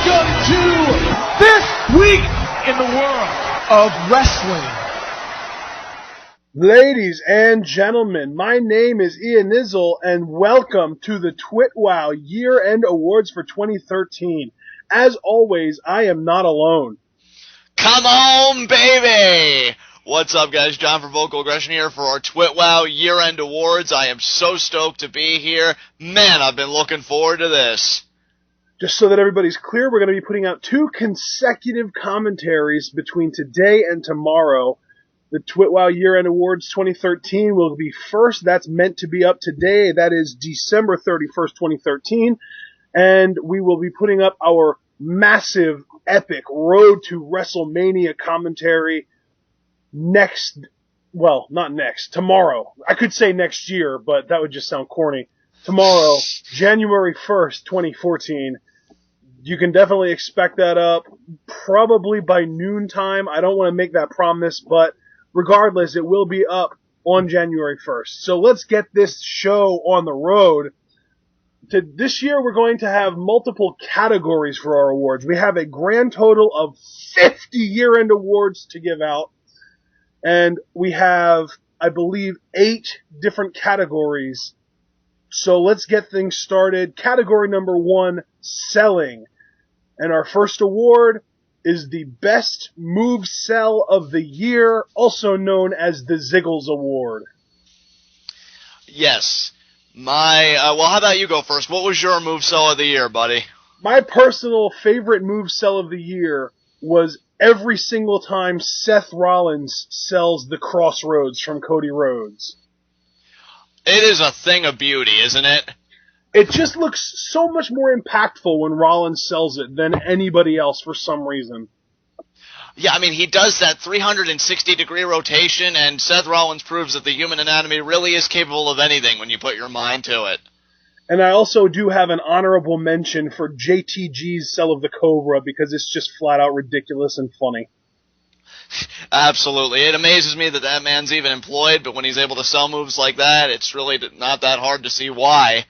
welcome to this week in the world of wrestling. Ladies and gentlemen, my name is Ian Nizzle, and welcome to the TWitWoW Year-End Awards for 2013. As always, I am not alone. Come on, baby! What's up, guys? John from VocalAggression here for our TWitWoW Year-End Awards. I am so stoked to be here. Man, I've been looking forward to this. Just so that everybody's clear, we're going to be putting out 2 consecutive commentaries between today and tomorrow. The TWitWoW Year-End Awards 2013 will be first. That's meant to be up today. That is December 31st, 2013. And we will be putting up our massive, epic Road to WrestleMania commentary tomorrow. I could say next year, but that would just sound corny. Tomorrow, January 1st, 2014. You can definitely expect that up probably by noontime. I don't want to make that promise, but regardless, it will be up on January 1st. So let's get this show on the road. This year, we're going to have multiple categories for our awards. We have a grand total of 50 year-end awards to give out. And we have, I believe, 8 different categories. So let's get things started. Category number 1, selling. And our first award is the Best Move Sell of the Year, also known as the Ziggles Award. Yes. Well, how about you go first? What was your move sell of the year, buddy? My personal favorite move sell of the year was every single time Seth Rollins sells the Crossroads from Cody Rhodes. It is a thing of beauty, isn't it? It just looks so much more impactful when Rollins sells it than anybody else for some reason. Yeah, I mean, he does that 360-degree rotation, and Seth Rollins proves that the human anatomy really is capable of anything when you put your mind to it. And I also do have an honorable mention for JTG's sell of the Cobra because it's just flat-out ridiculous and funny. Absolutely. It amazes me that man's even employed, but when he's able to sell moves like that, it's really not that hard to see why.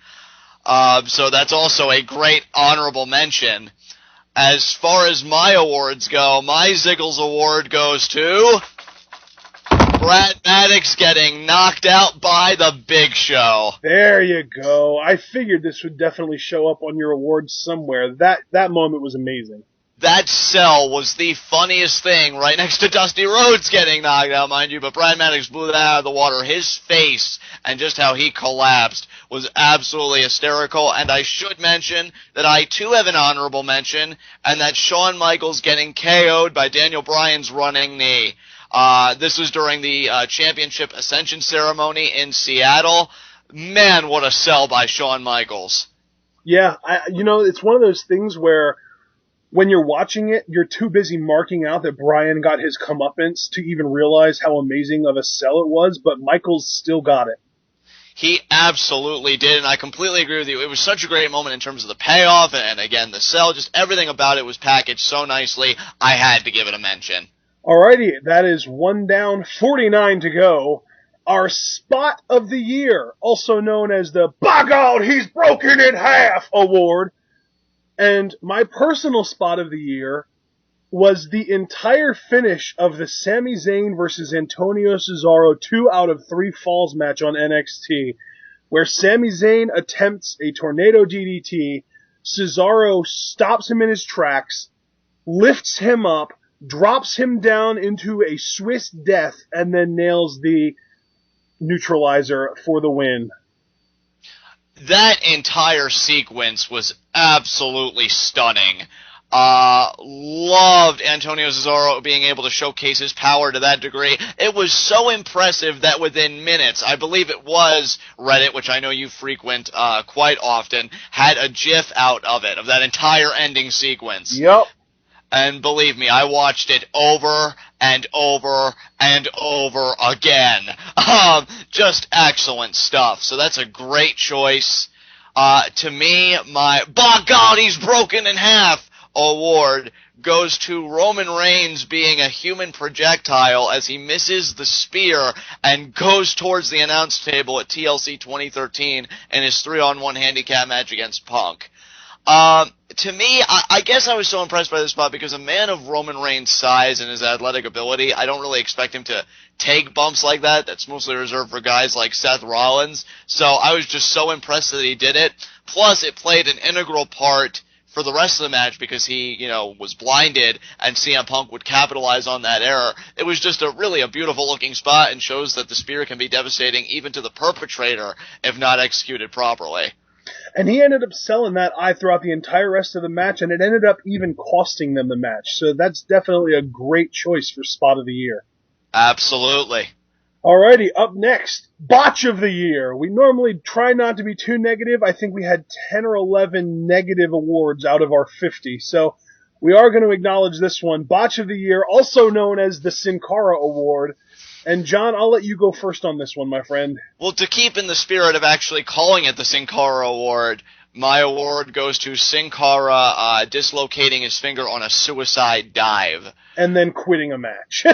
So that's also a great honorable mention. As far as my awards go, my Ziggles Award goes to Brad Maddox getting knocked out by the Big Show. There you go. I figured this would definitely show up on your awards somewhere. That moment was amazing. That sell was the funniest thing, right next to Dusty Rhodes getting knocked out, mind you, but Brad Maddox blew that out of the water. His face and just how he collapsed was absolutely hysterical, and I should mention that I too have an honorable mention, and that's Shawn Michaels getting KO'd by Daniel Bryan's running knee. This was during the Championship Ascension ceremony in Seattle. Man, what a sell by Shawn Michaels. Yeah, it's one of those things where when you're watching it, you're too busy marking out that Bryan got his comeuppance to even realize how amazing of a sell it was, but Michaels still got it. He absolutely did, and I completely agree with you. It was such a great moment in terms of the payoff, and again, the sell, just everything about it was packaged so nicely, I had to give it a mention. Alrighty, that is 1 down, 49 to go. Our Spot of the Year, also known as the By God, He's Broken in Half Award. And my personal Spot of the Year was the entire finish of the Sami Zayn versus Antonio Cesaro 2 out of 3 falls match on NXT, where Sami Zayn attempts a tornado DDT, Cesaro stops him in his tracks, lifts him up, drops him down into a Swiss death, and then nails the neutralizer for the win. That entire sequence was absolutely stunning. Loved Antonio Cesaro being able to showcase his power to that degree. It was so impressive that within minutes, I believe it was Reddit, which I know you frequent quite often, had a GIF out of it, of that entire ending sequence. Yep. And believe me, I watched it over and over and over again. Just excellent stuff. So that's a great choice. To me, my By God, He's Broken in Half award goes to Roman Reigns being a human projectile as he misses the spear and goes towards the announce table at TLC 2013 in his 3-on-1 handicap match against Punk. To me, I guess I was so impressed by this spot because a man of Roman Reigns' size and his athletic ability, I don't really expect him to take bumps like that. That's mostly reserved for guys like Seth Rollins. So I was just so impressed that he did it. Plus, it played an integral part for the rest of the match because he, was blinded and CM Punk would capitalize on that error. It was just really a beautiful looking spot and shows that the spear can be devastating even to the perpetrator if not executed properly. And he ended up selling that eye throughout the entire rest of the match, and it ended up even costing them the match. So that's definitely a great choice for Spot of the Year. Absolutely. Alrighty, up next, Botch of the Year. We normally try not to be too negative. I think we had 10 or 11 negative awards out of our 50. So we are going to acknowledge this one. Botch of the Year, also known as the Sin Cara Award. And John, I'll let you go first on this one, my friend. Well, to keep in the spirit of actually calling it the Sin Cara Award, my award goes to Sin Cara dislocating his finger on a suicide dive. And then quitting a match.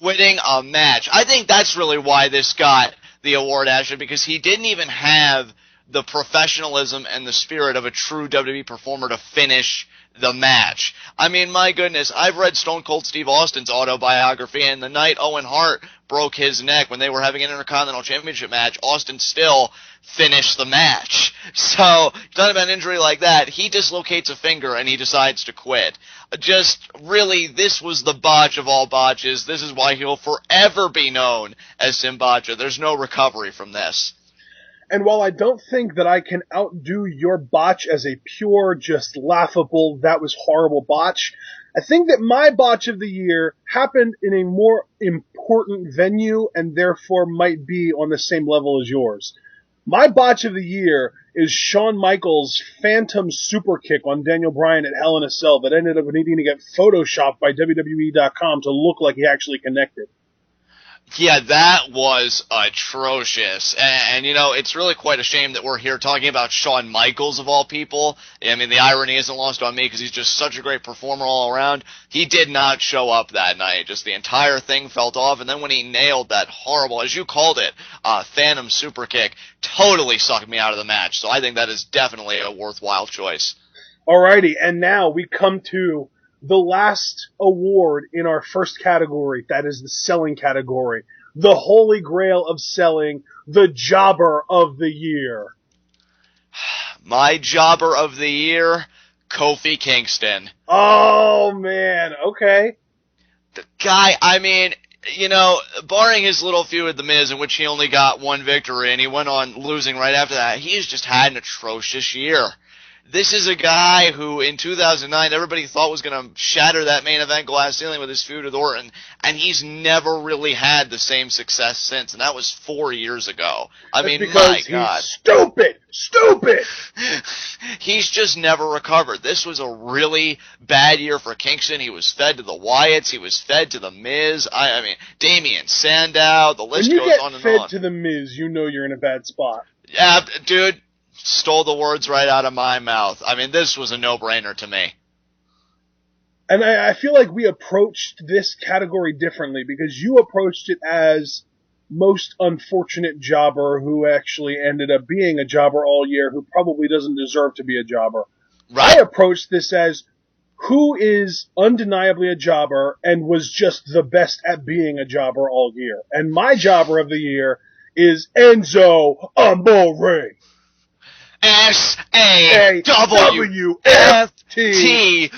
Quitting a match. I think that's really why this got the award, actually, because he didn't even have the professionalism and the spirit of a true WWE performer to finish the match. I mean, my goodness, I've read Stone Cold Steve Austin's autobiography, and the night Owen Hart broke his neck when they were having an Intercontinental Championship match, Austin still finished the match. So, talking about an injury like that, he dislocates a finger and he decides to quit. Just, really, this was the botch of all botches. This is why he'll forever be known as Simbacha. There's no recovery from this. And while I don't think that I can outdo your botch as a pure, just laughable, that was horrible botch, I think that my botch of the year happened in a more important venue and therefore might be on the same level as yours. My botch of the year is Shawn Michaels' phantom super kick on Daniel Bryan at Hell in a Cell that ended up needing to get photoshopped by WWE.com to look like he actually connected. Yeah, that was atrocious. And, it's really quite a shame that we're here talking about Shawn Michaels, of all people. I mean, the irony isn't lost on me because he's just such a great performer all around. He did not show up that night. Just the entire thing felt off. And then when he nailed that horrible, as you called it, phantom super kick, totally sucked me out of the match. So I think that is definitely a worthwhile choice. Alrighty, and now we come to the last award in our first category, that is the selling category. The holy grail of selling, the jobber of the year. My jobber of the year, Kofi Kingston. Oh, man, okay. The guy, I mean, barring his little feud with The Miz in which he only got one victory and he went on losing right after that, he's just had an atrocious year. This is a guy who, in 2009, everybody thought was going to shatter that main event glass ceiling with his feud with Orton, and he's never really had the same success since, and that was 4 years ago. My God. Stupid! He's just never recovered. This was a really bad year for Kingston. He was fed to the Wyatts. He was fed to The Miz. I mean, Damien Sandow, the list goes on and on. When you get fed to The Miz, you know you're in a bad spot. Yeah, dude. Stole the words right out of my mouth. I mean, this was a no-brainer to me. And I feel like we approached this category differently because you approached it as most unfortunate jobber who actually ended up being a jobber all year who probably doesn't deserve to be a jobber. Right. I approached this as who is undeniably a jobber and was just the best at being a jobber all year. And my jobber of the year is Enzo Amore. S-A-W-F-T.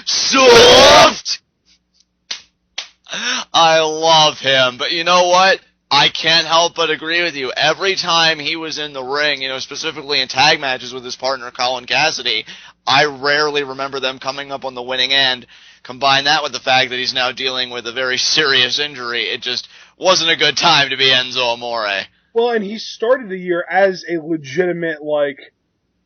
Soft! I love him, but you know what? I can't help but agree with you. Every time he was in the ring, specifically in tag matches with his partner Colin Cassidy, I rarely remember them coming up on the winning end. Combine that with the fact that he's now dealing with a very serious injury, it just wasn't a good time to be Enzo Amore. Well, and he started the year as a legitimate,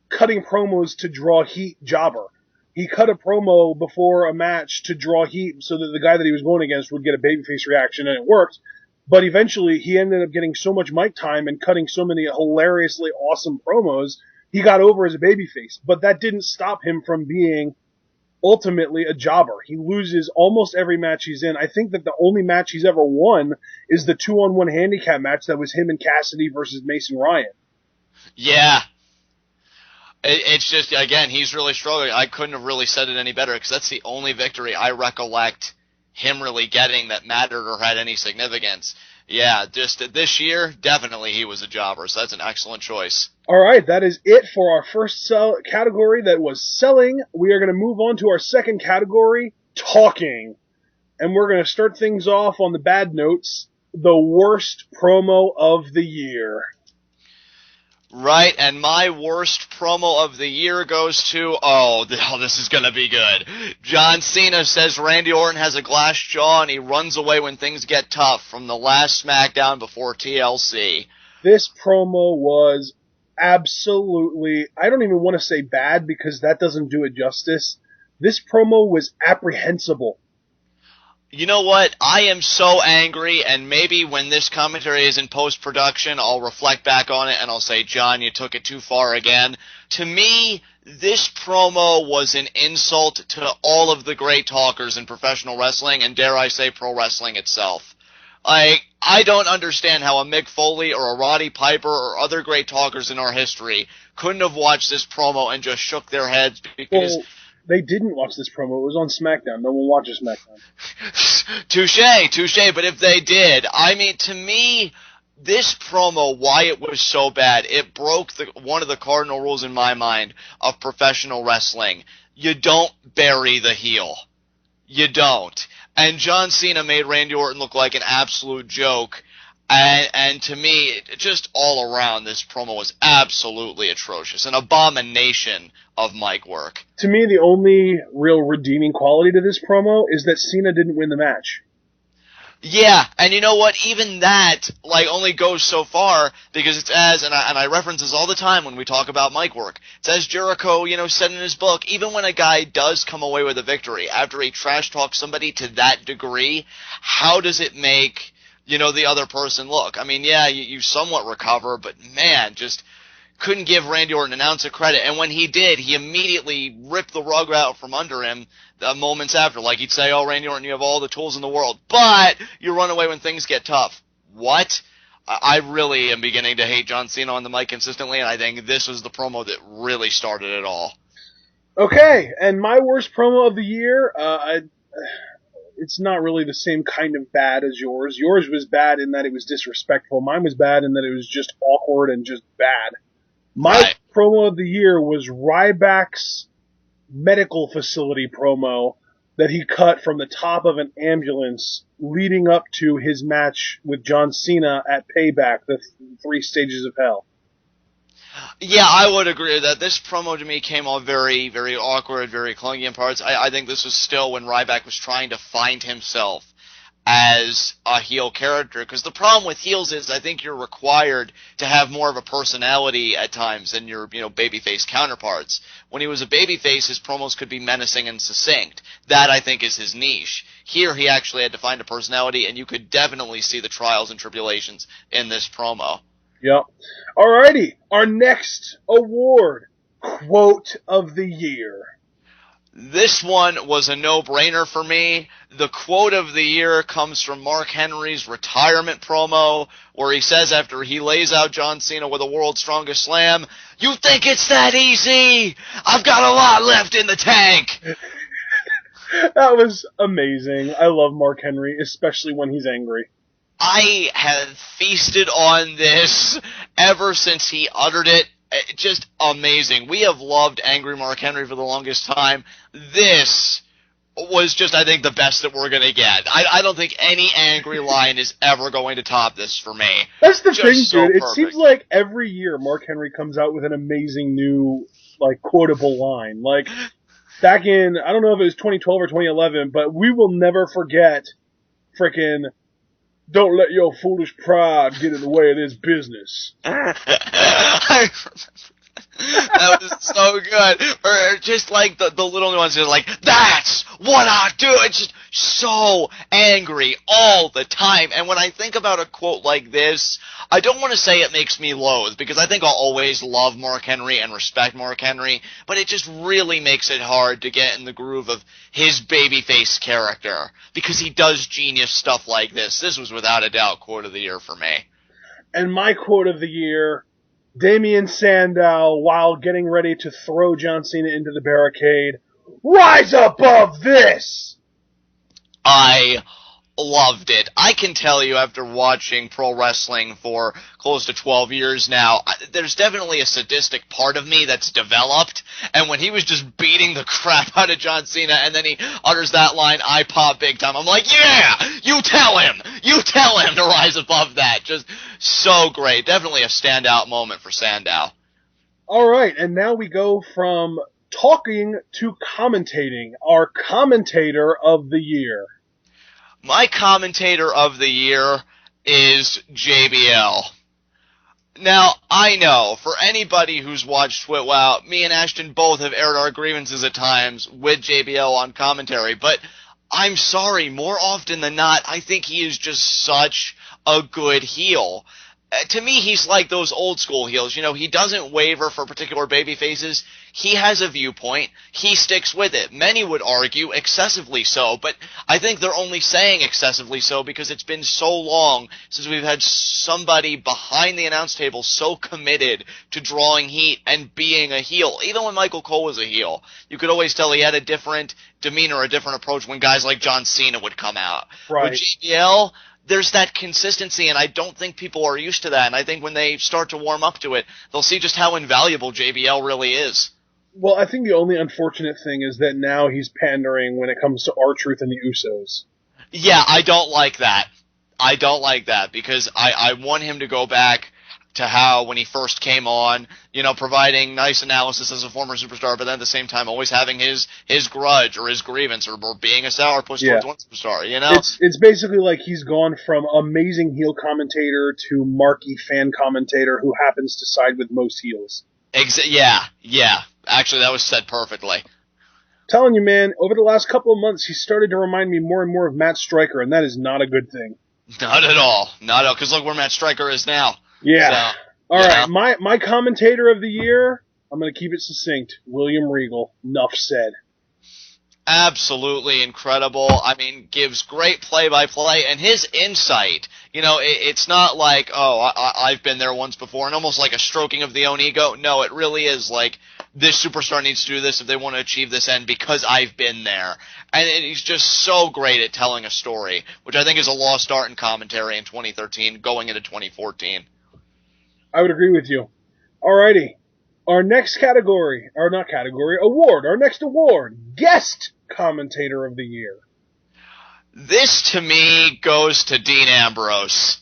cutting promos to draw heat jobber. He cut a promo before a match to draw heat so that the guy that he was going against would get a babyface reaction, and it worked. But eventually, he ended up getting so much mic time and cutting so many hilariously awesome promos, he got over as a babyface. But that didn't stop him from being ultimately a jobber. He loses almost every match he's in. I think that the only match he's ever won is the 2-on-1 handicap match that was him and Cassidy versus Mason Ryan. Yeah. It's just, again, he's really struggling. I couldn't have really said it any better, because that's the only victory I recollect him really getting that mattered or had any significance. Yeah, just this year, definitely he was a jobber, so that's an excellent choice. All right, that is it for our first category that was selling. We are going to move on to our second category, talking. And we're going to start things off on the bad notes, the worst promo of the year. Right, and my worst promo of the year goes to, this is going to be good. John Cena says Randy Orton has a glass jaw and he runs away when things get tough from the last SmackDown before TLC. This promo was absolutely, I don't even want to say bad because that doesn't do it justice. This promo was apprehensible. You know what? I am so angry, and maybe when this commentary is in post-production, I'll reflect back on it and I'll say, John, you took it too far again. To me, this promo was an insult to all of the great talkers in professional wrestling, and dare I say pro wrestling itself. I don't understand how a Mick Foley or a Roddy Piper or other great talkers in our history couldn't have watched this promo and just shook their heads because... Well, they didn't watch this promo. It was on SmackDown. No one watches SmackDown. Touche, but if they did, I mean, to me, this promo, why it was so bad, it broke one of the cardinal rules in my mind of professional wrestling. You don't bury the heel. You don't. And John Cena made Randy Orton look like an absolute joke. And to me, just all around, this promo was absolutely atrocious. An abomination of mic work. To me, the only real redeeming quality to this promo is that Cena didn't win the match. Yeah, and you know what? Even that, only goes so far, because it's and I reference this all the time when we talk about mic work. It's as Jericho, said in his book, even when a guy does come away with a victory, after he trash talks somebody to that degree, how does it make... the other person look? I mean, yeah, you somewhat recover, but man, just couldn't give Randy Orton an ounce of credit. And when he did, he immediately ripped the rug out from under him moments after. Like he'd say, oh, Randy Orton, you have all the tools in the world, but you run away when things get tough. What? I really am beginning to hate John Cena on the mic consistently, and I think this was the promo that really started it all. Okay, and my worst promo of the year, it's not really the same kind of bad as yours. Yours was bad in that it was disrespectful. Mine was bad in that it was just awkward and just bad. My promo of the year was Ryback's medical facility promo that he cut from the top of an ambulance leading up to his match with John Cena at Payback, the 3 stages of hell. Yeah, I would agree with that. This promo to me came off very, very awkward, very clunky in parts. I think this was still when Ryback was trying to find himself as a heel character. Because the problem with heels is I think you're required to have more of a personality at times than your, babyface counterparts. When he was a babyface, his promos could be menacing and succinct. That, I think, is his niche. Here, he actually had to find a personality, and you could definitely see the trials and tribulations in this promo. Yep. Alrighty, our next award, Quote of the Year. This one was a no-brainer for me. The quote of the year comes from Mark Henry's retirement promo, where he says after he lays out John Cena with a World's Strongest Slam, "You think it's that easy? I've got a lot left in the tank." That was amazing. I love Mark Henry, especially when he's angry. I have feasted on this ever since he uttered it. Just amazing. We have loved Angry Mark Henry for the longest time. This was just, I think, the best that we're going to get. I don't think any angry line is ever going to top this for me. That's the thing, dude. It seems like every year Mark Henry comes out with an amazing new, quotable line. Back in, I don't know if it was 2012 or 2011, but we will never forget frickin' "Don't let your foolish pride get in the way of this business." That was so good. Or just the little nuances, "That's what I do." It's just so angry all the time. And when I think about a quote like this, I don't want to say it makes me loathe, because I think I'll always love Mark Henry and respect Mark Henry, but it just really makes it hard to get in the groove of his babyface character, because he does genius stuff like this. This was without a doubt quote of the year for me. And my quote of the year Damien Sandow, while getting ready to throw John Cena into the barricade, rise above this! I loved it. I can tell you, after watching pro wrestling for close to 12 years now, there's definitely a sadistic part of me that's developed, and when he was just beating the crap out of John Cena, and then he utters that line, I pop big time. I'm like, yeah! You tell him to rise above that. Just so great. Definitely a standout moment for Sandow. Alright, and now we go from talking to commentating. Our commentator of the year. My commentator of the year is JBL. Now, I know, for anybody who's watched TWitWoW, me and Ashton both have aired our grievances at times with JBL on commentary, but I'm sorry, more often than not, I think he is just such a good heel. To me, he's like those old school heels. You know, he doesn't waver for particular baby faces. He has a viewpoint. He sticks with it. Many would argue excessively so, but I think they're only saying excessively so because it's been so long since we've had somebody behind the announce table so committed to drawing heat and being a heel. Even when Michael Cole was a heel, you could always tell he had a different demeanor, a different approach when guys like John Cena would come out. Right. With JBL, there's that consistency, and I don't think people are used to that, and I think when they start to warm up to it, they'll see just how invaluable JBL really is. Well, I think the only unfortunate thing is that now he's pandering when it comes to R-Truth and the Usos. Yeah, I don't like that. I don't like that, because I want him to go back to how, when he first came on, you know, providing nice analysis as a former superstar, but then at the same time always having his grudge or his grievance or being a sourpuss towards one superstar, you know? It's basically like he's gone from amazing heel commentator to marquee fan commentator who happens to side with most heels. Yeah. Actually, that was said perfectly. Telling you, man, over the last couple of months, he started to remind me more and more of Matt Stryker, and that is not a good thing. Not at all. Not at all, because look where Matt Stryker is now. Yeah. So, all right, my commentator of the year, I'm going to keep it succinct. William Regal. Enough said. Absolutely incredible. I mean, gives great play-by-play, and his insight, you know, it's not like, I've been there once before, and almost like a stroking of the own ego. No, it really is like, this superstar needs to do this if they want to achieve this end because I've been there. And he's just so great at telling a story, which I think is a lost art in commentary in 2013 going into 2014. I would agree with you. Alrighty. Our next award. Our next award, Guest Commentator of the Year. This, to me, goes to Dean Ambrose.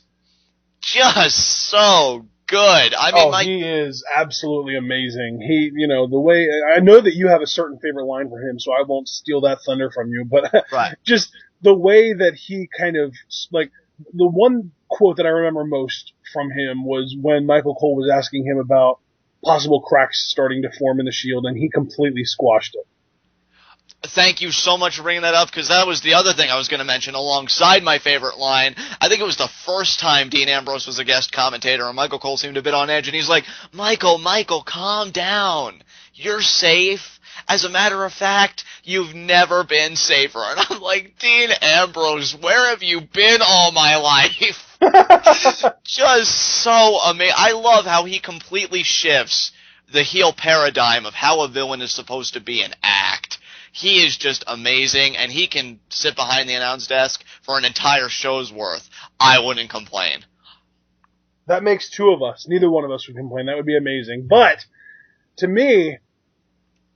Just so good. I mean, he is absolutely amazing. He, you know, the way, I know that you have a certain favorite line for him, so I won't steal that thunder from you, but right. Just the way that he kind of, like, the one quote that I remember most from him was when Michael Cole was asking him about possible cracks starting to form in the Shield, and he completely squashed it. Thank you so much for bringing that up, because that was the other thing I was going to mention alongside my favorite line. I think it was the first time Dean Ambrose was a guest commentator, and Michael Cole seemed a bit on edge, and he's like, Michael, calm down. You're safe. As a matter of fact, you've never been safer. And I'm like, Dean Ambrose, where have you been all my life? Just so amazing. I love how he completely shifts the heel paradigm of how a villain is supposed to be and act. He is just amazing, and he can sit behind the announce desk for an entire show's worth. I wouldn't complain. That makes two of us. Neither one of us would complain. That would be amazing. But, to me,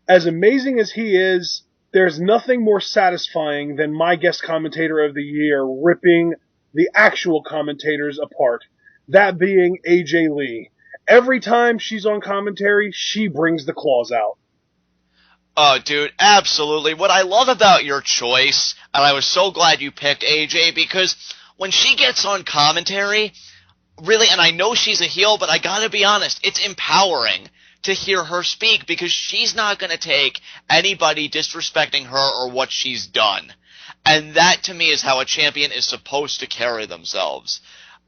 as amazing as he is, there's nothing more satisfying than my guest commentator of the year ripping the actual commentators apart. That being AJ Lee. Every time she's on commentary, she brings the claws out. Oh, dude, absolutely. What I love about your choice, and I was so glad you picked AJ, because when she gets on commentary, really, and I know she's a heel, but I gotta be honest, it's empowering to hear her speak, because she's not gonna take anybody disrespecting her or what she's done. And that, to me, is how a champion is supposed to carry themselves.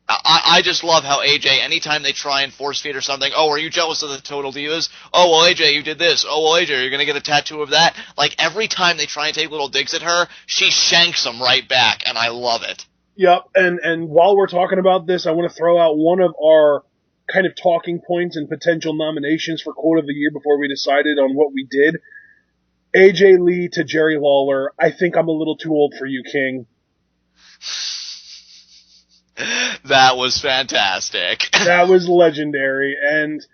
I just love how AJ, anytime they try and force feed or something, oh, are you jealous of the Total Divas? Oh, well, AJ, you did this. Oh, well, AJ, you're going to get a tattoo of that. Like, every time they try and take little digs at her, she shanks them right back, and I love it. Yep, and while we're talking about this, I want to throw out one of our kind of talking points and potential nominations for Quote of the Year before we decided on what we did. AJ Lee to Jerry Lawler, I think I'm a little too old for you, King. That was fantastic. That was legendary, and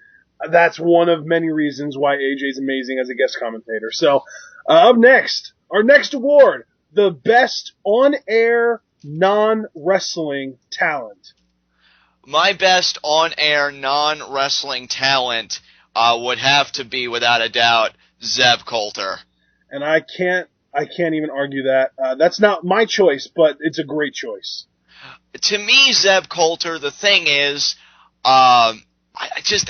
that's one of many reasons why AJ's amazing as a guest commentator. So, up next, our next award, the Best On-Air Non-Wrestling Talent. My best on-air non-wrestling talent would have to be, without a doubt, Zeb Coulter. And I can't even argue that. That's not my choice, but it's a great choice. To me, Zeb Coulter, the thing is, I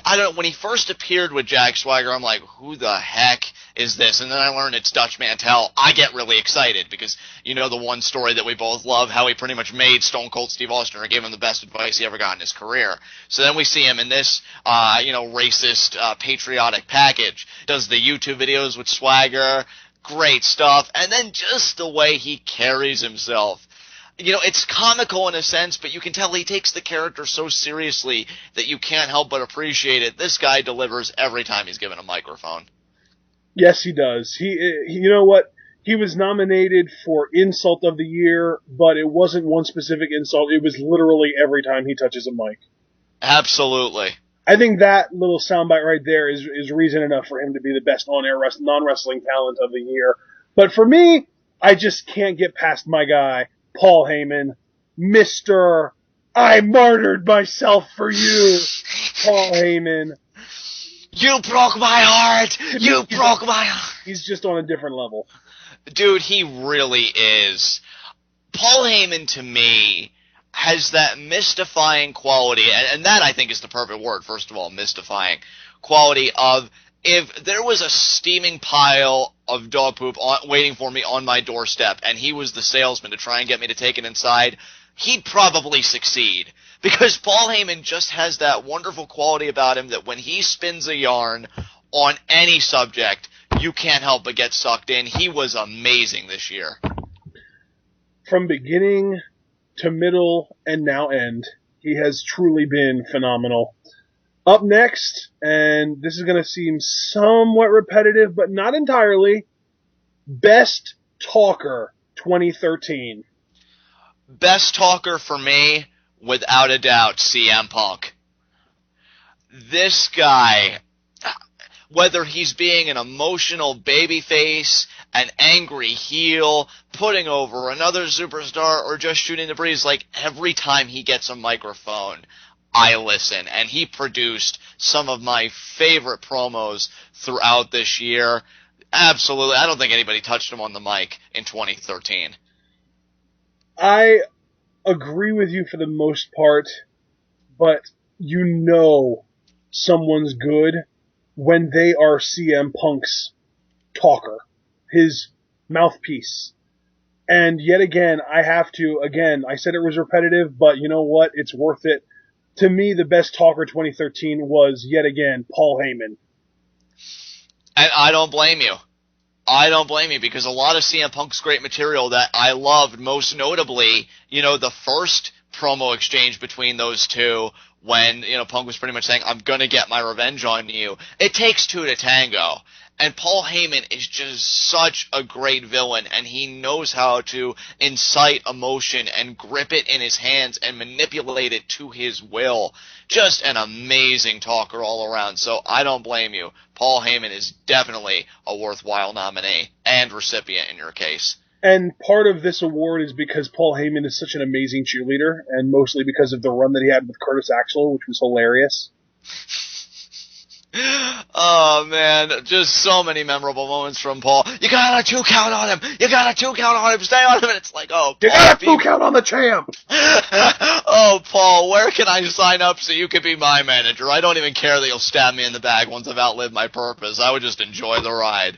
don't know, when he first appeared with Jack Swagger, I'm like, who the heck is this? And then I learned it's Dutch Mantel. I get really excited because, you know, the one story that we both love, how he pretty much made Stone Cold Steve Austin or gave him the best advice he ever got in his career. So then we see him in this, racist, patriotic package. Does the YouTube videos with Swagger. Great stuff. And then just the way he carries himself. You know, it's comical in a sense, but you can tell he takes the character so seriously that you can't help but appreciate it. This guy delivers every time he's given a microphone. Yes, he does. He you know what? He was nominated for Insult of the Year, but it wasn't one specific insult. It was literally every time he touches a mic. Absolutely. I think that little soundbite right there is reason enough for him to be the best on-air non-wrestling talent of the year. But for me, I just can't get past my guy, Paul Heyman, Mr. I martyred myself for you, Paul Heyman. You broke my heart! You broke my heart! He's just on a different level. Dude, he really is. Paul Heyman, to me, has that mystifying quality, and that I think is the perfect word, first of all, mystifying quality of, if there was a steaming pile of dog poop waiting for me on my doorstep, and he was the salesman to try and get me to take it inside, he'd probably succeed. Because Paul Heyman just has that wonderful quality about him that when he spins a yarn on any subject, you can't help but get sucked in. He was amazing this year. From beginning to middle and now end, he has truly been phenomenal. Up next, and this is going to seem somewhat repetitive, but not entirely, Best Talker 2013. Best talker for me, without a doubt, CM Punk. This guy, whether he's being an emotional babyface, an angry heel, putting over another superstar, or just shooting the breeze, like every time he gets a microphone, I listen. And he produced some of my favorite promos throughout this year. Absolutely. I don't think anybody touched him on the mic in 2013. I agree with you for the most part, but you know someone's good when they are CM Punk's talker, his mouthpiece. And yet again, I said it was repetitive, but you know what? It's worth it. To me, the best talker 2013 was, yet again, Paul Heyman. And I don't blame you. I don't blame you, because a lot of CM Punk's great material that I loved, most notably, the first promo exchange between those two when, Punk was pretty much saying, I'm going to get my revenge on you. It takes two to tango. And Paul Heyman is just such a great villain, and he knows how to incite emotion and grip it in his hands and manipulate it to his will. Just an amazing talker all around, so I don't blame you. Paul Heyman is definitely a worthwhile nominee and recipient in your case. And part of this award is because Paul Heyman is such an amazing cheerleader, and mostly because of the run that he had with Curtis Axel, which was hilarious. Oh, man, just so many memorable moments from Paul. You got a 2 count on him! You got a 2 count on him! Stay on him! And it's like, oh, Paul. You got a 2 count on the champ! Oh, Paul, where can I sign up so you can be my manager? I don't even care that you'll stab me in the back once I've outlived my purpose. I would just enjoy the ride.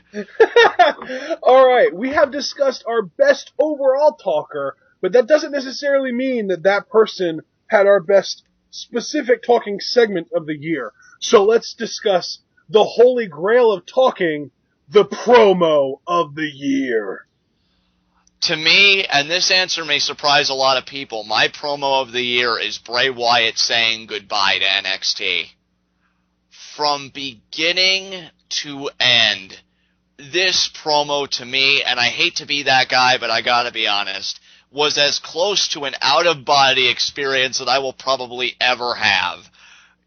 Alright, we have discussed our best overall talker, but that doesn't necessarily mean that person had our best specific talking segment of the year. So let's discuss the holy grail of talking, the promo of the year. To me, and this answer may surprise a lot of people, my promo of the year is Bray Wyatt saying goodbye to NXT. From beginning to end, this promo to me, and I hate to be that guy, but I gotta be honest, was as close to an out-of-body experience that I will probably ever have.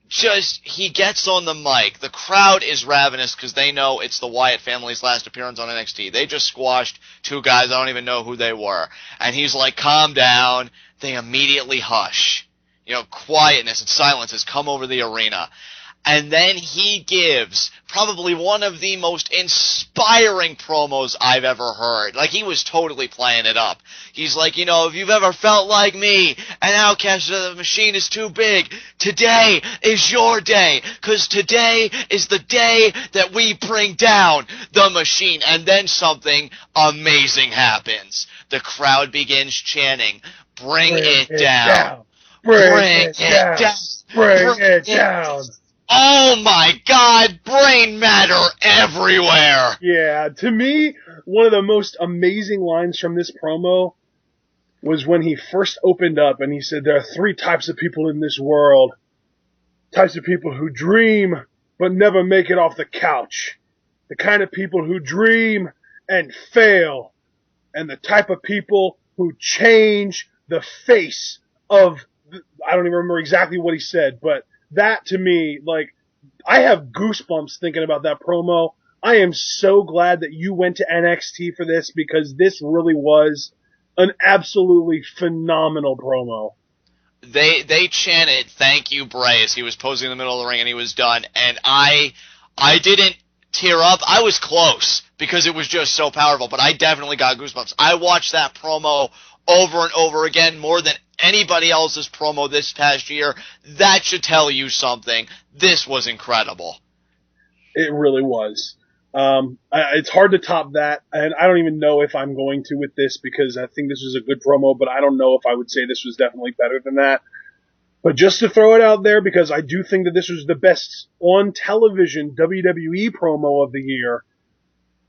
Just, he gets on the mic. The crowd is ravenous because they know it's the Wyatt family's last appearance on NXT. They just squashed two guys. I don't even know who they were. And he's like, calm down. They immediately hush. You know, quietness and silence has come over the arena. And then he gives probably one of the most inspiring promos I've ever heard. Like, he was totally playing it up. He's like, you know, if you've ever felt like me, an outcast, the machine is too big, today is your day, because today is the day that we bring down the machine. And then something amazing happens. The crowd begins chanting, bring it down. Bring it down. Bring it down. Oh my God, brain matter everywhere! Yeah, to me, one of the most amazing lines from this promo was when he first opened up and he said, there are three types of people in this world. Types of people who dream but never make it off the couch. The kind of people who dream and fail. And the type of people who change the face of, I don't even remember exactly what he said, but that, to me, like, I have goosebumps thinking about that promo. I am so glad that you went to NXT for this, because this really was an absolutely phenomenal promo. They chanted, thank you, Bray, as he was posing in the middle of the ring and he was done. And I didn't tear up. I was close because it was just so powerful, but I definitely got goosebumps. I watched that promo over and over again, more than anybody else's promo this past year. That should tell you something. This was incredible. It really was. It's hard to top that, and I don't even know if I'm going to with this, because I think this was a good promo, but I don't know if I would say this was definitely better than that. But just to throw it out there, because I do think that this was the best on television WWE promo of the year,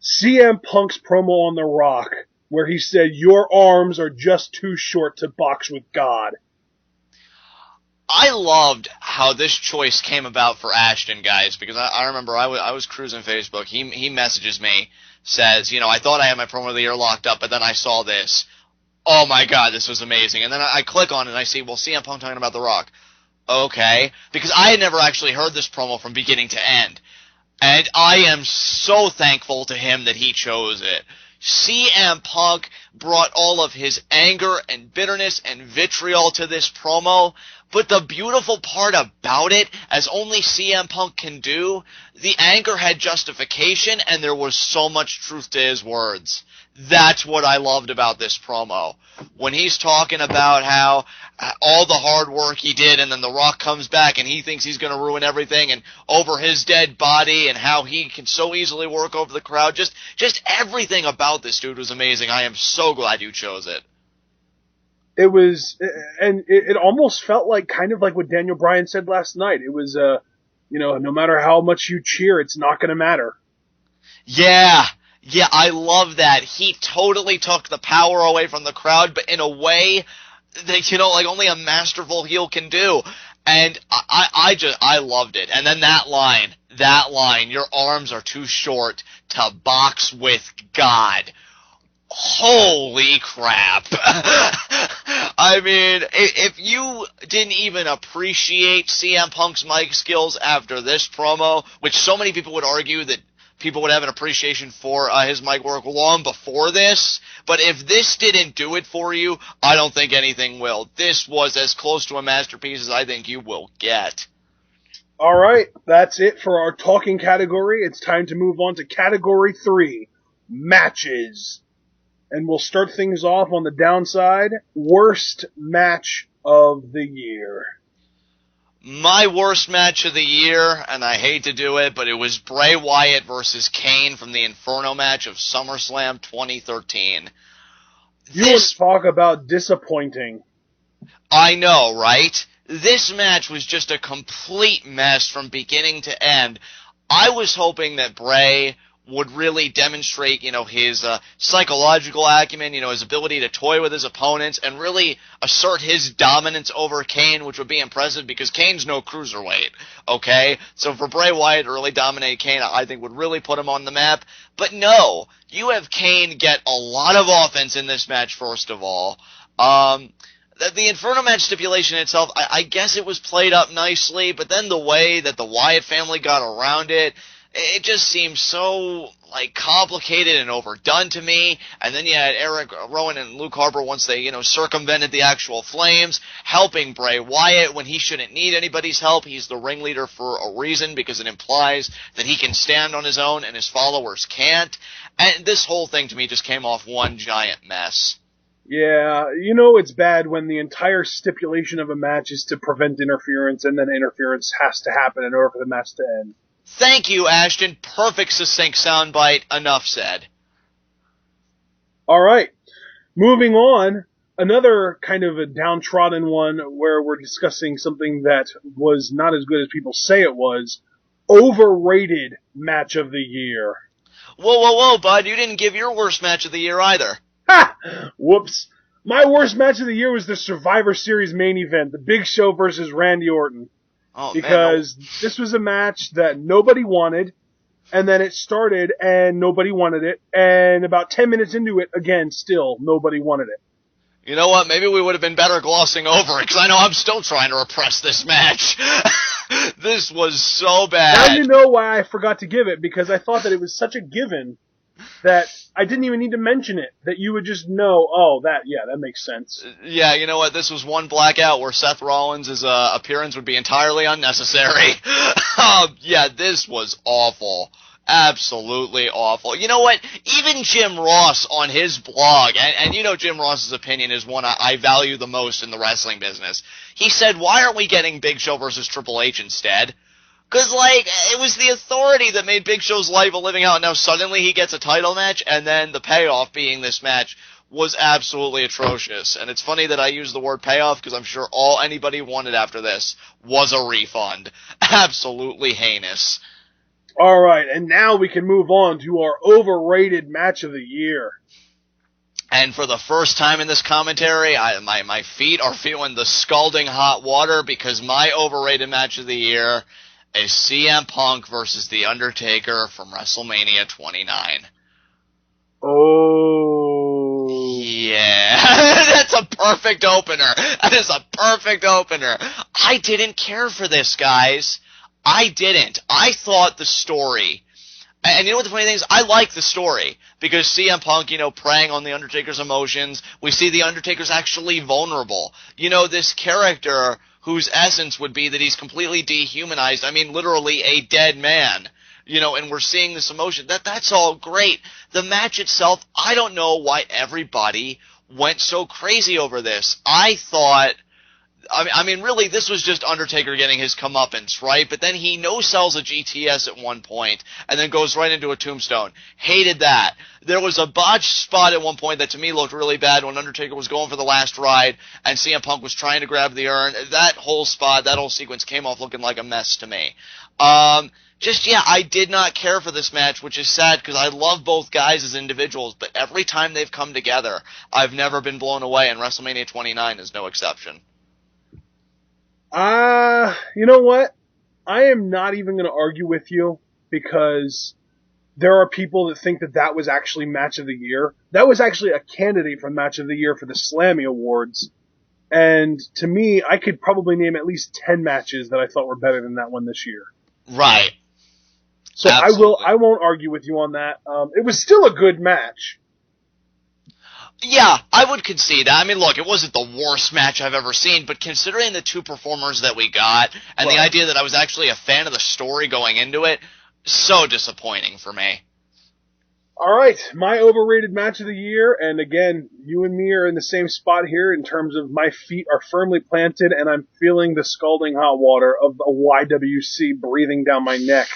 CM Punk's promo on The Rock, where he said, your arms are just too short to box with God. I loved how this choice came about for Ashton, guys, because I remember I was cruising Facebook. He messages me, says, you know, I thought I had my promo of the year locked up, but then I saw this. Oh my God, this was amazing. And then I click on it and I see, well, CM Punk talking about The Rock. Okay. Because I had never actually heard this promo from beginning to end. And I am so thankful to him that he chose it. CM Punk brought all of his anger and bitterness and vitriol to this promo, but the beautiful part about it, as only CM Punk can do, the anger had justification and there was so much truth to his words. That's what I loved about this promo. When he's talking about how all the hard work he did and then The Rock comes back and he thinks he's going to ruin everything and over his dead body and how he can so easily work over the crowd. Just everything about this dude was amazing. I am so glad you chose it. It was, and it almost felt like, kind of like what Daniel Bryan said last night. It was, you know, no matter how much you cheer, it's not going to matter. Yeah, I love that. He totally took the power away from the crowd, but in a way that, you know, like only a masterful heel can do. And I loved it. And then that line, your arms are too short to box with God. Holy crap. I mean, if you didn't even appreciate CM Punk's mic skills after this promo, which so many people would argue that people would have an appreciation for his mic work long before this, but if this didn't do it for you, I don't think anything will. This was as close to a masterpiece as I think you will get. All right, that's it for our talking category. It's time to move on to category 3, matches. And we'll start things off on the downside. Worst match of the year. My worst match of the year, and I hate to do it, but it was Bray Wyatt versus Kane from the Inferno match of SummerSlam 2013. You want to talk about disappointing. I know, right? This match was just a complete mess from beginning to end. I was hoping that Bray would really demonstrate, his psychological acumen, his ability to toy with his opponents and really assert his dominance over Kane, which would be impressive because Kane's no cruiserweight, okay? So for Bray Wyatt to really dominate Kane, I think would really put him on the map. But no, you have Kane get a lot of offense in this match, first of all. The Inferno match stipulation itself, I guess it was played up nicely, but then the way that the Wyatt family got around it, it just seems so, complicated and overdone to me. And then you had Eric Rowan and Luke Harper, once they, circumvented the actual Flames, helping Bray Wyatt when he shouldn't need anybody's help. He's the ringleader for a reason, because it implies that he can stand on his own and his followers can't. And this whole thing to me just came off one giant mess. Yeah, it's bad when the entire stipulation of a match is to prevent interference, and then interference has to happen in order for the match to end. Thank you, Ashton. Perfect, succinct soundbite. Enough said. All right. Moving on, another kind of a downtrodden one where we're discussing something that was not as good as people say it was. Overrated match of the year. Whoa, bud. You didn't give your worst match of the year either. Ha! Whoops. My worst match of the year was the Survivor Series main event, The Big Show versus Randy Orton. Oh, because this was a match that nobody wanted, and then it started and nobody wanted it, and about 10 minutes into it, again, still nobody wanted it. You know what? Maybe we would have been better glossing over it, because I know I'm still trying to repress this match. This was so bad. Now you know why I forgot to give it, because I thought that it was such a given that I didn't even need to mention it, that you would just know, that makes sense. Yeah, you know what? This was one blackout where Seth Rollins' appearance would be entirely unnecessary. Yeah, this was awful. Absolutely awful. You know what? Even Jim Ross on his blog, and Jim Ross's opinion is one I value the most in the wrestling business. He said, why aren't we getting Big Show versus Triple H instead? Because, it was the Authority that made Big Show's life a living hell, and now suddenly he gets a title match, and then the payoff being this match was absolutely atrocious. And it's funny that I use the word payoff, because I'm sure all anybody wanted after this was a refund. Absolutely heinous. All right, and now we can move on to our overrated match of the year. And for the first time in this commentary, my feet are feeling the scalding hot water, because my overrated match of the year is CM Punk versus The Undertaker from WrestleMania 29. Oh. Yeah. That's a perfect opener. That is a perfect opener. I didn't care for this, guys. I didn't. I thought the story... And you know what the funny thing is? I like the story, because CM Punk, preying on The Undertaker's emotions. We see The Undertaker's actually vulnerable. This character whose essence would be that he's completely dehumanized. I mean, literally a dead man. And we're seeing this emotion. That's all great. The match itself, I don't know why everybody went so crazy over this. I thought... I mean, really, this was just Undertaker getting his comeuppance, right? But then he no-sells a GTS at one point, and then goes right into a tombstone. Hated that. There was a botched spot at one point that to me looked really bad when Undertaker was going for the last ride, and CM Punk was trying to grab the urn. That whole spot, that whole sequence came off looking like a mess to me. I did not care for this match, which is sad, because I love both guys as individuals, but every time they've come together, I've never been blown away, and WrestleMania 29 is no exception. You know what? I am not even going to argue with you, because there are people that think that was actually match of the year. That was actually a candidate for match of the year for the Slammy Awards. And to me, I could probably name at least 10 matches that I thought were better than that one this year. Right. So I won't argue with you on that. It was still a good match. Yeah, I would concede that. I mean, look, it wasn't the worst match I've ever seen, but considering the two performers that we got, and the idea that I was actually a fan of the story going into it, so disappointing for me. Alright, my overrated match of the year, and again, you and me are in the same spot here in terms of my feet are firmly planted, and I'm feeling the scalding hot water of the YWC breathing down my neck.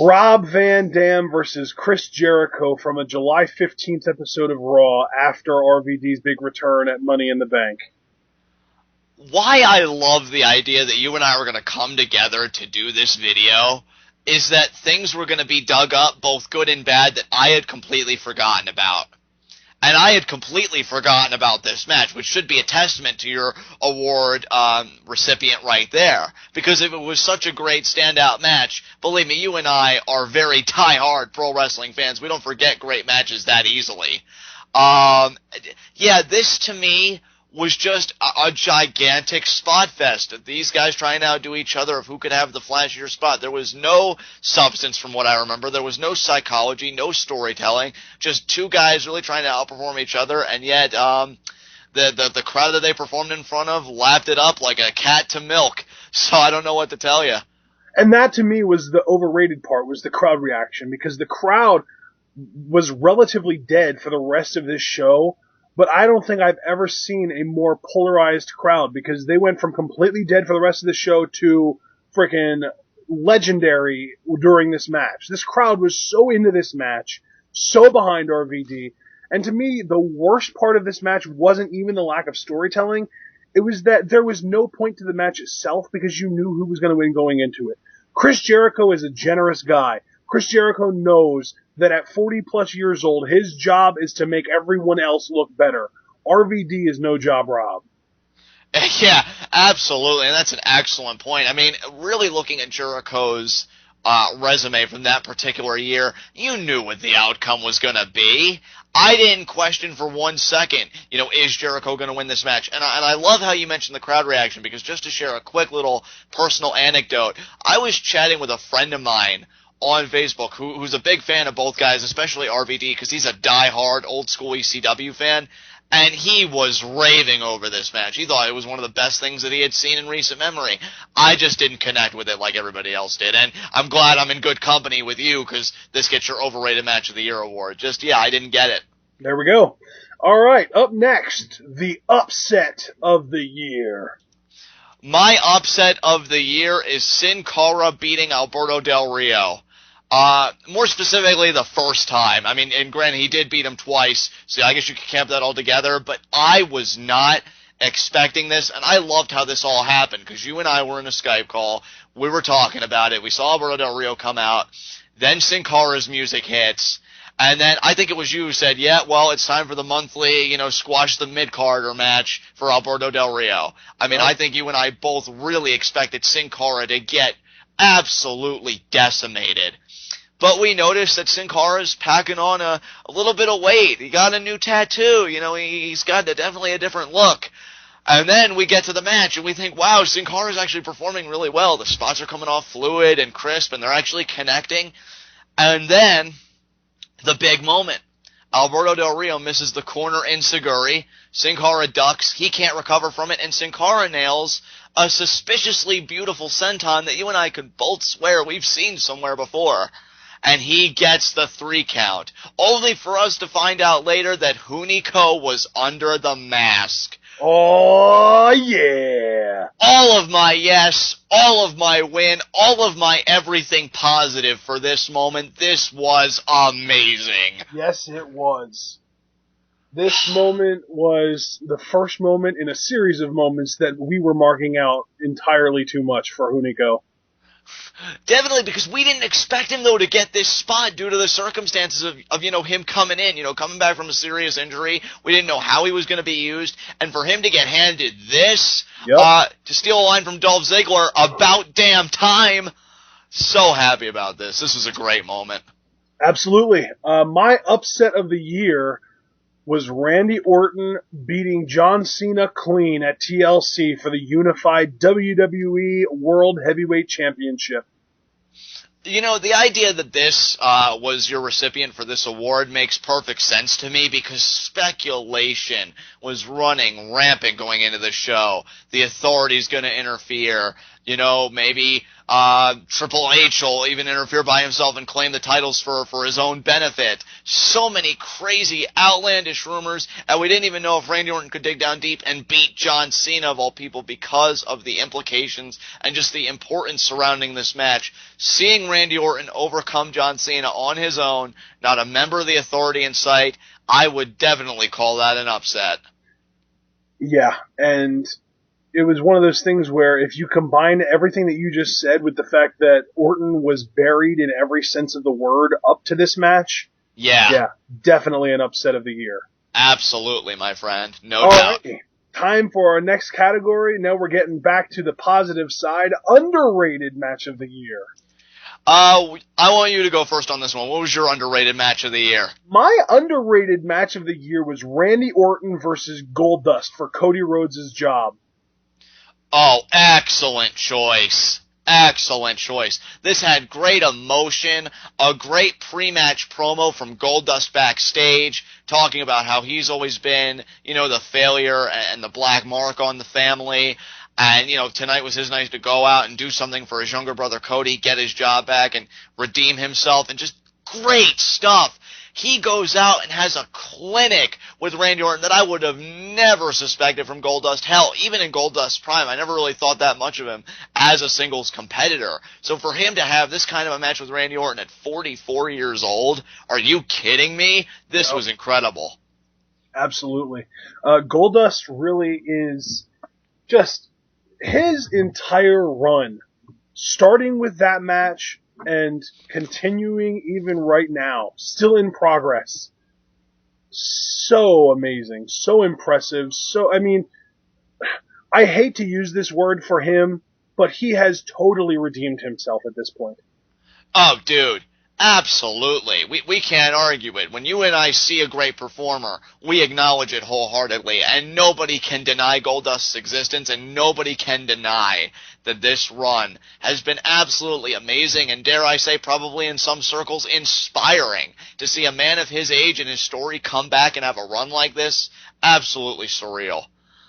Rob Van Dam versus Chris Jericho from a July 15th episode of Raw after RVD's big return at Money in the Bank. Why I love the idea that you and I were going to come together to do this video is that things were going to be dug up, both good and bad, that I had completely forgotten about. And I had completely forgotten about this match, which should be a testament to your award recipient right there. Because if it was such a great standout match, believe me, you and I are very die-hard pro wrestling fans. We don't forget great matches that easily. Yeah, this to me was just a gigantic spot fest. These guys trying to outdo each other of who could have the flashier spot. There was no substance from what I remember. There was no psychology, no storytelling. Just two guys really trying to outperform each other, and yet the crowd that they performed in front of lapped it up like a cat to milk. So I don't know what to tell you. And that to me was the overrated part, was the crowd reaction, because the crowd was relatively dead for the rest of this show. But I don't think I've ever seen a more polarized crowd, because they went from completely dead for the rest of the show to freaking legendary during this match. This crowd was so into this match, so behind RVD. And to me, the worst part of this match wasn't even the lack of storytelling. It was that there was no point to the match itself, because you knew who was going to win going into it. Chris Jericho is a generous guy. Chris Jericho knows that at 40 plus years old, his job is to make everyone else look better. RVD is no job Rob. Yeah, absolutely, and that's an excellent point. I mean, really looking at Jericho's resume from that particular year, you knew what the outcome was going to be. I didn't question for 1 second, is Jericho going to win this match? And I love how you mentioned the crowd reaction, because just to share a quick little personal anecdote, I was chatting with a friend of mine on Facebook who's a big fan of both guys, especially RVD, because he's a die-hard old-school ECW fan, and he was raving over this match. He thought it was one of the best things that he had seen in recent memory. I just didn't connect with it like everybody else did, and I'm glad I'm in good company with you, because this gets your Overrated Match of the Year award. I didn't get it. There we go. All right, up next, the upset of the year. My upset of the year is Sin Cara beating Alberto Del Rio. More specifically, the first time. I mean, and granted, he did beat him twice, so I guess you could camp that all together, but I was not expecting this, and I loved how this all happened, because you and I were in a Skype call, we were talking about it, we saw Alberto Del Rio come out, then Sin Cara's music hits, and then I think it was you who said, yeah, well, it's time for the monthly, squash the mid-carder match for Alberto Del Rio. I mean, I think you and I both really expected Sin Cara to get absolutely decimated. But we noticed that Sin Cara's packing on a little bit of weight. He got a new tattoo. He's got definitely a different look. And then we get to the match, and we think, wow, Sin Cara's actually performing really well. The spots are coming off fluid and crisp, and they're actually connecting. And then, the big moment. Alberto Del Rio misses the corner enziguri. Sin Cara ducks. He can't recover from it, and Sin Cara nails a suspiciously beautiful senton that you and I could both swear we've seen somewhere before. And he gets the 3 count, only for us to find out later that Hunico was under the mask. Oh, yeah. All of my yes, all of my win, all of my everything positive for this moment. This was amazing. Yes, it was. This moment was the first moment in a series of moments that we were marking out entirely too much for Hunico. Definitely, because we didn't expect him, though, to get this spot due to the circumstances of him coming in, coming back from a serious injury. We didn't know how he was going to be used, and for him to get handed this, to steal a line from Dolph Ziggler, about damn time. So happy about this. This was a great moment. Absolutely. My upset of the year was Randy Orton beating John Cena clean at TLC for the unified WWE World Heavyweight Championship. The idea that this was your recipient for this award makes perfect sense to me, because speculation was running rampant going into the show. The Authority's going to interfere. Maybe Triple H will even interfere by himself and claim the titles for his own benefit. So many crazy, outlandish rumors, and we didn't even know if Randy Orton could dig down deep and beat John Cena, of all people, because of the implications and just the importance surrounding this match. Seeing Randy Orton overcome John Cena on his own, not a member of the Authority in sight, I would definitely call that an upset. Yeah, and it was one of those things where if you combine everything that you just said with the fact that Orton was buried in every sense of the word up to this match, yeah, definitely an upset of the year. Absolutely, my friend. No doubt. Alrighty. Time for our next category. Now we're getting back to the positive side. Underrated match of the year. I want you to go first on this one. What was your underrated match of the year? My underrated match of the year was Randy Orton versus Goldust for Cody Rhodes' job. Oh, excellent choice. Excellent choice. This had great emotion, a great pre-match promo from Goldust backstage, talking about how he's always been, the failure and the black mark on the family. And, tonight was his night to go out and do something for his younger brother Cody, get his job back and redeem himself, and just great stuff. He goes out and has a clinic with Randy Orton that I would have never suspected from Goldust. Hell, even in Goldust's prime, I never really thought that much of him as a singles competitor. So for him to have this kind of a match with Randy Orton at 44 years old, are you kidding me? This was incredible. Absolutely. Goldust really is just his entire run, starting with that match and continuing even right now, still in progress. So amazing, so impressive, I hate to use this word for him, but he has totally redeemed himself at this point. Oh, dude. Absolutely. We can't argue it. When you and I see a great performer, we acknowledge it wholeheartedly, and nobody can deny Goldust's existence, and nobody can deny that this run has been absolutely amazing, and dare I say, probably in some circles, inspiring. To see a man of his age and his story come back and have a run like this, absolutely surreal.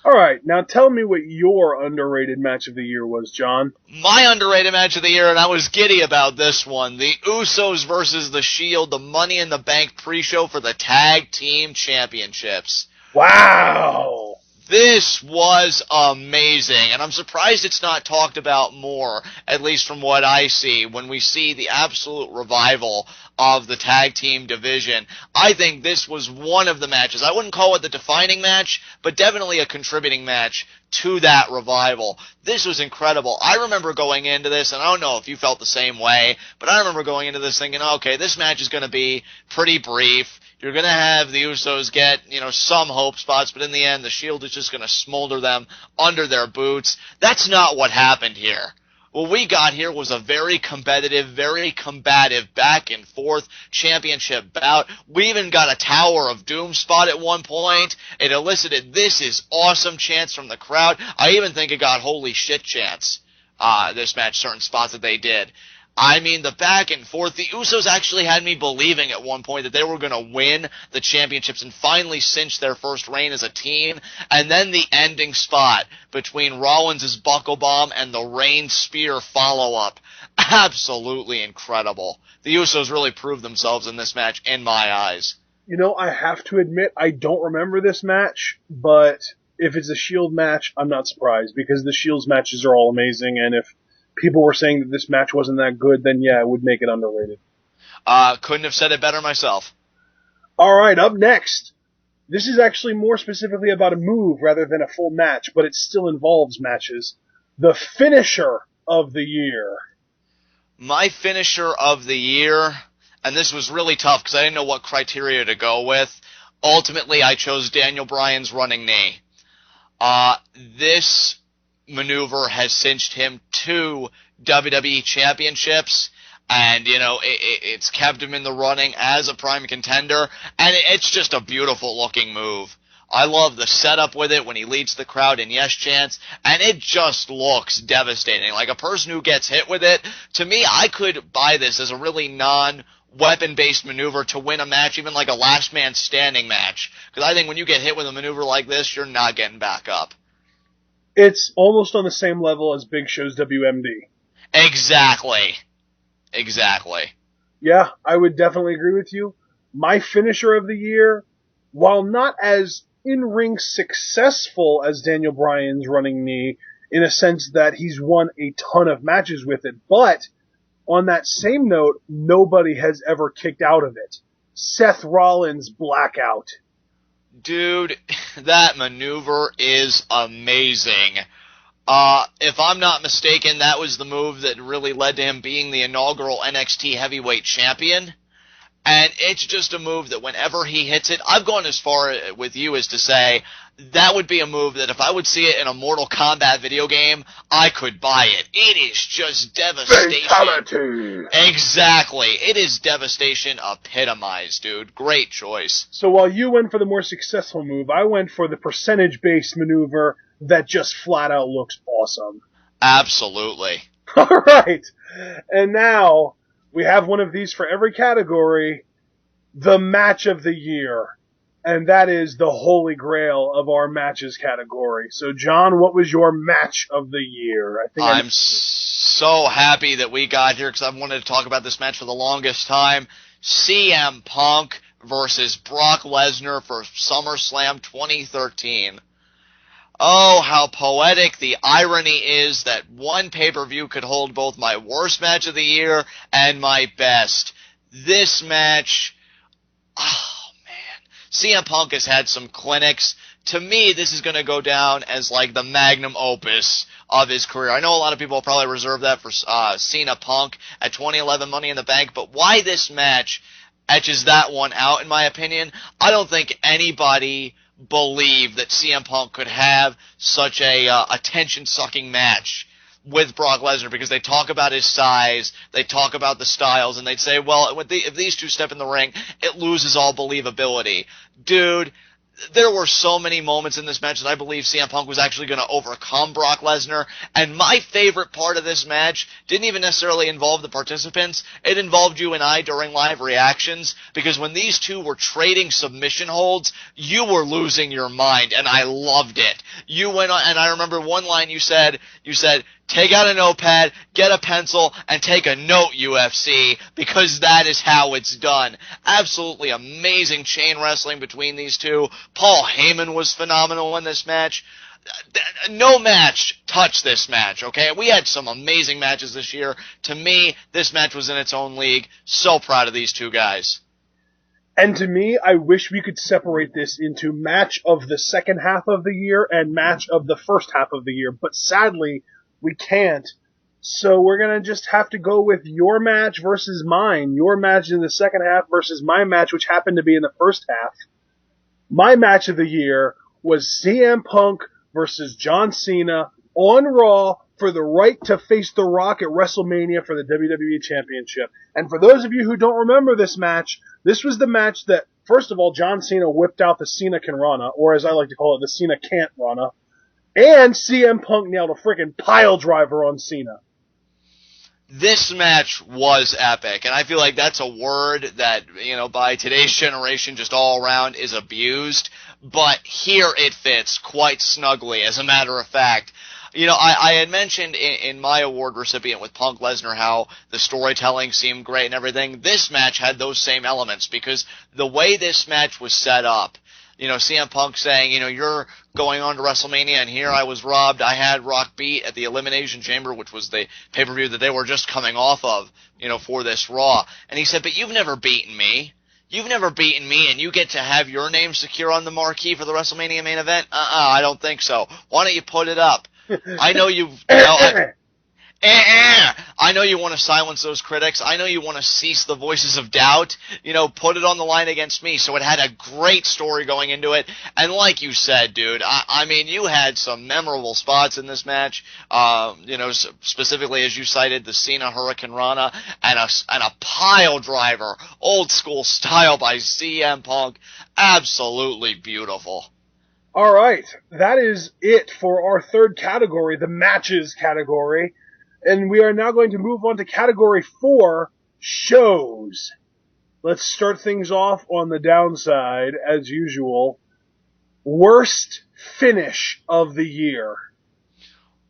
Alright, now tell me what your underrated match of the year was, John. My underrated match of the year, and I was giddy about this one, the Usos versus The Shield, the Money in the Bank pre-show for the Tag Team Championships. Wow! This was amazing, and I'm surprised it's not talked about more, at least from what I see, when we see the absolute revival of the tag team division. I think this was one of the matches. I wouldn't call it the defining match, but definitely a contributing match to that revival. This was incredible. I remember going into this, and I don't know if you felt the same way, but I remember going into this thinking, okay, this match is going to be pretty brief. You're going to have the Usos get, some hope spots, but in the end, the Shield is just going to smolder them under their boots. That's not what happened here. What we got here was a very competitive, very combative back-and-forth championship bout. We even got a Tower of Doom spot at one point. It elicited, "This is awesome" chants from the crowd. I even think it got "holy shit" chants, this match, certain spots that they did. I mean, the back and forth, the Usos actually had me believing at one point that they were going to win the championships and finally cinch their first reign as a team. And then the ending spot between Rollins' buckle bomb and the Reigns spear follow-up. Absolutely incredible. The Usos really proved themselves in this match in my eyes. I have to admit, I don't remember this match, but if it's a Shield match, I'm not surprised, because the Shield's matches are all amazing, and if people were saying that this match wasn't that good, then yeah, it would make it underrated. Couldn't have said it better myself. Alright, up next. This is actually more specifically about a move rather than a full match, but it still involves matches. The finisher of the year. My finisher of the year, and this was really tough because I didn't know what criteria to go with. Ultimately, I chose Daniel Bryan's running knee. This maneuver has cinched him 2 WWE championships, and it's kept him in the running as a prime contender, and it's just a beautiful looking move. I love the setup with it when he leads the crowd in yes chants, and it just looks devastating. Like a person who gets hit with it, to me, I could buy this as a really non-weapon-based maneuver to win a match, even like a last man standing match, because I think when you get hit with a maneuver like this, you're not getting back up. It's almost on the same level as Big Show's WMD. Exactly. Yeah, I would definitely agree with you. My finisher of the year, while not as in-ring successful as Daniel Bryan's running knee, in a sense that he's won a ton of matches with it, but on that same note, nobody has ever kicked out of it. Seth Rollins' Blackout. Dude, that maneuver is amazing. If I'm not mistaken, that was the move that really led to him being the inaugural NXT Heavyweight Champion. And it's just a move that whenever he hits it, I've gone as far with you as to say that would be a move that if I would see it in a Mortal Kombat video game, I could buy it. It is just devastation. Fatality. Exactly. It is devastation epitomized, dude. Great choice. So while you went for the more successful move, I went for the percentage-based maneuver that just flat out looks awesome. Absolutely. All right. And now we have one of these for every category, the match of the year. And that is the holy grail of our matches category. So, John, what was your match of the year? I'm so happy that we got here because I've wanted to talk about this match for the longest time. CM Punk versus Brock Lesnar for SummerSlam 2013. Oh, how poetic the irony is that one pay-per-view could hold both my worst match of the year and my best. This match, oh man, CM Punk has had some clinics. To me, this is going to go down as like the magnum opus of his career. I know a lot of people will probably reserve that for Cena Punk at 2011 Money in the Bank, but why this match etches that one out, in my opinion? I don't think anybody believe that CM Punk could have such a attention-sucking match with Brock Lesnar because they talk about his size, they talk about the styles, and they'd say, well, if these two step in the ring, it loses all believability. Dude, there were so many moments in this match that I believe CM Punk was actually going to overcome Brock Lesnar, and my favorite part of this match didn't even necessarily involve the participants. It involved you and I during live reactions, because when these two were trading submission holds, you were losing your mind, and I loved it. You went on, and I remember one line you said, take out a notepad, get a pencil, and take a note, UFC, because that is how it's done. Absolutely amazing chain wrestling between these two. Paul Heyman was phenomenal in this match. No match touched this match, okay? We had some amazing matches this year. To me, this match was in its own league. So proud of these two guys. And to me, I wish we could separate this into match of the second half of the year and match of the first half of the year. But sadly, we can't. So we're going to just have to go with your match versus mine. Your match in the second half versus my match, which happened to be in the first half. My match of the year was CM Punk versus John Cena on Raw for the right to face The Rock at WrestleMania for the WWE Championship. And for those of you who don't remember this match, this was the match that, first of all, John Cena whipped out the Cena Can Rana, or as I like to call it, the Cena Can't Rana. And CM Punk nailed a freaking pile driver on Cena. This match was epic, and I feel like that's a word that, by today's generation just all around is abused, but here it fits quite snugly, as a matter of fact. I had mentioned in my award recipient with Punk Lesnar how the storytelling seemed great and everything. This match had those same elements, because the way this match was set up, CM Punk saying, you're going on to WrestleMania, and here I was robbed. I had Rock beat at the Elimination Chamber, which was the pay-per-view that they were just coming off of, for this Raw. And he said, but you've never beaten me. You've never beaten me, and you get to have your name secure on the marquee for the WrestleMania main event? I don't think so. Why don't you put it up? I know I know you want to silence those critics. I know you want to cease the voices of doubt. Put it on the line against me. So it had a great story going into it. And like you said, dude, I mean, you had some memorable spots in this match. Specifically, as you cited, the Cena Hurricane Rana and a pile driver, old school style by CM Punk. Absolutely beautiful. All right. That is it for our third category, the matches category. And we are now going to move on to category 4, shows. Let's start things off on the downside, as usual. Worst finish of the year.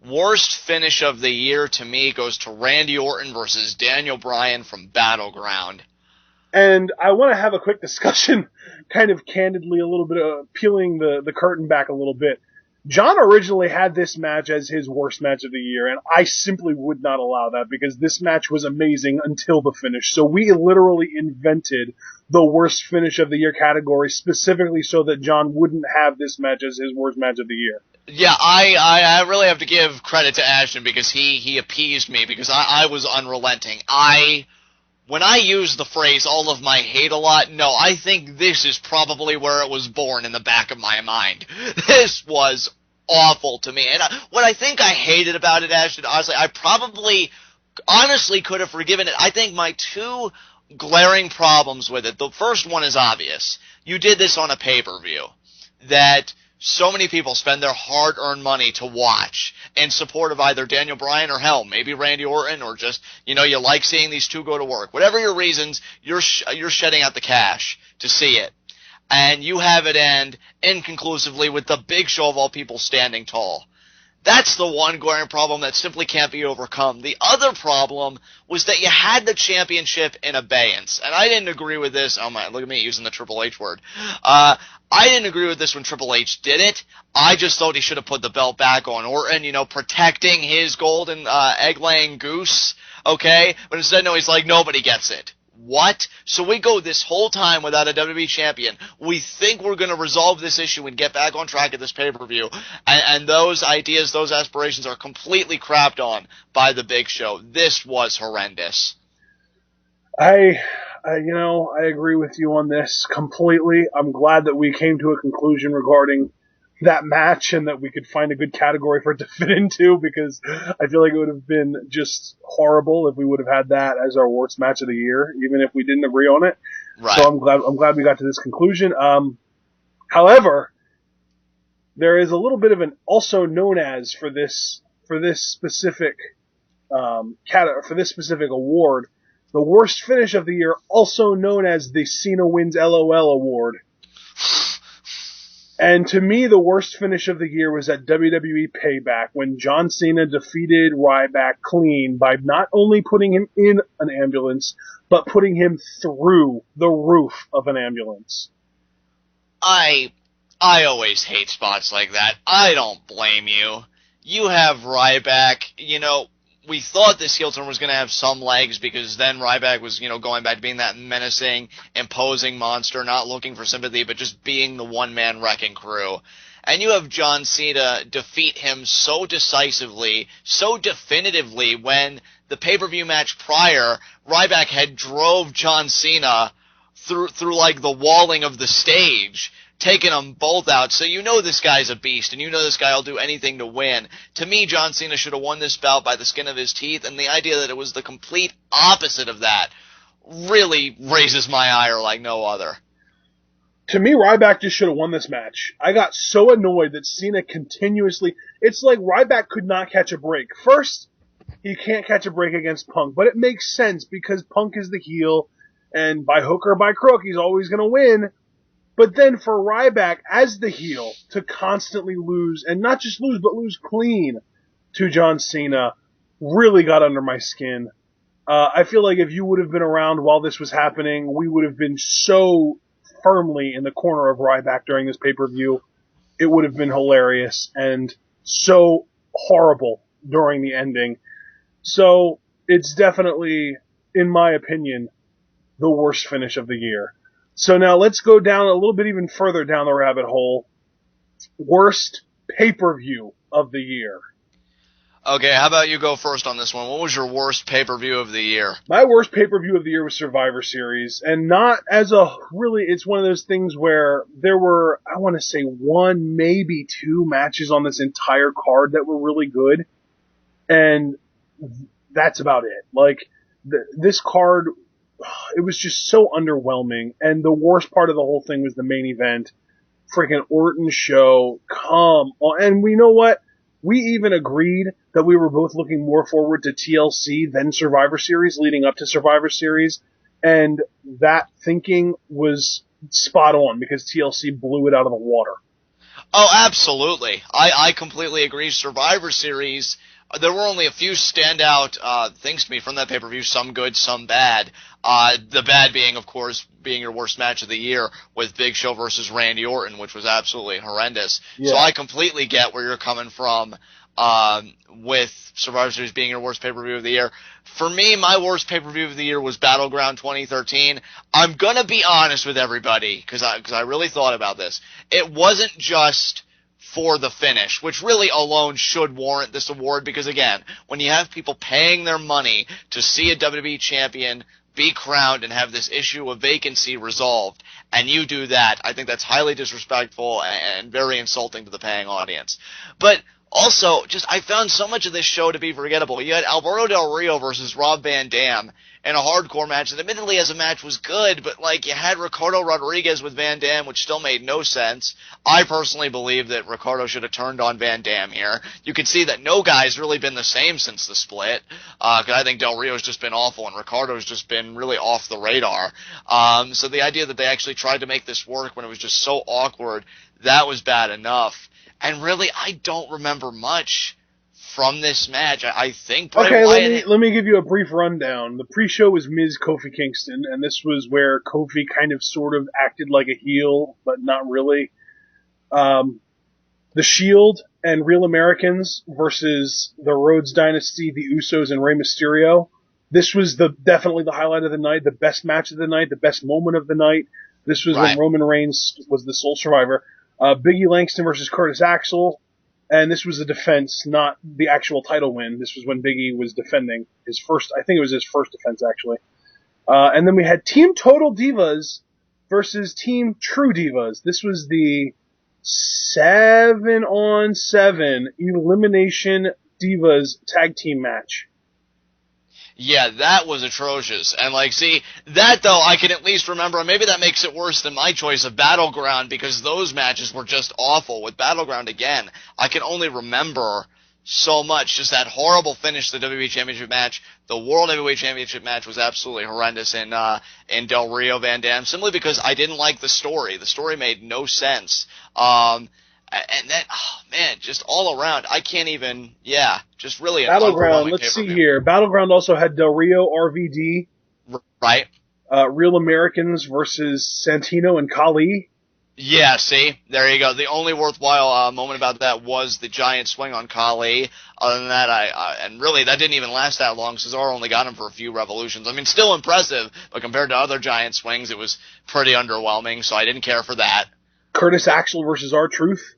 Worst finish of the year to me goes to Randy Orton versus Daniel Bryan from Battleground. And I want to have a quick discussion, kind of candidly, a little bit of peeling the curtain back a little bit. John originally had this match as his worst match of the year, and I simply would not allow that because this match was amazing until the finish. So we literally invented the worst finish of the year category specifically so that John wouldn't have this match as his worst match of the year. Yeah, I really have to give credit to Ashton because he appeased me because I was unrelenting. When I use the phrase all of my hate a lot, no, I think this is probably where it was born in the back of my mind. This was awful to me. And what I think I hated about it, Ashton, honestly, I probably honestly could have forgiven it. I think my two glaring problems with it, the first one is obvious. You did this on a pay-per-view that so many people spend their hard-earned money to watch in support of either Daniel Bryan or hell, maybe Randy Orton, or just, you like seeing these two go to work. Whatever your reasons, you're shedding out the cash to see it. And you have it end inconclusively with the Big Show of all people standing tall. That's the one glaring problem that simply can't be overcome. The other problem was that you had the championship in abeyance. And I didn't agree with this. Oh my, look at me using the Triple H word. I didn't agree with this when Triple H did it. I just thought he should have put the belt back on Orton, protecting his golden egg-laying goose, okay? But instead, no, he's like, nobody gets it. What? So we go this whole time without a WWE champion. We think we're going to resolve this issue and get back on track at this pay-per-view. And those ideas, those aspirations are completely crapped on by the Big Show. This was horrendous. I agree with you on this completely. I'm glad that we came to a conclusion regarding that match and that we could find a good category for it to fit into, because I feel like it would have been just horrible if we would have had that as our worst match of the year, even if we didn't agree on it. Right. So I'm glad we got to this conclusion. However, there is a little bit of an also known as for this specific for this specific award, the worst finish of the year, also known as the Cena Wins LOL award. And to me, the worst finish of the year was at WWE Payback when John Cena defeated Ryback clean by not only putting him in an ambulance, but putting him through the roof of an ambulance. I always hate spots like that. I don't blame you. You have Ryback, we thought this heel turn was going to have some legs because then Ryback was, going back to being that menacing, imposing monster, not looking for sympathy, but just being the one-man wrecking crew. And you have John Cena defeat him so decisively, so definitively when the pay-per-view match prior, Ryback had drove John Cena through like the walling of the stage, taking them both out. So this guy's a beast, and this guy will do anything to win. To me, John Cena should have won this bout by the skin of his teeth, and the idea that it was the complete opposite of that really raises my ire like no other. To me, Ryback just should have won this match. I got so annoyed that Cena continuously... It's like Ryback could not catch a break. First, he can't catch a break against Punk, but it makes sense because Punk is the heel, and by hook or by crook, he's always going to win. But then for Ryback, as the heel, to constantly lose, and not just lose, but lose clean to John Cena, really got under my skin. I feel like if you would have been around while this was happening, we would have been so firmly in the corner of Ryback during this pay-per-view. It would have been hilarious and so horrible during the ending. So it's definitely, in my opinion, the worst finish of the year. So now let's go down a little bit even further down the rabbit hole. Worst pay-per-view of the year. Okay, how about you go first on this one? What was your worst pay-per-view of the year? My worst pay-per-view of the year was Survivor Series. And not as a really, it's one of those things where there were, I want to say one, maybe two matches on this entire card that were really good. And that's about it. Like, this card... It was just so underwhelming, and the worst part of the whole thing was the main event. Freaking Orton show, come on. And we know what? We even agreed that we were both looking more forward to TLC than Survivor Series, leading up to Survivor Series, and that thinking was spot on, because TLC blew it out of the water. Oh, absolutely. I completely agree. Survivor Series... There were only a few standout things to me from that pay-per-view, some good, some bad. The bad being, of course, being your worst match of the year with Big Show versus Randy Orton, which was absolutely horrendous. Yeah. So I completely get where you're coming from with Survivor Series being your worst pay-per-view of the year. For me, my worst pay-per-view of the year was Battleground 2013. I'm going to be honest with everybody, because I really thought about this. It wasn't just for the finish, which really alone should warrant this award because, again, when you have people paying their money to see a WWE champion be crowned and have this issue of vacancy resolved, and you do that, I think that's highly disrespectful and very insulting to the paying audience. But also, I found so much of this show to be forgettable. You had Alberto Del Rio versus Rob Van Dam in a hardcore match that admittedly as a match was good, but you had Ricardo Rodriguez with Van Dam, which still made no sense. I personally believe that Ricardo should have turned on Van Dam here. You can see that no guy's really been the same since the split, because I think Del Rio's just been awful and Ricardo's just been really off the radar. So the idea that they actually tried to make this work when it was just so awkward, that was bad enough. And really, I don't remember much from this match. I think Bray Wyatt... let me give you a brief rundown. The pre-show was Miz Kofi Kingston, and this was where Kofi kind of sort of acted like a heel, but not really. The Shield and Real Americans versus the Rhodes Dynasty, the Usos, and Rey Mysterio. This was definitely the highlight of the night, the best match of the night, the best moment of the night. This was when Roman Reigns was the sole survivor. Big E Langston versus Curtis Axel. And this was a defense, not the actual title win. This was when Big E was defending his first, I think it was his first defense actually. And then we had Team Total Divas versus Team True Divas. This was the 7-on-7 Elimination Divas tag team match. Yeah, that was atrocious. And, see, that, though, I can at least remember, and maybe that makes it worse than my choice of Battleground, because those matches were just awful. With Battleground, again, I can only remember so much. Just that horrible finish to the WWE Championship match. The World Heavyweight Championship match was absolutely horrendous in Del Rio Van Dam, simply because I didn't like the story. The story made no sense. And then, oh man, just all around, I can't even, just really an Battleground, let's see here. Battleground also had Del Rio, RVD. Right. Real Americans versus Santino and Khali. Yeah, see? There you go. The only worthwhile moment about that was the giant swing on Khali. Other than that, and really, that didn't even last that long. Cesaro only got him for a few revolutions. I mean, still impressive, but compared to other giant swings, it was pretty underwhelming, so I didn't care for that. Curtis Axel versus R-Truth.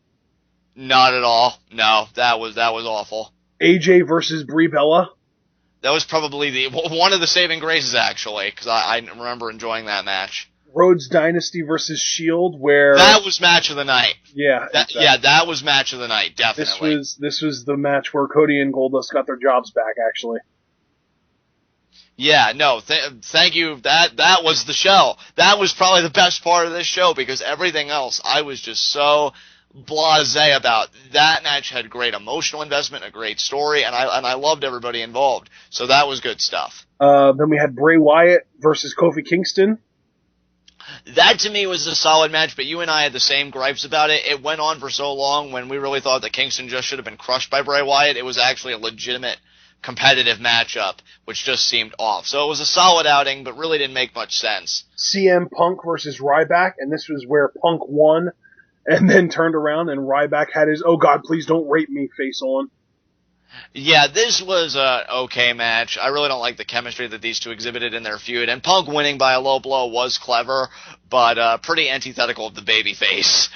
Not at all. No, that was awful. AJ versus Brie Bella. That was probably one of the saving graces, actually, because I remember enjoying that match. Rhodes Dynasty versus Shield, where that was match of the night. Yeah, exactly. Yeah, that was match of the night, definitely. This was the match where Cody and Goldust got their jobs back, actually. Yeah, no, thank you. That was the show. That was probably the best part of this show, because everything else I was just so blasé about. That match had great emotional investment, a great story, and I loved everybody involved. So that was good stuff. Then we had Bray Wyatt versus Kofi Kingston. That to me was a solid match, but you and I had the same gripes about it. It went on for so long when we really thought that Kingston just should have been crushed by Bray Wyatt. It was actually a legitimate competitive matchup, which just seemed off. So it was a solid outing, but really didn't make much sense. CM Punk versus Ryback, and this was where Punk won and then turned around and Ryback had his, oh God, please don't rape me face on. Yeah, this was a okay match. I really don't like the chemistry that these two exhibited in their feud, and Punk winning by a low blow was clever, but pretty antithetical of the babyface.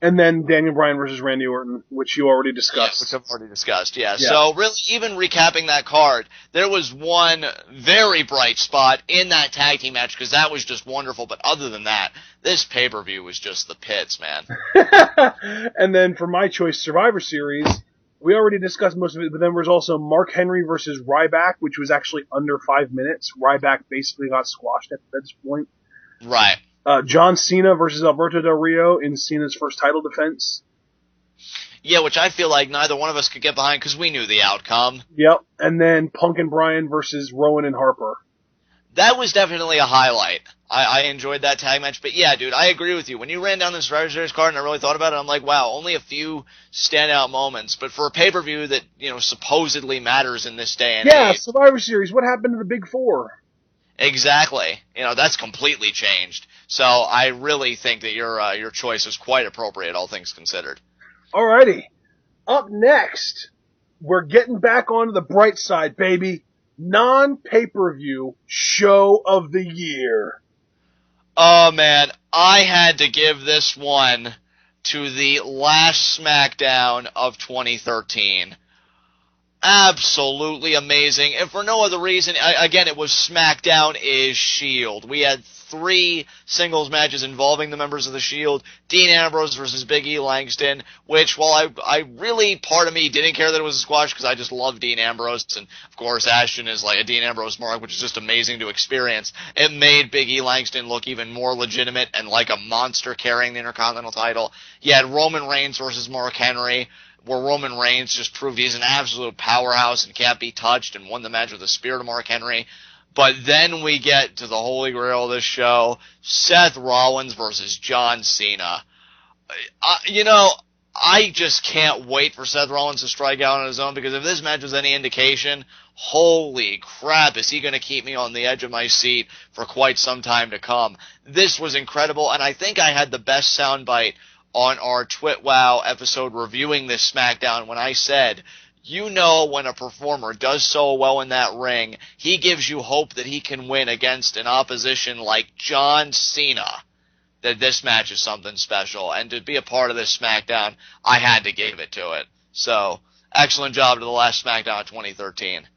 And then Daniel Bryan versus Randy Orton, which you already discussed. Yeah, which I've already discussed, yeah. So really, even recapping that card, there was one very bright spot in that tag team match, because that was just wonderful, but other than that, this pay-per-view was just the pits, man. And then for my choice, Survivor Series, we already discussed most of it, but then there was also Mark Henry versus Ryback, which was actually under 5 minutes. Ryback basically got squashed at this point. Right. John Cena versus Alberto Del Rio in Cena's first title defense. Yeah, which I feel like neither one of us could get behind because we knew the outcome. Yep. And then Punk and Bryan versus Rowan and Harper. That was definitely a highlight. I enjoyed that tag match. But yeah, dude, I agree with you. When you ran down the Survivor Series card and I really thought about it, I'm like, wow, only a few standout moments. But for a pay-per-view that, supposedly matters in this day and age. Yeah, Survivor Series. What happened to the Big Four? Exactly. That's completely changed. So I really think that your choice is quite appropriate, all things considered. Alrighty. Up next, we're getting back onto the bright side, baby. Non-pay-per-view show of the year. Oh, man. I had to give this one to the last SmackDown of 2013. Absolutely amazing. And for no other reason, again, it was SmackDown is Shield. We had 3 singles matches involving the members of the Shield. Dean Ambrose versus Big E Langston, which, while I really, part of me didn't care that it was a squash because I just love Dean Ambrose. And, of course, Ashton is like a Dean Ambrose mark, which is just amazing to experience. It made Big E Langston look even more legitimate and like a monster carrying the Intercontinental title. You had Roman Reigns versus Mark Henry, where Roman Reigns just proved he's an absolute powerhouse and can't be touched and won the match with the spear to Mark Henry. But then we get to the holy grail of this show, Seth Rollins versus John Cena. I just can't wait for Seth Rollins to strike out on his own, because if this match was any indication, holy crap, is he going to keep me on the edge of my seat for quite some time to come. This was incredible, and I think I had the best soundbite on our TWitWoW episode reviewing this SmackDown when I said, when a performer does so well in that ring, he gives you hope that he can win against an opposition like John Cena, that this match is something special. And to be a part of this SmackDown, I had to give it to it. So, excellent job to the last SmackDown of 2013.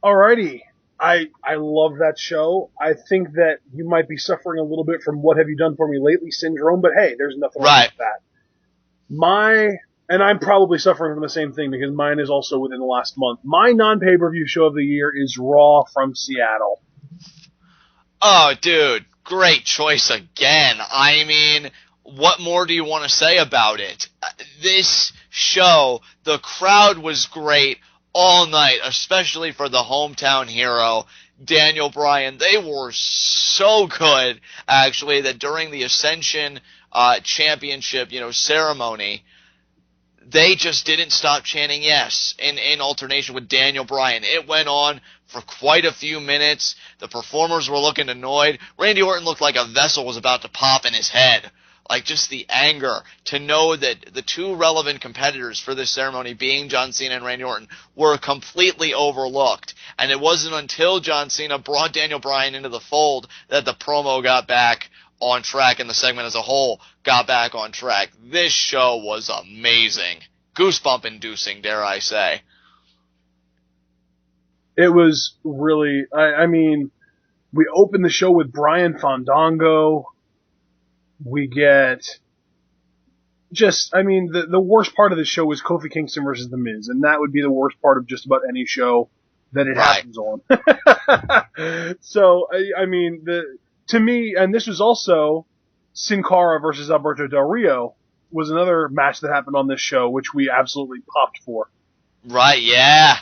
Alrighty. I love that show. I think that you might be suffering a little bit from what have you done for me lately syndrome, but hey, there's nothing wrong with that. And I'm probably suffering from the same thing because mine is also within the last month. My non-pay-per-view show of the year is Raw from Seattle. Oh, dude, great choice again. I mean, what more do you want to say about it? This show, the crowd was great all night, especially for the hometown hero, Daniel Bryan. They were so good, actually, that during the Ascension Championship, ceremony, they just didn't stop chanting yes in alternation with Daniel Bryan. It went on for quite a few minutes. The performers were looking annoyed. Randy Orton looked like a vessel was about to pop in his head. Like, just the anger to know that the 2 relevant competitors for this ceremony, being John Cena and Randy Orton, were completely overlooked. And it wasn't until John Cena brought Daniel Bryan into the fold that the promo got back on track and the segment as a whole got back on track. This show was amazing. Goosebump inducing, dare I say. It was really, I mean, we opened the show with Brian Fandango. We get the worst part of the show is Kofi Kingston versus The Miz, and that would be the worst part of just about any show that it happens on. So, to me, and this was also Sin Cara versus Alberto Del Rio was another match that happened on this show, which we absolutely popped for. Right, yeah.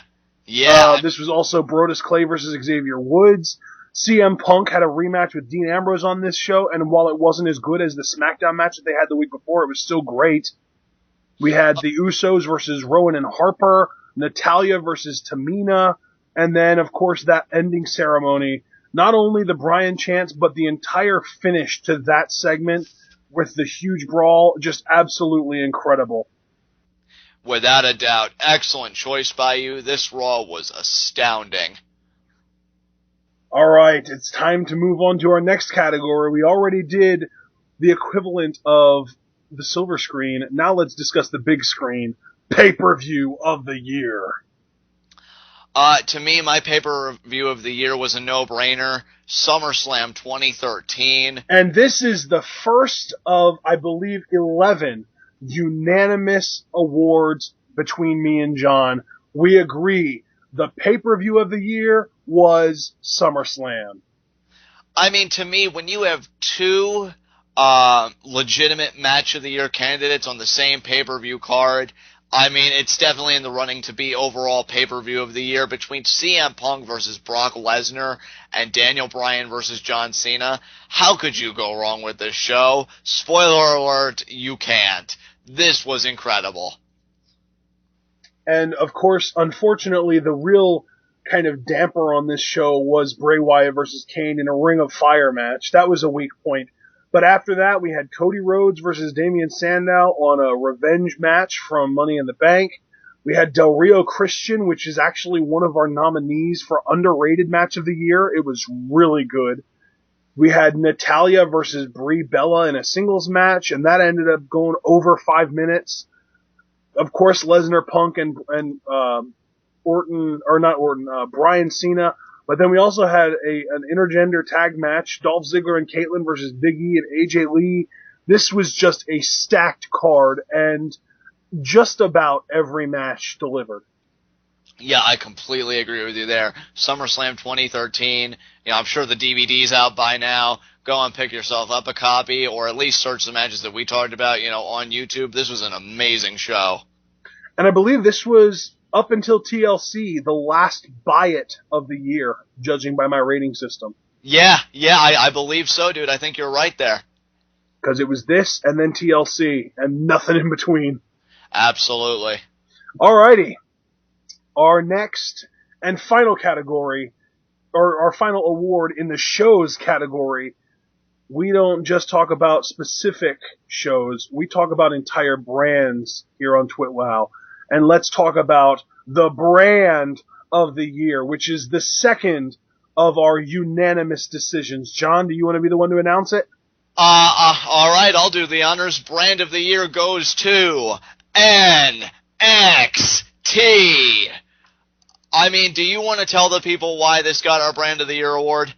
Yeah. This was also Brodus Clay versus Xavier Woods. CM Punk had a rematch with Dean Ambrose on this show, and while it wasn't as good as the SmackDown match that they had the week before, it was still great. We had the Usos versus Rowan and Harper, Natalya versus Tamina, and then, of course, that ending ceremony. Not only the Bryan chants, but the entire finish to that segment with the huge brawl, just absolutely incredible. Without a doubt. Excellent choice by you. This Raw was astounding. Alright, it's time to move on to our next category. We already did the equivalent of the silver screen. Now let's discuss the big screen. Pay-per-view of the year. To me, my pay-per-view of the year was a no-brainer. SummerSlam 2013. And this is the first of, I believe, 11 unanimous awards between me and John. We agree. The pay-per-view of the year was SummerSlam. I mean, to me, when you have 2 legitimate match of the year candidates on the same pay-per-view card, I mean, it's definitely in the running to be overall pay-per-view of the year between CM Punk versus Brock Lesnar and Daniel Bryan versus John Cena. How could you go wrong with this show? Spoiler alert, you can't. This was incredible. And, of course, unfortunately, the real kind of damper on this show was Bray Wyatt versus Kane in a Ring of Fire match. That was a weak point. But after that, we had Cody Rhodes versus Damian Sandow on a revenge match from Money in the Bank. We had Del Rio Christian, which is actually one of our nominees for underrated match of the year. It was really good. We had Natalya versus Brie Bella in a singles match, and that ended up going over 5 minutes. Of course, Lesnar, Punk, and Bryan Cena. But then we also had an intergender tag match, Dolph Ziggler and Caitlyn versus Big E and AJ Lee. This was just a stacked card, and just about every match delivered. Yeah, I completely agree with you there. SummerSlam 2013, I'm sure the DVD's out by now. Go and pick yourself up a copy, or at least search the matches that we talked about, on YouTube. This was an amazing show. And I believe this was, up until TLC, the last buy-it of the year, judging by my rating system. Yeah, I believe so, dude. I think you're right there. Because it was this, and then TLC, and nothing in between. Absolutely. Alrighty. Our next and final category, or our final award in the shows category, we don't just talk about specific shows, we talk about entire brands here on TWitWoW. And let's talk about the brand of the year, which is the second of our unanimous decisions. John, do you want to be the one to announce it? Alright, I'll do the honors. Brand of the year goes to NXT. I mean, do you want to tell the people why this got our Brand of the Year award?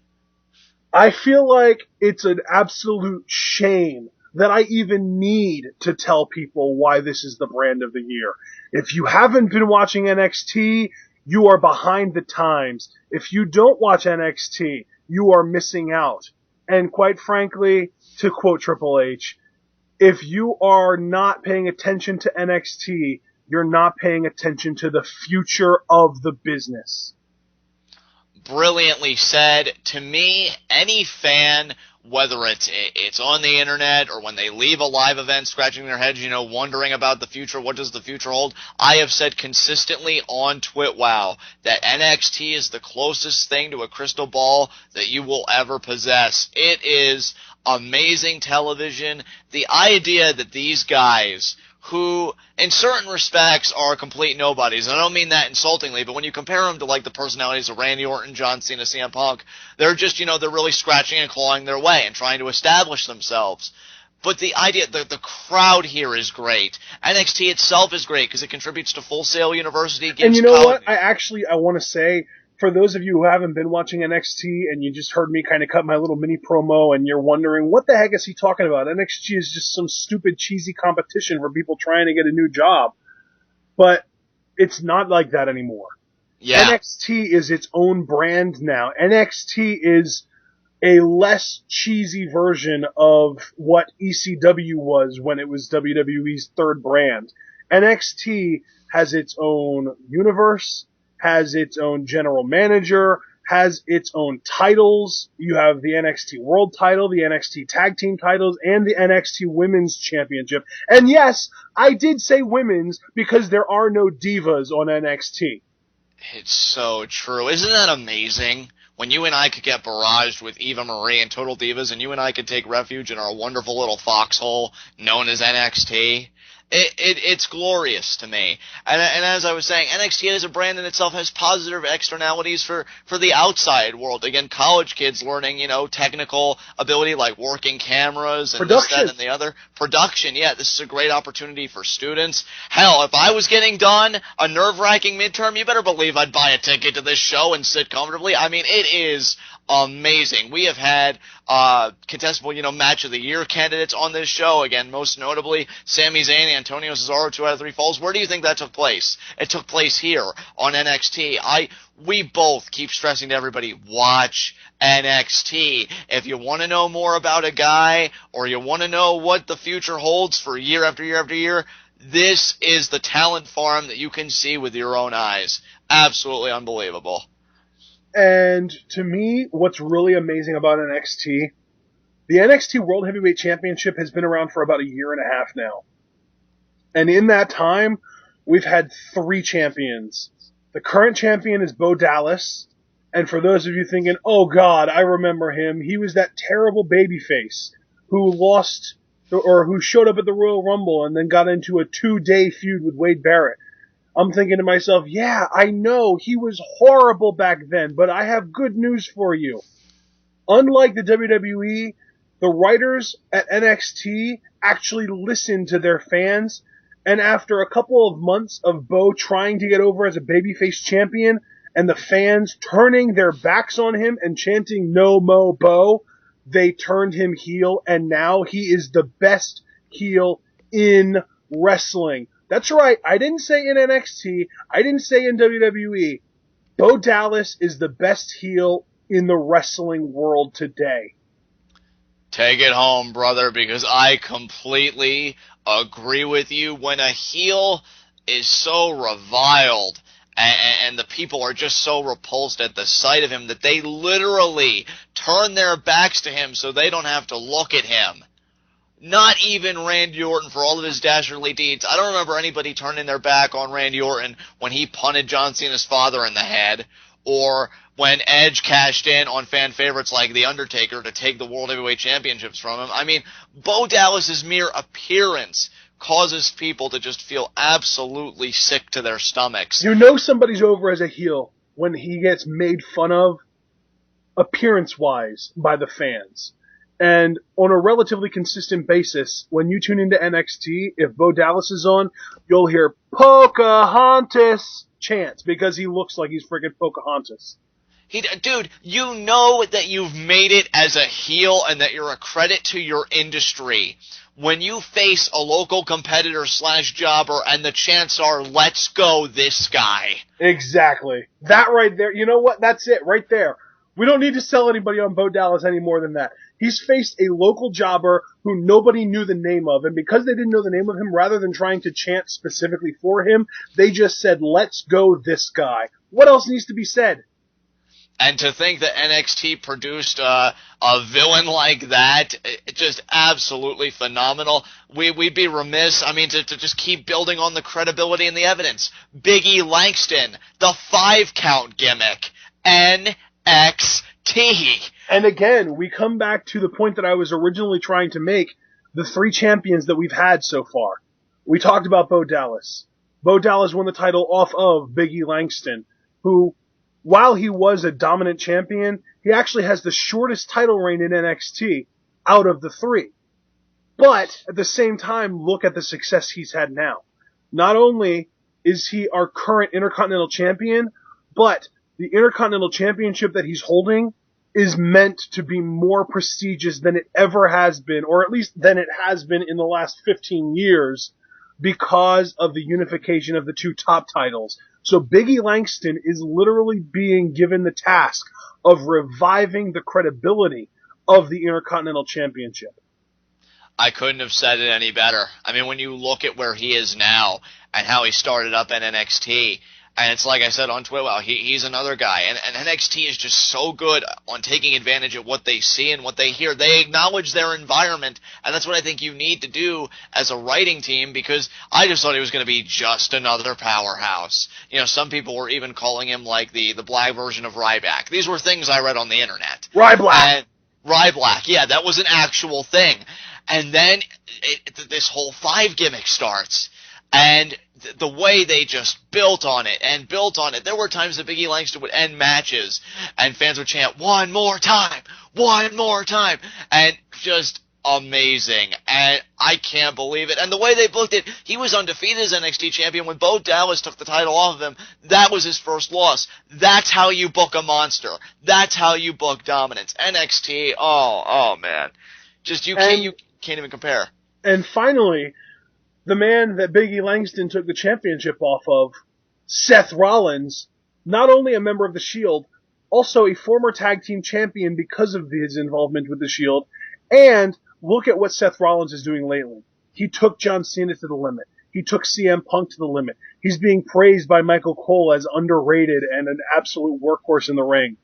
I feel like it's an absolute shame that I even need to tell people why this is the Brand of the Year. If you haven't been watching NXT, you are behind the times. If you don't watch NXT, you are missing out. And quite frankly, to quote Triple H, if you are not paying attention to NXT, you're not paying attention to the future of the business. Brilliantly said. To me, any fan, whether it's on the internet or when they leave a live event scratching their heads, wondering about the future, what does the future hold? I have said consistently on TWitWoW that NXT is the closest thing to a crystal ball that you will ever possess. It is amazing television. The idea that these guys, who in certain respects are complete nobodies, and I don't mean that insultingly, but when you compare them to the personalities of Randy Orton, John Cena, CM Punk, they're just, they're really scratching and clawing their way and trying to establish themselves. But the idea, the crowd here is great. NXT itself is great because it contributes to Full Sail University. And you know what? I want to say, for those of you who haven't been watching NXT and you just heard me kind of cut my little mini promo and you're wondering, what the heck is he talking about? NXT is just some stupid, cheesy competition for people trying to get a new job. But it's not like that anymore. Yeah. NXT is its own brand now. NXT is a less cheesy version of what ECW was when it was WWE's third brand. NXT has its own universe, has its own general manager, has its own titles. You have the NXT World title, the NXT Tag Team titles, and the NXT Women's Championship. And yes, I did say women's because there are no divas on NXT. It's so true. Isn't that amazing? When you and I could get barraged with Eva Marie and Total Divas, and you and I could take refuge in our wonderful little foxhole known as NXT. It's glorious to me. And as I was saying, NXT as a brand in itself has positive externalities for the outside world. Again, college kids learning, technical ability like working cameras and production. This, that, and the other. Production, yeah, this is a great opportunity for students. Hell, if I was getting done a nerve-wracking midterm, you better believe I'd buy a ticket to this show and sit comfortably. I mean, it is amazing. We have had contestable, match of the year candidates on this show. Again, most notably, Sami Zayn, Antonio Cesaro, 2 out of 3 falls. Where do you think that took place? It took place here on NXT. We both keep stressing to everybody, watch NXT. If you want to know more about a guy, or you want to know what the future holds for year after year after year, this is the talent farm that you can see with your own eyes. Absolutely unbelievable. And to me, what's really amazing about NXT, the NXT World Heavyweight Championship has been around for about a year and a half now. And in that time, we've had 3 champions. The current champion is Bo Dallas. And for those of you thinking, oh God, I remember him, he was that terrible babyface who lost, or who showed up at the Royal Rumble and then got into a 2-day feud with Wade Barrett. I'm thinking to myself, yeah, I know, he was horrible back then, but I have good news for you. Unlike the WWE, the writers at NXT actually listen to their fans, and after a couple of months of Bo trying to get over as a babyface champion, and the fans turning their backs on him and chanting "No Mo Bo," they turned him heel, and now he is the best heel in wrestling. That's right, I didn't say in NXT, I didn't say in WWE. Bo Dallas is the best heel in the wrestling world today. Take it home, brother, because I completely agree with you. When a heel is so reviled and the people are just so repulsed at the sight of him that they literally turn their backs to him so they don't have to look at him. Not even Randy Orton for all of his dastardly deeds. I don't remember anybody turning their back on Randy Orton when he punted John Cena's father in the head, or when Edge cashed in on fan favorites like The Undertaker to take the World Heavyweight Championships from him. I mean, Bo Dallas's mere appearance causes people to just feel absolutely sick to their stomachs. You know somebody's over as a heel when he gets made fun of, appearance-wise, by the fans. And on a relatively consistent basis, when you tune into NXT, if Bo Dallas is on, you'll hear Pocahontas chants because he looks like he's freaking Pocahontas. Dude, you know that you've made it as a heel and that you're a credit to your industry when you face a local competitor / jobber and the chants are, "Let's go this guy." Exactly. That right there, you know what? That's it right there. We don't need to sell anybody on Bo Dallas any more than that. He's faced a local jobber who nobody knew the name of, and because they didn't know the name of him, rather than trying to chant specifically for him, they just said, "Let's go this guy." What else needs to be said? And to think that NXT produced a villain like that, just absolutely phenomenal. We'd be remiss, to just keep building on the credibility and the evidence. Big E Langston, the 5-count gimmick, NXT. And again, we come back to the point that I was originally trying to make, the 3 champions that we've had so far. We talked about Bo Dallas. Bo Dallas won the title off of Big E Langston, who, while he was a dominant champion, he actually has the shortest title reign in NXT out of the 3. But, at the same time, look at the success he's had now. Not only is he our current Intercontinental Champion, but the Intercontinental Championship that he's holding is meant to be more prestigious than it ever has been, or at least than it has been in the last 15 years, because of the unification of the 2 top titles. So Big E Langston is literally being given the task of reviving the credibility of the Intercontinental Championship. I couldn't have said it any better. When you look at where he is now and how he started up in NXT, and it's like I said on TWitWoW, he's another guy. And NXT is just so good on taking advantage of what they see and what they hear. They acknowledge their environment, and that's what I think you need to do as a writing team, because I just thought he was going to be just another powerhouse. Some people were even calling him like the black version of Ryback. These were things I read on the internet. Ryback, yeah, that was an actual thing. And then this whole 5 gimmick starts. And the way they just built on it. There were times that Big E Langston would end matches and fans would chant, "One more time! One more time!" And just amazing. And I can't believe it. And the way they booked it, he was undefeated as NXT champion. When Bo Dallas took the title off of him, that was his first loss. That's how you book a monster. That's how you book dominance. NXT, oh man. Just you can't even compare. And finally, the man that Big E Langston took the championship off of, Seth Rollins, not only a member of the Shield, also a former tag team champion because of his involvement with the Shield. And look at what Seth Rollins is doing lately. He took John Cena to the limit. He took CM Punk to the limit. He's being praised by Michael Cole as underrated and an absolute workhorse in the ring.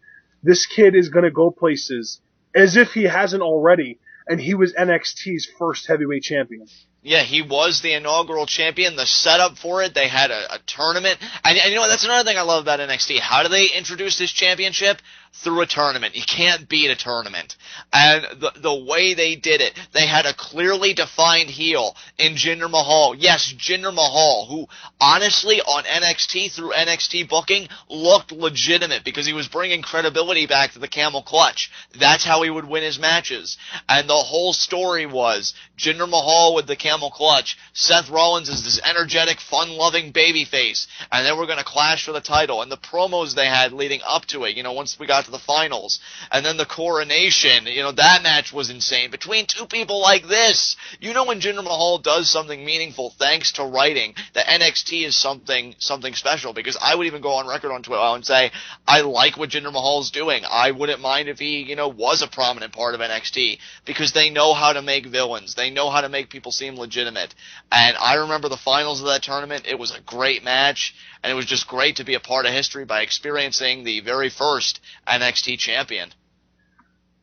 This kid is going to go places as if he hasn't already, and he was NXT's first heavyweight champion. Yeah, he was the inaugural champion. The setup for it, they had a tournament. And you know what? That's another thing I love about NXT. How do they introduce this championship? through a tournament. You can't beat a tournament. And the way they did it, they had a clearly defined heel in Jinder Mahal. Yes, Jinder Mahal, who honestly on NXT through NXT booking looked legitimate because he was bringing credibility back to the Camel Clutch. That's how he would win his matches. And the whole story was Jinder Mahal with the Camel Clutch, Seth Rollins is this energetic, fun-loving babyface, and then we're going to clash for the title. And the promos they had leading up to it, once we got to the finals, and then the coronation, that match was insane. Between two people like this, when Jinder Mahal does something meaningful thanks to writing, the NXT is something special, because I would even go on record on TWitWoW and say, I like what Jinder Mahal's doing. I wouldn't mind if he, was a prominent part of NXT, because they know how to make villains. They know how to make people seem legitimate. And I remember the finals of that tournament. It was a great match, and it was just great to be a part of history by experiencing the very first NXT champion.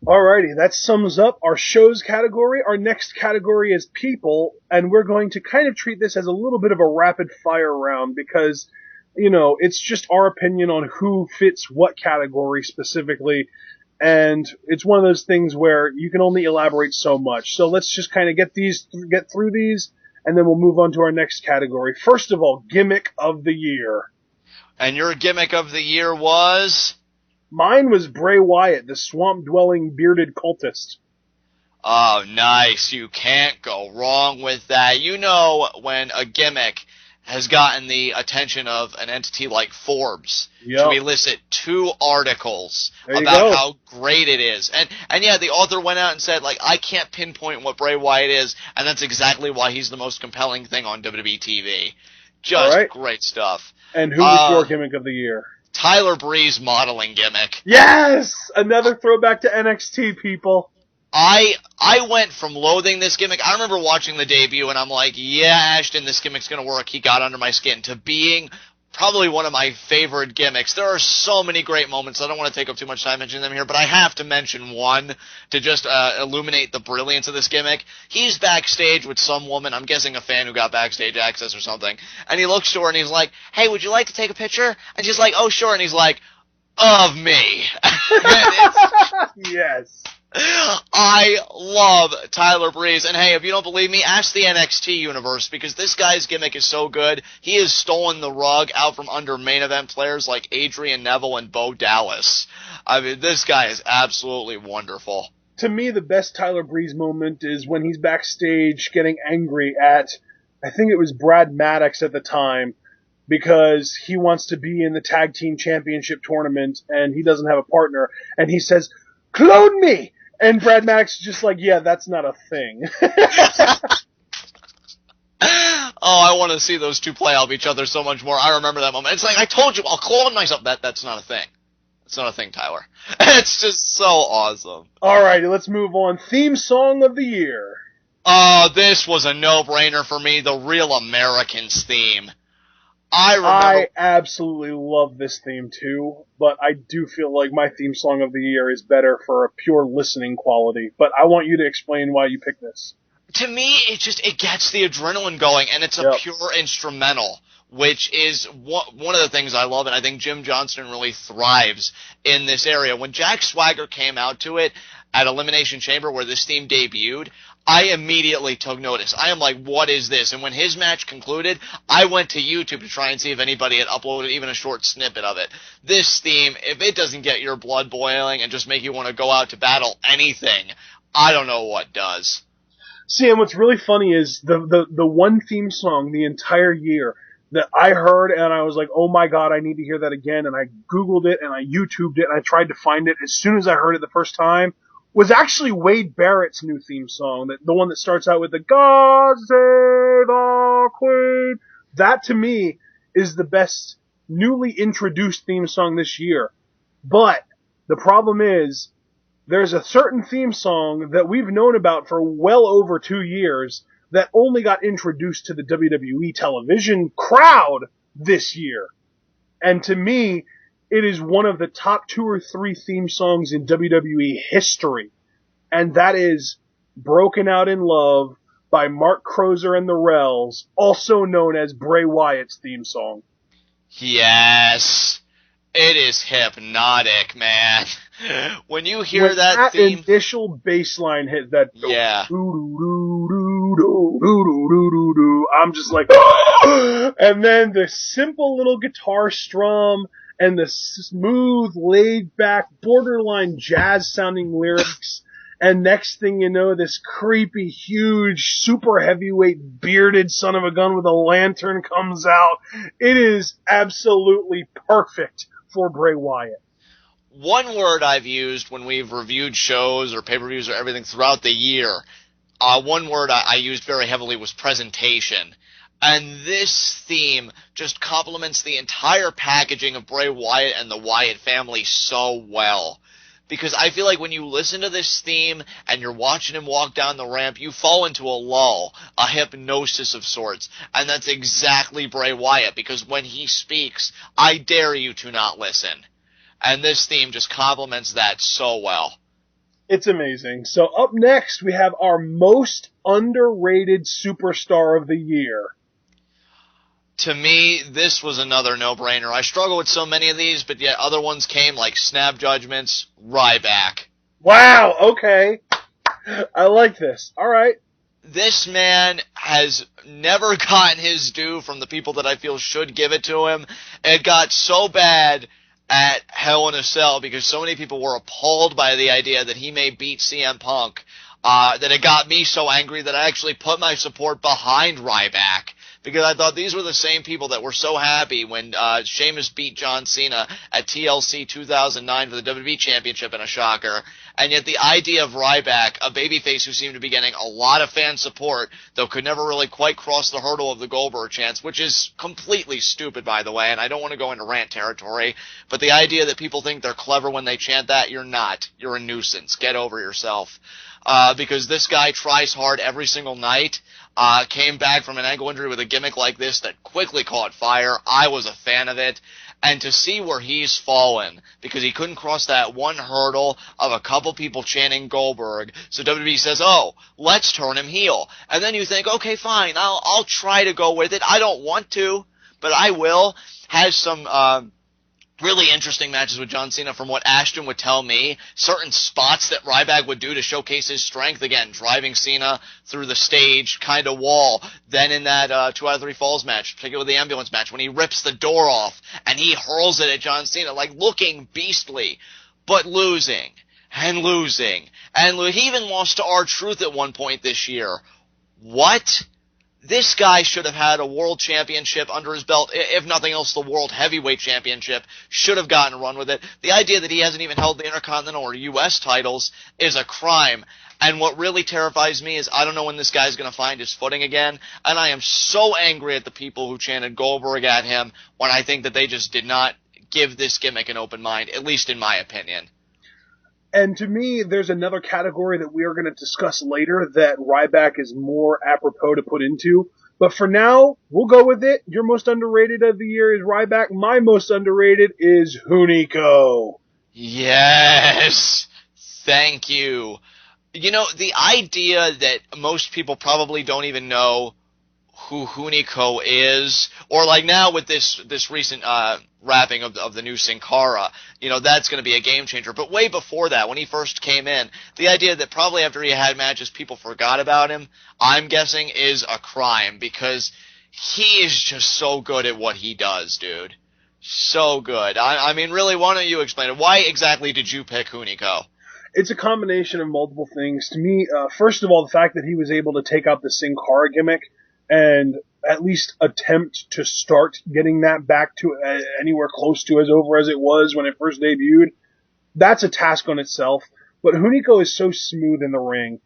Alrighty, that sums up our shows category. Our next category is people, and we're going to kind of treat this as a little bit of a rapid fire round because, it's just our opinion on who fits what category specifically, and it's one of those things where you can only elaborate so much. So let's just kind of get through these, and then we'll move on to our next category. First of all, Gimmick of the Year. And your Gimmick of the Year was? Mine was Bray Wyatt, the swamp-dwelling bearded cultist. Oh, nice. You can't go wrong with that. When a gimmick has gotten the attention of an entity like Forbes to elicit 2 articles about how great it is. And yeah, the author went out and said, I can't pinpoint what Bray Wyatt is, and that's exactly why he's the most compelling thing on WWE TV. Just great stuff. And who was your Gimmick of the Year? Tyler Breeze modeling gimmick. Yes! Another throwback to NXT, people. I went from loathing this gimmick. I remember watching the debut, and I'm like, yeah, Ashton, this gimmick's going to work. He got under my skin, to being probably one of my favorite gimmicks. There are so many great moments. I don't want to take up too much time mentioning them here, but I have to mention one to just illuminate the brilliance of this gimmick. He's backstage with some woman, I'm guessing a fan who got backstage access or something, and he looks to her and he's like, hey, would you like to take a picture? And she's like, oh, sure. And he's like, of me. Yes. I love Tyler Breeze, and hey, if you don't believe me, ask the NXT universe, because this guy's gimmick is so good. He has stolen the rug out from under main event players like Adrian Neville and Bo Dallas. I mean, this guy is absolutely wonderful. To me, the best Tyler Breeze moment is when he's backstage getting angry at, I think it was Brad Maddox at the time, because he wants to be in the tag team championship tournament and he doesn't have a partner, and he says, clone me! And Brad Maddox is just like, yeah, that's not a thing. I want to see those two play off each other so much more. I remember that moment. It's like, I told you, I'll clone myself. That's not a thing. It's not a thing, Tyler. It's just so awesome. Alrighty, let's move on. Theme song of the year. This was a no-brainer for me, the Real Americans theme. I absolutely love this theme too, but I do feel like my theme song of the year is better for a pure listening quality. But I want you to explain why you picked this. To me, it gets the adrenaline going, and it's a pure instrumental, which is one of the things I love, and I think Jim Johnston really thrives in this area. When Jack Swagger came out to it at Elimination Chamber, where this theme debuted, I immediately took notice. I am like, what is this? And when his match concluded, I went to YouTube to try and see if anybody had uploaded even a short snippet of it. This theme, if it doesn't get your blood boiling and just make you want to go out to battle anything, I don't know what does. See, and what's really funny is the one theme song the entire year that I heard and I was like, oh my god, I need to hear that again, and I Googled it and I YouTubed it and I tried to find it as soon as I heard it the first time, was actually Wade Barrett's new theme song, the one that starts out with the God Save Our Queen. That, to me, is the best newly introduced theme song this year. But the problem is, there's a certain theme song that we've known about for well over 2 years that only got introduced to the WWE television crowd this year. And to me, it is one of the top 2 or 3 theme songs in WWE history. And that is Broken Out in Love by Mark Crozer and the Rells, also known as Bray Wyatt's theme song. Yes. It is hypnotic, man. When you hear that theme, initial bass line hit, that yeah, I'm just like, and then the simple little guitar strum and the smooth, laid-back, borderline jazz-sounding lyrics. And next thing you know, this creepy, huge, super heavyweight, bearded son of a gun with a lantern comes out. It is absolutely perfect for Bray Wyatt. One word I've used when we've reviewed shows or pay-per-views or everything throughout the year, one word I used very heavily was presentation. And this theme just complements the entire packaging of Bray Wyatt and the Wyatt family so well. Because I feel like when you listen to this theme and you're watching him walk down the ramp, you fall into a lull, a hypnosis of sorts. And that's exactly Bray Wyatt, because when he speaks, I dare you to not listen. And this theme just complements that so well. It's amazing. So up next, we have our most underrated superstar of the year. To me, this was another no-brainer. I struggle with so many of these, but yet other ones came like Snap Judgments, Ryback. Wow, okay. I like this. All right. This man has never gotten his due from the people that I feel should give it to him. It got so bad at Hell in a Cell because so many people were appalled by the idea that he may beat CM Punk, that it got me so angry that I actually put my support behind Ryback. Because I thought these were the same people that were so happy when Sheamus beat John Cena at TLC 2009 for the WWE Championship in a shocker. And yet the idea of Ryback, a babyface who seemed to be getting a lot of fan support, though could never really quite cross the hurdle of the Goldberg chants, which is completely stupid, by the way, and I don't want to go into rant territory, but the idea that people think they're clever when they chant that, you're not. You're a nuisance. Get over yourself. Because this guy tries hard every single night. Came back from an ankle injury with a gimmick like this that quickly caught fire. I was a fan of it. And to see where he's fallen, because he couldn't cross that one hurdle of a couple people chanting Goldberg, so WWE says, oh, let's turn him heel. And then you think, okay, fine, I'll try to go with it. I don't want to, but I will. Has some really interesting matches with John Cena from what Ashton would tell me. Certain spots that Ryback would do to showcase his strength. Again, driving Cena through the stage kind of wall. Then in that 2 out of 3 falls match, particularly the ambulance match, when he rips the door off and he hurls it at John Cena, like looking beastly, but losing and losing. And he even lost to R-Truth at one point this year. What? This guy should have had a world championship under his belt. If nothing else, the world heavyweight championship. Should have gotten a run with it. The idea that he hasn't even held the Intercontinental or U.S. titles is a crime. And what really terrifies me is I don't know when this guy's going to find his footing again. And I am so angry at the people who chanted Goldberg at him when I think that they just did not give this gimmick an open mind, at least in my opinion. And to me, there's another category that we are going to discuss later that Ryback is more apropos to put into. But for now, we'll go with it. Your most underrated of the year is Ryback. My most underrated is Hunico. Yes! Thank you. You know, the idea that most people probably don't even know who Hunico is, or like now with this recent wrapping of the new Sin Cara, you know, that's going to be a game changer. But way before that, when he first came in, the idea that probably after he had matches people forgot about him, I'm guessing is a crime, because he is just so good at what he does, dude. So good. I mean, really, why don't you explain it? Why exactly did you pick Hunico? It's a combination of multiple things. To me, first of all, the fact that he was able to take out the Sin Cara gimmick and at least attempt to start getting that back to anywhere close to as over as it was when it first debuted, that's a task on itself. But Hunico is so smooth in the ring.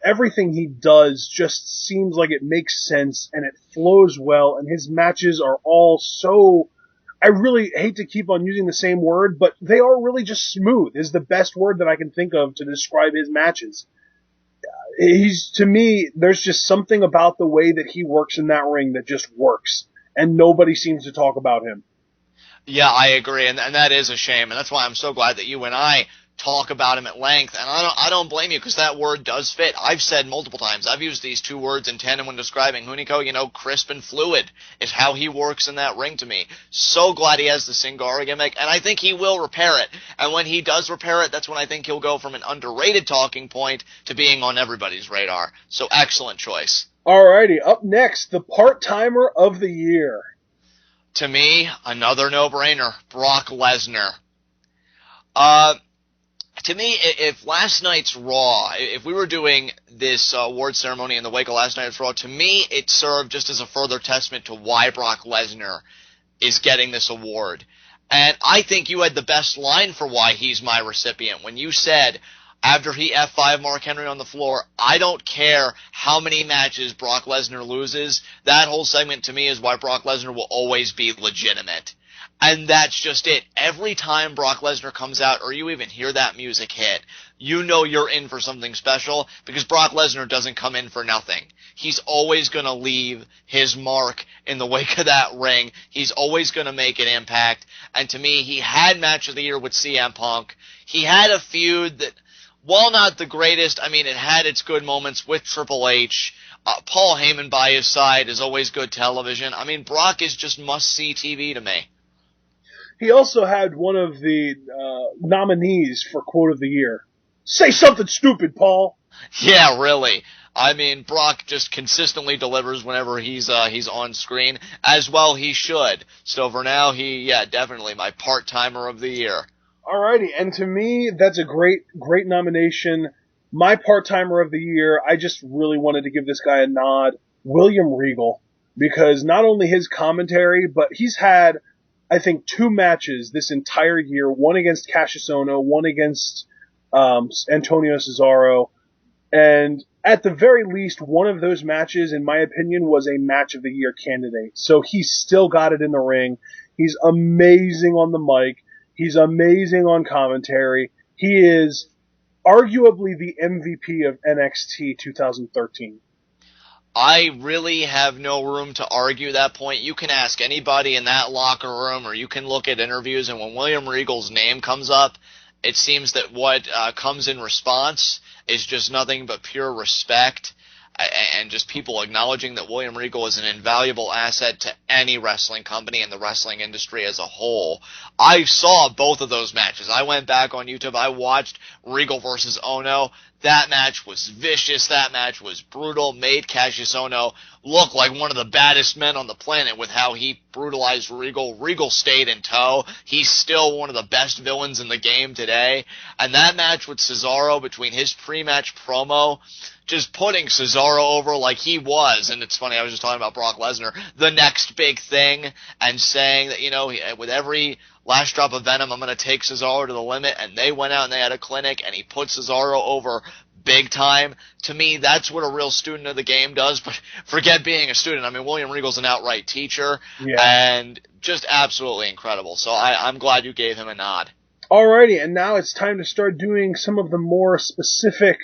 Everything he does just seems like it makes sense and it flows well, and his matches are all so, I really hate to keep on using the same word, but they are really just smooth is the best word that I can think of to describe his matches. To me, there's just something about the way that he works in that ring that just works, and nobody seems to talk about him. Yeah, I agree, and that is a shame, and that's why I'm so glad that you and I talk about him at length, and I don't blame you, because that word does fit. I've said multiple times, I've used these two words in tandem when describing Hunico. Crisp and fluid is how he works in that ring to me. So glad he has the Singara gimmick, and I think he will repair it. And when he does repair it, that's when I think he'll go from an underrated talking point to being on everybody's radar. So excellent choice. Alrighty, up next, the part-timer of the year. To me, another no-brainer, Brock Lesnar. To me, if last night's Raw, if we were doing this award ceremony in the wake of last night's Raw, to me it served just as a further testament to why Brock Lesnar is getting this award. And I think you had the best line for why he's my recipient. When you said, after he F5 Mark Henry on the floor, I don't care how many matches Brock Lesnar loses, that whole segment to me is why Brock Lesnar will always be legitimate. And that's just it. Every time Brock Lesnar comes out, or you even hear that music hit, you know you're in for something special, because Brock Lesnar doesn't come in for nothing. He's always going to leave his mark in the wake of that ring. He's always going to make an impact. And to me, he had match of the year with CM Punk. He had a feud that, while not the greatest, I mean, it had its good moments with Triple H. Paul Heyman by his side is always good television. I mean, Brock is just must-see TV to me. He also had one of the nominees for Quote of the Year. Say something stupid, Paul! Yeah, really. I mean, Brock just consistently delivers whenever he's on screen, as well he should. So for now, definitely my part-timer of the year. Alrighty, and to me, that's a great nomination. My part-timer of the year, I just really wanted to give this guy a nod. William Regal. Because not only his commentary, but he's had, I think, 2 matches this entire year, one against Cassius Ohno, one against Antonio Cesaro, and at the very least, one of those matches, in my opinion, was a match of the year candidate. So he's still got it in the ring. He's amazing on the mic. He's amazing on commentary. He is arguably the MVP of NXT 2013. I really have no room to argue that point. You can ask anybody in that locker room, or you can look at interviews, and when William Regal's name comes up, it seems that what comes in response is just nothing but pure respect and just people acknowledging that William Regal is an invaluable asset to any wrestling company and the wrestling industry as a whole. I saw both of those matches. I went back on YouTube. I watched Regal versus Ohno. That match was vicious. That match was brutal. Made Cassius Ohno look like one of the baddest men on the planet with how he brutalized Regal. Regal stayed in tow. He's still one of the best villains in the game today. And that match with Cesaro, between his pre-match promo, just putting Cesaro over like he was, and it's funny, I was just talking about Brock Lesnar, the next big thing, and saying that, with every last drop of venom, I'm going to take Cesaro to the limit, and they went out and they had a clinic, and he put Cesaro over big time. To me, that's what a real student of the game does, but forget being a student. I mean, William Regal's an outright teacher, and just absolutely incredible. So I'm glad you gave him a nod. Alrighty, and now it's time to start doing some of the more specific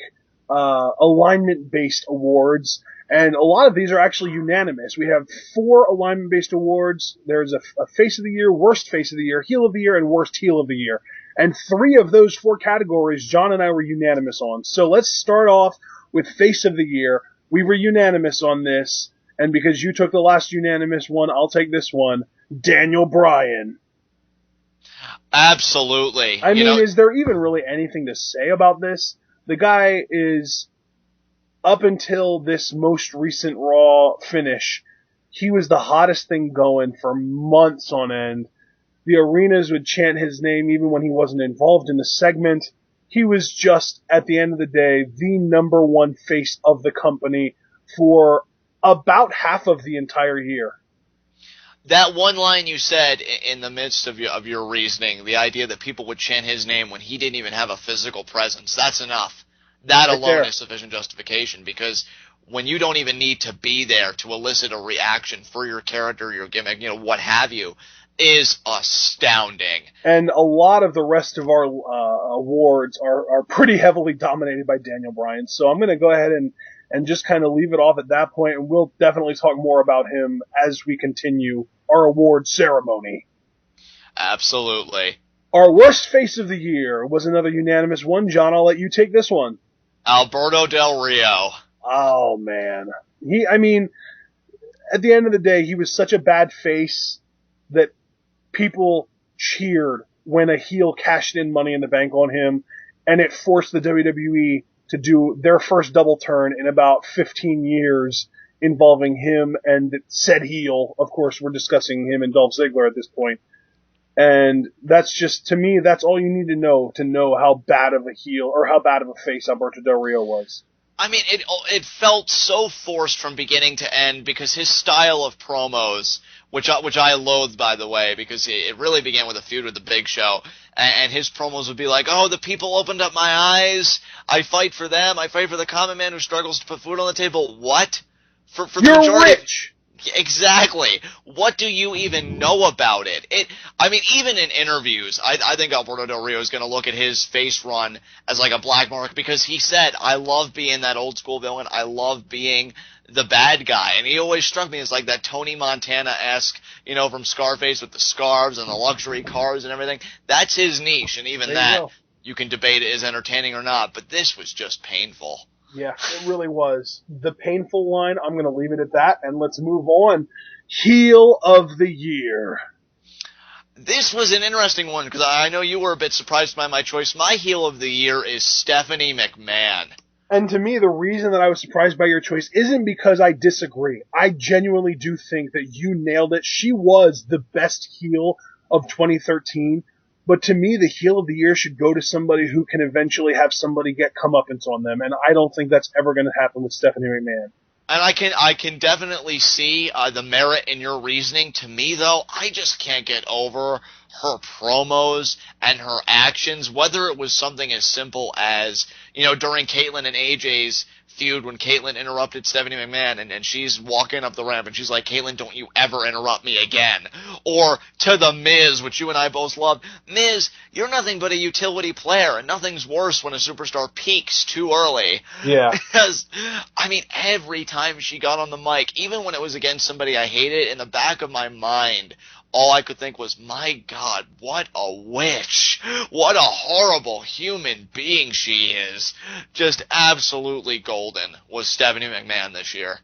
alignment-based awards, and a lot of these are actually unanimous. We have 4 alignment-based awards. There's a Face of the Year, Worst Face of the Year, Heel of the Year, and Worst Heel of the Year. And 3 of those 4 categories, John and I were unanimous on. So let's start off with Face of the Year. We were unanimous on this, and because you took the last unanimous one, I'll take this one. Daniel Bryan. Absolutely. I mean, is there even really anything to say about this? The guy is, up until this most recent Raw finish, he was the hottest thing going for months on end. The arenas would chant his name even when he wasn't involved in the segment. He was just, at the end of the day, the number 1 face of the company for about half of the entire year. That one line you said in the midst of your reasoning, the idea that people would chant his name when he didn't even have a physical presence, that's enough. That right alone is sufficient justification, because when you don't even need to be there to elicit a reaction for your character, your gimmick, what have you, is astounding. And a lot of the rest of our awards are pretty heavily dominated by Daniel Bryan, so I'm going to go ahead and just kind of leave it off at that point, and we'll definitely talk more about him as we continue our award ceremony. Absolutely. Our worst face of the year was another unanimous one. John, I'll let you take this one. Alberto Del Rio. Oh, man. At the end of the day, he was such a bad face that people cheered when a heel cashed in Money in the Bank on him, and it forced the WWE to do their first double turn in about 15 years involving him and said heel. Of course, we're discussing him and Dolph Ziggler at this point. And that's just, to me, that's all you need to know how bad of a heel or how bad of a face Alberto Del Rio was. I mean, it felt so forced from beginning to end because his style of promos, which I loathed, by the way, because it really began with a feud with the Big Show, and his promos would be like, oh, the people opened up my eyes, I fight for them, I fight for the common man who struggles to put food on the table. What? For the You're majority rich! Exactly. What do you even know about it? Even in interviews, I think Alberto Del Rio is going to look at his face run as like a black mark because he said, I love being that old school villain. I love being the bad guy. And he always struck me as like that Tony Montana-esque, from Scarface with the scarves and the luxury cars and everything. That's his niche. And even that, you can debate is entertaining or not. But this was just painful. Yeah, it really was. The painful line, I'm going to leave it at that, and let's move on. Heel of the Year. This was an interesting one, because I know you were a bit surprised by my choice. My heel of the year is Stephanie McMahon. And to me, the reason that I was surprised by your choice isn't because I disagree. I genuinely do think that you nailed it. She was the best heel of 2013. But to me, the heel of the year should go to somebody who can eventually have somebody get comeuppance on them, and I don't think that's ever going to happen with Stephanie McMahon. And I can definitely see the merit in your reasoning. To me, though, I just can't get over her promos and her actions, whether it was something as simple as, during Caitlyn and AJ's feud when Caitlyn interrupted Stephanie McMahon and she's walking up the ramp and she's like, Caitlyn, don't you ever interrupt me again. Or to The Miz, which you and I both loved. Miz, you're nothing but a utility player, and nothing's worse when a superstar peaks too early. Yeah. Because, every time she got on the mic, even when it was against somebody I hated, in the back of my mind, all I could think was, my God, what a witch. What a horrible human being she is. Just absolutely golden was Stephanie McMahon this year.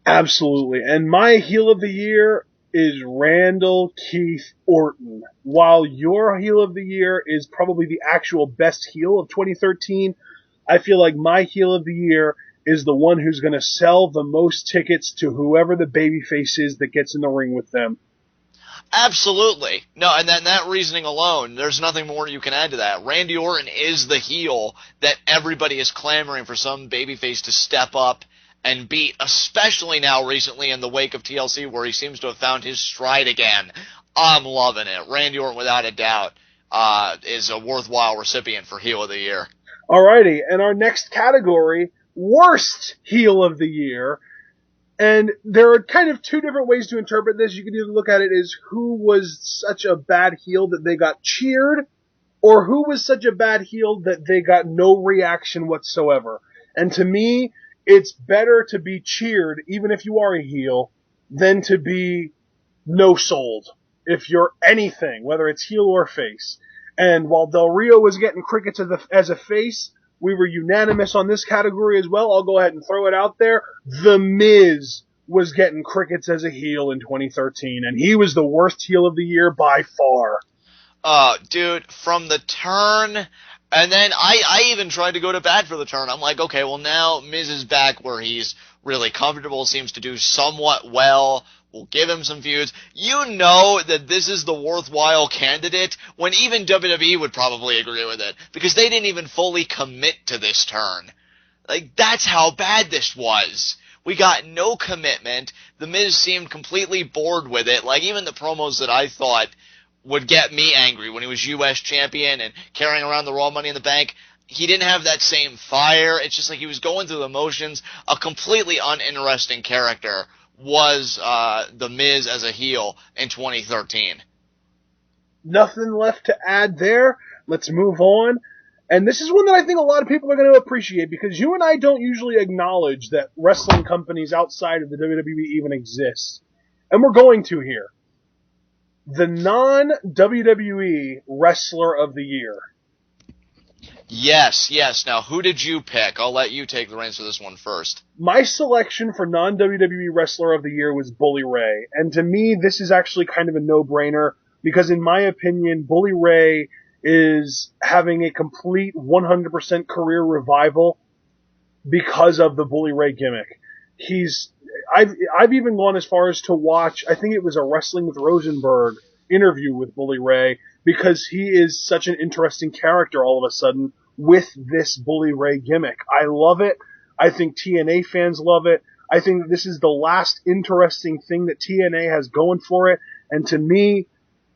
Absolutely. And my heel of the year is Randall Keith Orton. While your heel of the year is probably the actual best heel of 2013, I feel like my heel of the year is the one who's going to sell the most tickets to whoever the babyface is that gets in the ring with them. Absolutely. No, and then that reasoning alone, there's nothing more you can add to that. Randy Orton is the heel that everybody is clamoring for some babyface to step up and beat, especially now recently in the wake of TLC where he seems to have found his stride again. I'm loving it. Randy Orton, without a doubt, is a worthwhile recipient for heel of the year. Alrighty, and our next category, worst heel of the year. And there are kind of two different ways to interpret this. You can either look at it as who was such a bad heel that they got cheered, or who was such a bad heel that they got no reaction whatsoever. And to me, it's better to be cheered, even if you are a heel, than to be no-sold, if you're anything, whether it's heel or face. And while Del Rio was getting crickets as a face, we were unanimous on this category as well. I'll go ahead and throw it out there. The Miz was getting crickets as a heel in 2013, and he was the worst heel of the year by far. Dude, from the turn, and then I even tried to go to bat for the turn. I'm like, okay, well now Miz is back where he's really comfortable, seems to do somewhat well. We'll give him some feuds. You know that this is the worthwhile candidate when even WWE would probably agree with it because they didn't even fully commit to this turn. Like, that's how bad this was. We got no commitment. The Miz seemed completely bored with it. Like, even the promos that I thought would get me angry when he was U.S. champion and carrying around the Raw Money in the Bank, he didn't have that same fire. It's just like he was going through the motions. A completely uninteresting character was The Miz as a heel in 2013. Nothing left to add there. Let's move on. And this is one that I think a lot of people are going to appreciate because you and I don't usually acknowledge that wrestling companies outside of the WWE even exist. And we're going to here. the non-WWE Wrestler of the Year. Yes. Now, who did you pick? I'll let you take the reins for this one first. My selection for non-WWE Wrestler of the Year was Bully Ray. And to me, this is actually kind of a no-brainer because in my opinion, Bully Ray is having a complete 100% career revival because of the Bully Ray gimmick. I've even gone as far as to watch, I think it was a Wrestling with Rosenberg interview with Bully Ray because he is such an interesting character all of a sudden with this Bully Ray gimmick. I love it. I think TNA fans love it. I think that this is the last interesting thing that TNA has going for it. And to me,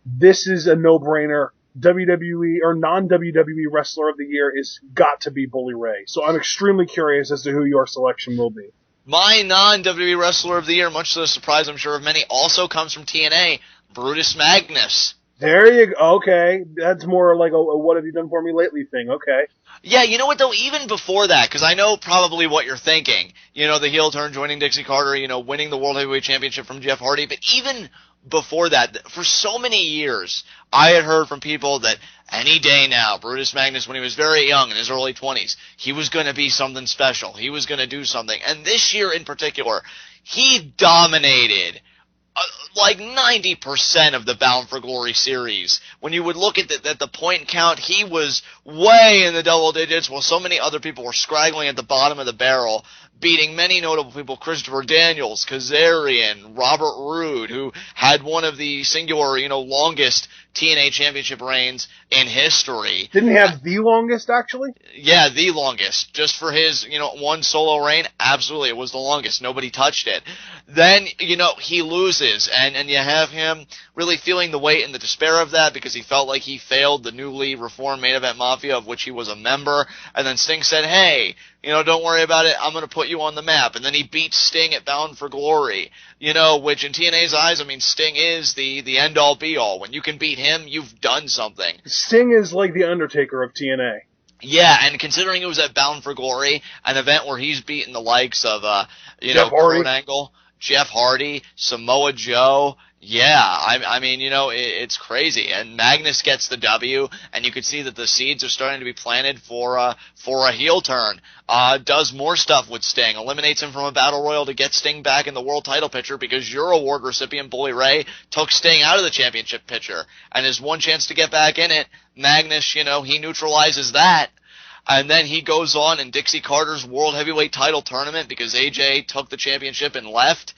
this is a no-brainer. WWE or non-WWE Wrestler of the Year is got to be Bully Ray. So I'm extremely curious as to who your selection will be. My non-WWE Wrestler of the Year, much to the surprise I'm sure of many, also comes from TNA, Brutus Magnus. There you go. Okay. That's more like a what have you done for me lately thing. Okay. Yeah, you know what, though? Even before that, because I know probably what you're thinking. You know, the heel turn, joining Dixie Carter, you know, winning the World Heavyweight Championship from Jeff Hardy. But even before that, for so many years, I had heard from people that any day now, Brutus Magnus, when he was very young, in his early 20s, he was going to be something special. He was going to do something. And this year in particular, he dominated like 90% of the Bound for Glory series. When you would look at the point count, he was way in the double digits, while so many other people were scraggling at the bottom of the barrel, beating many notable people, Christopher Daniels, Kazarian, Robert Roode, who had one of the singular, you know, longest TNA championship reigns in history. Didn't he have the longest, actually? Yeah, the longest. Just for his, you know, one solo reign, absolutely, it was the longest. Nobody touched it. Then, you know, he loses, and you have him really feeling the weight and the despair of that because he felt like he failed the newly reformed Main Event Mafia, of which he was a member. And then Sting said, hey, you know, don't worry about it, I'm going to put you on the map. And then he beats Sting at Bound for Glory, you know, which in TNA's eyes, I mean, Sting is the end-all, be-all. When you can beat him, you've done something. Sting is like the Undertaker of TNA. Yeah, and considering it was at Bound for Glory, an event where he's beaten the likes of, you know, Kurt Angle, Jeff Hardy, Samoa Joe. Yeah, I mean, you know, it's crazy. And Magnus gets the W, and you can see that the seeds are starting to be planted for a heel turn. Does more stuff with Sting, eliminates him from a battle royal to get Sting back in the world title picture because your award recipient, Bully Ray, took Sting out of the championship picture. And his one chance to get back in it, Magnus, you know, he neutralizes that. And then he goes on in Dixie Carter's World Heavyweight title tournament because AJ took the championship and left.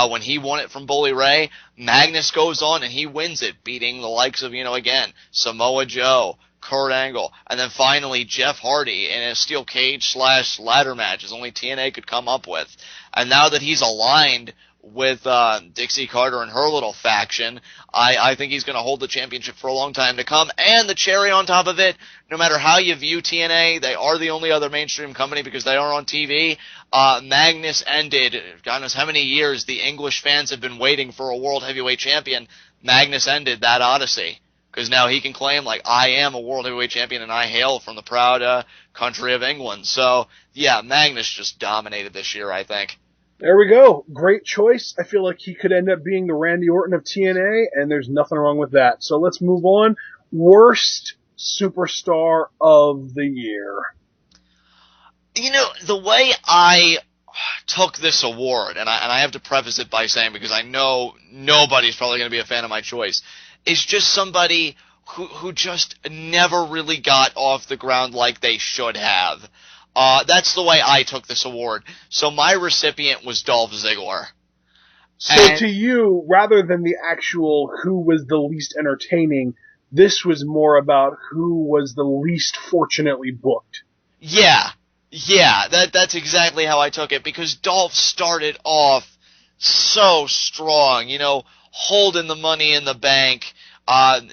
When he won it from Bully Ray, Magnus goes on and he wins it, beating the likes of, you know, again, Samoa Joe, Kurt Angle, and then finally Jeff Hardy in a steel cage / ladder match, as only TNA could come up with. And now that he's aligned with Dixie Carter and her little faction, I think he's going to hold the championship for a long time to come. And the cherry on top of it, no matter how you view TNA, they are the only other mainstream company because they are on TV. Magnus ended, God knows how many years the English fans have been waiting for a World Heavyweight Champion. Magnus ended that odyssey because now he can claim, like, I am a World Heavyweight Champion and I hail from the proud country of England. So, yeah, Magnus just dominated this year, I think. There we go. Great choice. I feel like he could end up being the Randy Orton of TNA, and there's nothing wrong with that. So let's move on. Worst Superstar of the Year. You know, the way I took this award, and I have to preface it by saying, because I know nobody's probably going to be a fan of my choice, is just somebody who just never really got off the ground like they should have. That's the way I took this award. So my recipient was Dolph Ziggler. So to you, rather than the actual who was the least entertaining, this was more about who was the least fortunately booked. Yeah, that's exactly how I took it, because Dolph started off so strong, you know, holding the Money in the Bank,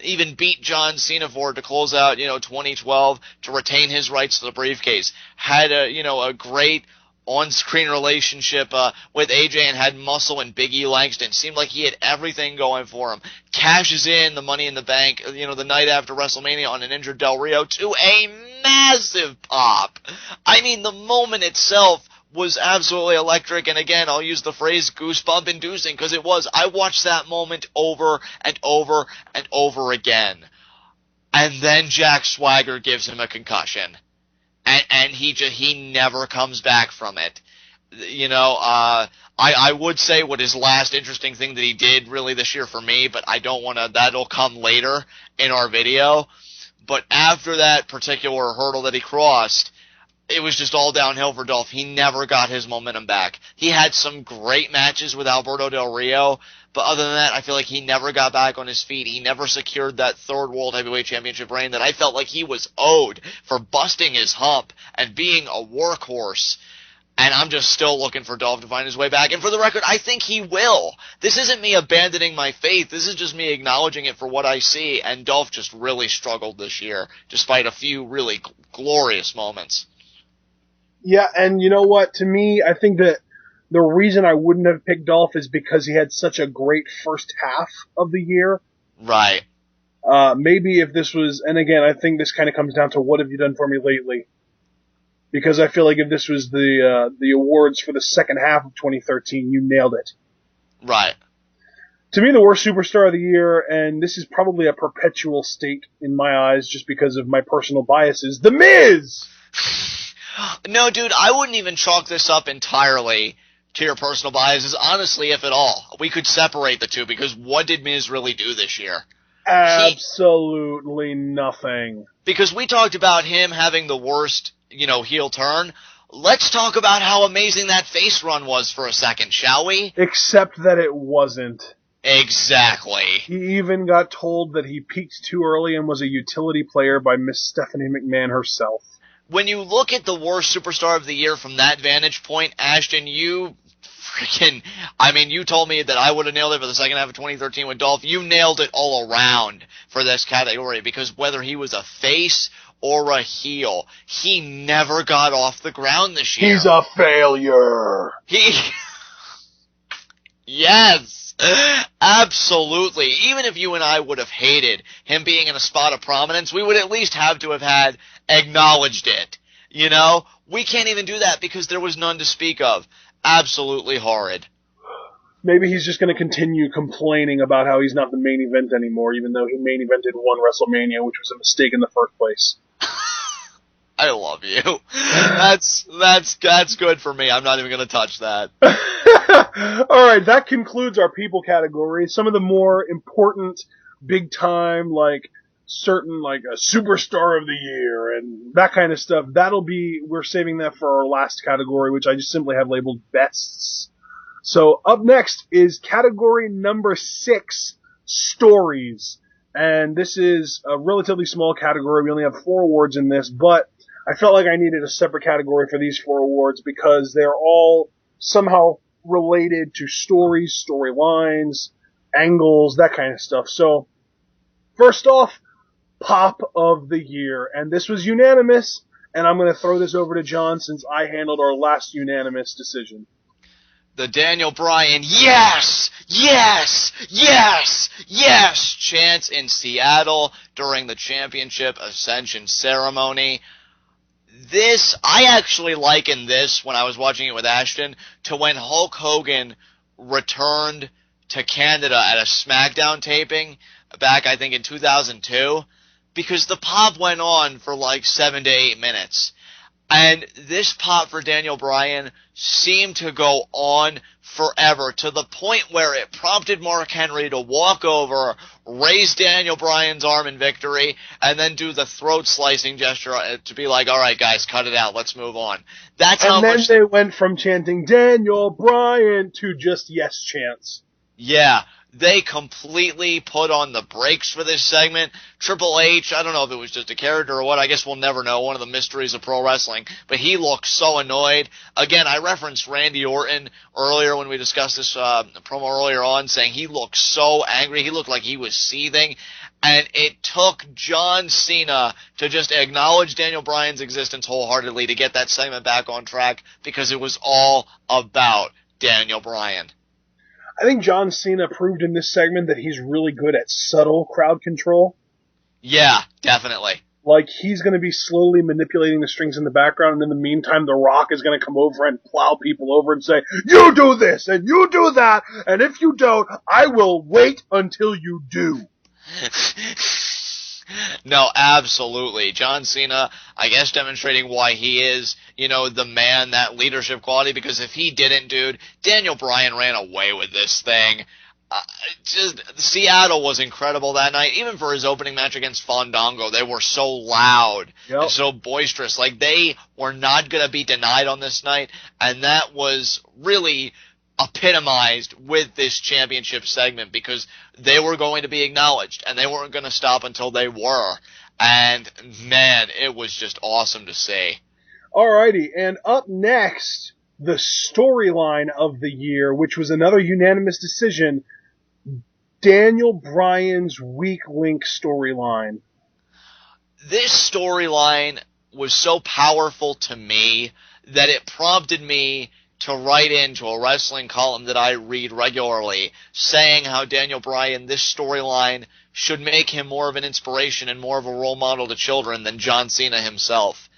even beat John Cena for it to close out, you know, 2012 to retain his rights to the briefcase. Had a great on-screen relationship with AJ and had muscle and Big E Langston. Seemed like he had everything going for him. Cashes in the Money in the Bank, you know, the night after WrestleMania on an injured Del Rio to a massive pop. I mean, the moment itself was absolutely electric, and again, I'll use the phrase goosebump inducing, because it was. I watched that moment over and over and over again. And then Jack Swagger gives him a concussion. And he never comes back from it. You know, I would say what his last interesting thing that he did really this year for me, but I don't want to, that'll come later in our video. But after that particular hurdle that he crossed, it was just all downhill for Dolph. He never got his momentum back. He had some great matches with Alberto Del Rio, but other than that, I feel like he never got back on his feet. He never secured that third World Heavyweight Championship reign that I felt like he was owed for busting his hump and being a workhorse. And I'm just still looking for Dolph to find his way back. And for the record, I think he will. This isn't me abandoning my faith. This is just me acknowledging it for what I see. And Dolph just really struggled this year, despite a few really glorious moments. Yeah, and you know what? To me, I think that the reason I wouldn't have picked Dolph is because he had such a great first half of the year. Right. Maybe if this was, and again, I think this kind of comes down to what have you done for me lately? Because I feel like if this was the awards for the second half of 2013, you nailed it. Right. To me, the worst superstar of the year, and this is probably a perpetual state in my eyes just because of my personal biases, The Miz! No, dude, I wouldn't even chalk this up entirely to your personal biases, honestly, if at all. We could separate the two, because what did Miz really do this year? Absolutely nothing. Because we talked about him having the worst, heel turn. Let's talk about how amazing that face run was for a second, shall we? Except that it wasn't. Exactly. He even got told that he peaked too early and was a utility player by Miss Stephanie McMahon herself. When you look at the worst superstar of the year from that vantage point, Ashton, you told me that I would have nailed it for the second half of 2013 with Dolph. You nailed it all around for this category, because whether he was a face or a heel, he never got off the ground this year. He's a failure. Yes, absolutely. Even if you and I would have hated him being in a spot of prominence, we would at least have to have had acknowledged it. We can't even do that because there was none to speak of. Absolutely horrid. Maybe he's just going to continue complaining about how he's not the main event anymore, even though he main evented one WrestleMania, which was a mistake in the first place. I love you. That's good for me. I'm not even going to touch that. All right, that concludes our people category. Some of the more important, big time, certain, a superstar of the year and that kind of stuff. We're saving that for our last category, which I just simply have labeled bests. So up next is category number 6, stories. And this is a relatively small category. We only have 4 awards in this, but I felt like I needed a separate category for these 4 awards because they're all somehow related to stories, storylines, angles, that kind of stuff. So, first off, Pop of the Year. And this was unanimous, and I'm going to throw this over to John since I handled our last unanimous decision. The Daniel Bryan, yes, yes, yes, yes chants in Seattle during the championship ascension ceremony. I actually likened this, when I was watching it with Ashton, to when Hulk Hogan returned to Canada at a SmackDown taping back, I think, in 2002, because the pop went on for 7 to 8 minutes. And this pop for Daniel Bryan seemed to go on forever, to the point where it prompted Mark Henry to walk over, raise Daniel Bryan's arm in victory, and then do the throat-slicing gesture to be like, all right, guys, cut it out, let's move on. And then they went from chanting Daniel Bryan to just yes chants. Yeah. They completely put on the brakes for this segment. Triple H, I don't know if it was just a character or what. I guess we'll never know. One of the mysteries of pro wrestling. But he looked so annoyed. Again, I referenced Randy Orton earlier when we discussed this promo earlier on, saying he looked so angry. He looked like he was seething. And it took John Cena to just acknowledge Daniel Bryan's existence wholeheartedly to get that segment back on track, because it was all about Daniel Bryan. I think John Cena proved in this segment that he's really good at subtle crowd control. Yeah, definitely. like he's going to be slowly manipulating the strings in the background, and in the meantime, The Rock is going to come over and plow people over and say, "You do this, and you do that, and if you don't, I will wait until you do." No, absolutely. John Cena, I guess, demonstrating why he is, the man, that leadership quality, because if he didn't, dude, Daniel Bryan ran away with this thing. Seattle was incredible that night. Even for his opening match against Fandango, they were so loud and so boisterous. Like, they were not going to be denied on this night, and that was really epitomized with this championship segment, because they were going to be acknowledged, and they weren't going to stop until they were. And, man, it was just awesome to see. Alrighty, and up next, the storyline of the year, which was another unanimous decision, Daniel Bryan's weak link storyline. This storyline was so powerful to me that it prompted me to write into a wrestling column that I read regularly, saying how Daniel Bryan, this storyline, should make him more of an inspiration and more of a role model to children than John Cena himself.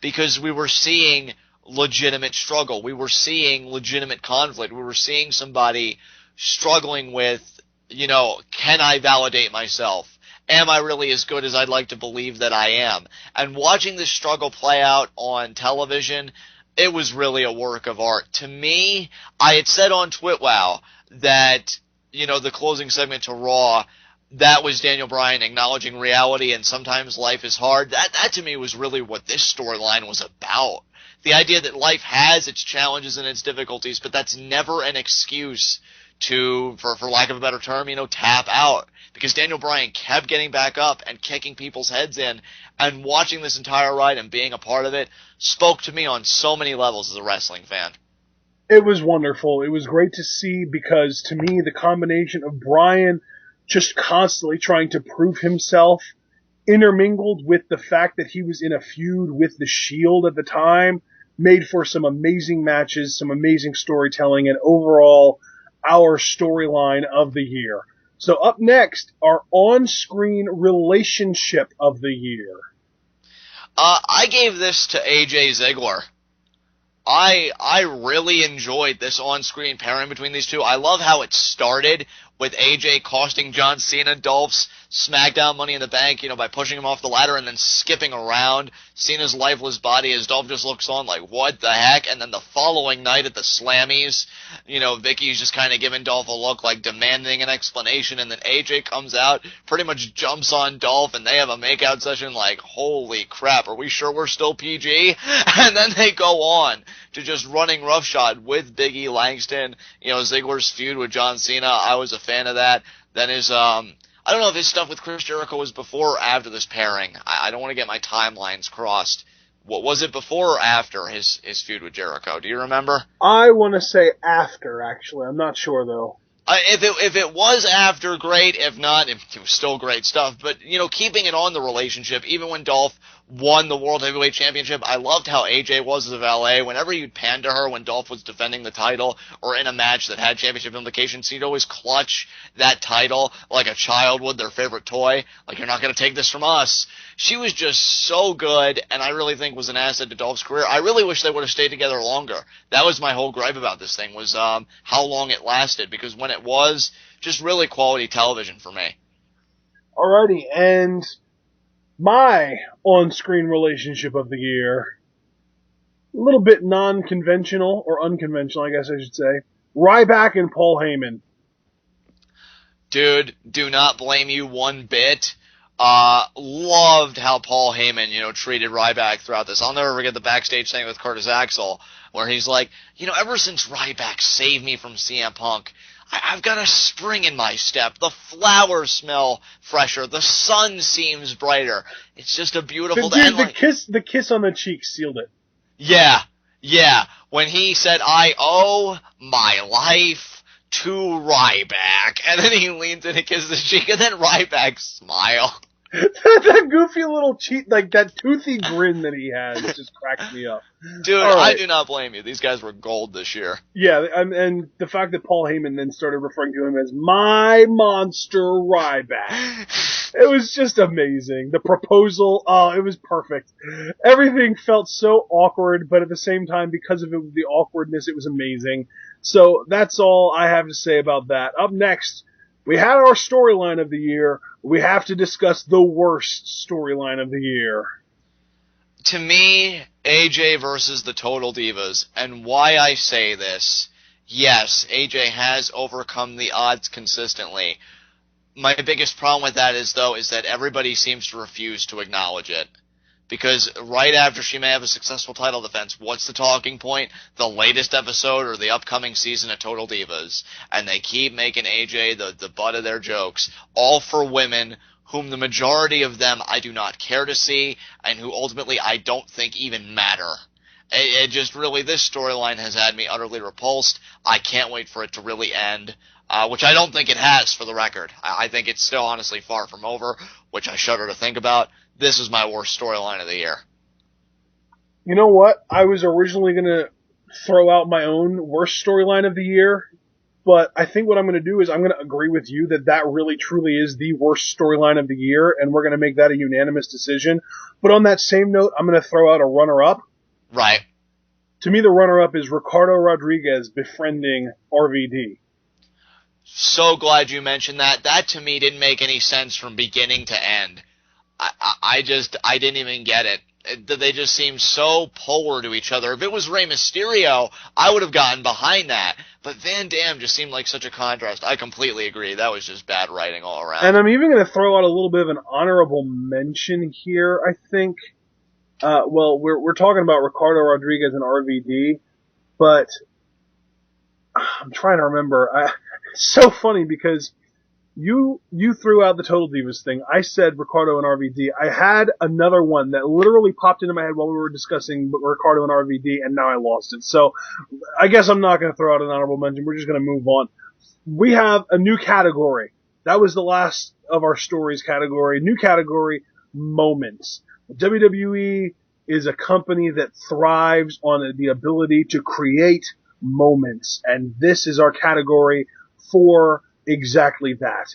Because we were seeing legitimate struggle. We were seeing legitimate conflict. We were seeing somebody struggling with, can I validate myself? Am I really as good as I'd like to believe that I am? And watching this struggle play out on television, it was really a work of art. To me, I had said on TWitWoW that, the closing segment to Raw, that was Daniel Bryan acknowledging reality and sometimes life is hard. That to me was really what this storyline was about. The idea that life has its challenges and its difficulties, but that's never an excuse to, for lack of a better term, tap out. Because Daniel Bryan kept getting back up and kicking people's heads in, and watching this entire ride and being a part of it spoke to me on so many levels as a wrestling fan. It was wonderful. It was great to see, because to me, the combination of Bryan just constantly trying to prove himself, intermingled with the fact that he was in a feud with The Shield at the time, made for some amazing matches, some amazing storytelling, and overall, our storyline of the year. So up next, our on-screen relationship of the year. I gave this to AJ Ziggler. I really enjoyed this on-screen pairing between these two. I love how it started with AJ costing John Cena Dolph's SmackDown Money in the Bank, by pushing him off the ladder and then skipping around Cena's lifeless body as Dolph just looks on like, what the heck? And then the following night at the Slammies, Vicky's just kind of giving Dolph a look like demanding an explanation, and then AJ comes out, pretty much jumps on Dolph, and they have a makeout session like, holy crap, are we sure we're still PG? And then they go on to just running roughshod with Big E Langston, Ziggler's feud with John Cena. I was a fan of that. Then his, I don't know if his stuff with Chris Jericho was before or after this pairing. I don't want to get my timelines crossed. What was it, before or after his feud with Jericho? Do you remember? I want to say after, actually. I'm not sure, though. If it was after, great. If not, it was still great stuff. But, keeping it on the relationship, even when Dolph won the World Heavyweight Championship, I loved how AJ was as a valet. Whenever you'd pan to her when Dolph was defending the title or in a match that had championship implications, he'd always clutch that title like a child would their favorite toy. Like, you're not going to take this from us. She was just so good, and I really think was an asset to Dolph's career. I really wish they would have stayed together longer. That was my whole gripe about this thing, was how long it lasted, because when it was, just really quality television for me. Alrighty, and my on-screen relationship of the year, a little bit non-conventional, or unconventional, I guess I should say, Ryback and Paul Heyman. Dude, do not blame you one bit. Loved how Paul Heyman, treated Ryback throughout this. I'll never forget the backstage thing with Curtis Axel, where he's like, ever since Ryback saved me from CM Punk, I've got a spring in my step. The flowers smell fresher. The sun seems brighter. It's just a beautiful day. Dude, the kiss on the cheek sealed it. Yeah. When he said, I owe my life to Ryback, and then he leans in and kisses his cheek, and then Ryback smiled. that goofy little like that toothy grin that he has just cracks me up. Dude, right. I do not blame you. These guys were gold this year. Yeah, and the fact that Paul Heyman then started referring to him as my monster Ryback. It was just amazing. The proposal, it was perfect. Everything felt so awkward, but at the same time, because of the awkwardness, it was amazing. So that's all I have to say about that. Up next, we had our storyline of the year. We have to discuss the worst storyline of the year. To me, AJ versus the Total Divas, and why I say this, yes, AJ has overcome the odds consistently. My biggest problem with that is that everybody seems to refuse to acknowledge it. Because right after she may have a successful title defense, what's the talking point? The latest episode or the upcoming season of Total Divas. And they keep making AJ the butt of their jokes, all for women whom the majority of them I do not care to see, and who ultimately I don't think even matter. It just really, this storyline has had me utterly repulsed. I can't wait for it to really end, which I don't think it has, for the record. I think it's still honestly far from over, which I shudder to think about. This is my worst storyline of the year. You know what? I was originally going to throw out my own worst storyline of the year, but I think what I'm going to do is I'm going to agree with you that really truly is the worst storyline of the year, and we're going to make that a unanimous decision. But on that same note, I'm going to throw out a runner-up. Right. To me, the runner-up is Ricardo Rodriguez befriending RVD. So glad you mentioned that. That, to me, didn't make any sense from beginning to end. I didn't even get it. They just seemed so polar to each other. If it was Rey Mysterio, I would have gotten behind that. But Van Dam just seemed like such a contrast. I completely agree. That was just bad writing all around. And I'm even going to throw out a little bit of an honorable mention here, I think. We're talking about Ricardo Rodriguez and RVD, but I'm trying to remember. It's so funny because you threw out the Total Divas thing. I said Ricardo and RVD. I had another one that literally popped into my head while we were discussing Ricardo and RVD, and now I lost it. So I guess I'm not going to throw out an honorable mention. We're just going to move on. We have a new category. That was the last of our stories category. New category, moments. WWE is a company that thrives on the ability to create moments, and this is our category for exactly that.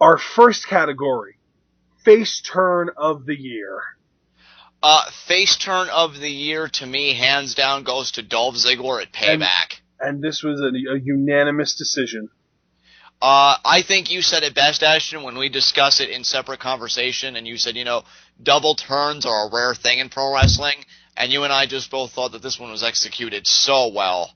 Our first category, face turn of the year. Face turn of the year, to me, hands down, goes to Dolph Ziggler at Payback. And this was a unanimous decision. I think you said it best, Ashton, when we discuss it in separate conversation, and you said, double turns are a rare thing in pro wrestling, and you and I just both thought that this one was executed so well.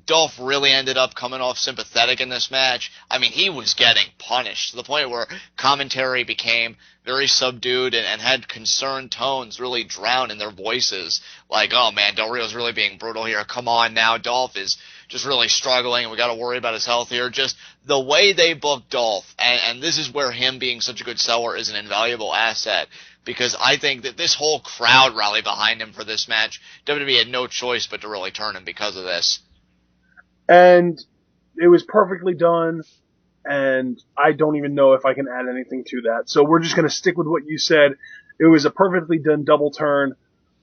Dolph really ended up coming off sympathetic in this match. I mean, he was getting punished to the point where commentary became very subdued and had concerned tones really drown in their voices. Like, oh man, Del Rio's really being brutal here. Come on now, Dolph is just really struggling, and we got to worry about his health here. Just the way they booked Dolph, and this is where him being such a good seller is an invaluable asset, because I think that this whole crowd rallied behind him for this match. WWE had no choice but to really turn him because of this. And it was perfectly done, and I don't even know if I can add anything to that. So we're just going to stick with what you said. It was a perfectly done double turn.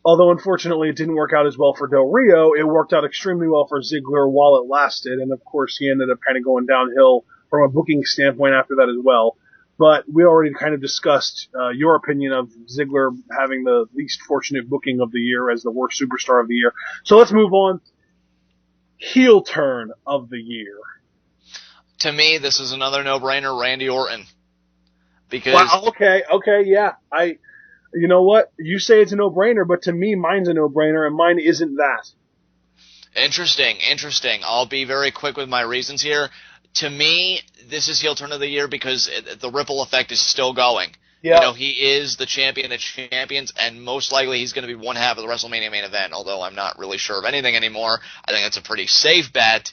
Although, unfortunately, it didn't work out as well for Del Rio, it worked out extremely well for Ziggler while it lasted, and of course he ended up kind of going downhill from a booking standpoint after that as well. But we already kind of discussed your opinion of Ziggler having the least fortunate booking of the year as the worst superstar of the year. So let's move on. Heel turn of the year. To me, this is another no-brainer, Randy Orton. Because wow, okay, yeah. You know what? You say it's a no-brainer, but to me, mine's a no-brainer, and mine isn't that. Interesting. I'll be very quick with my reasons here. To me, this is heel turn of the year because the ripple effect is still going. Yeah. He is the champion of champions, and most likely he's going to be one half of the WrestleMania main event, although I'm not really sure of anything anymore. I think that's a pretty safe bet.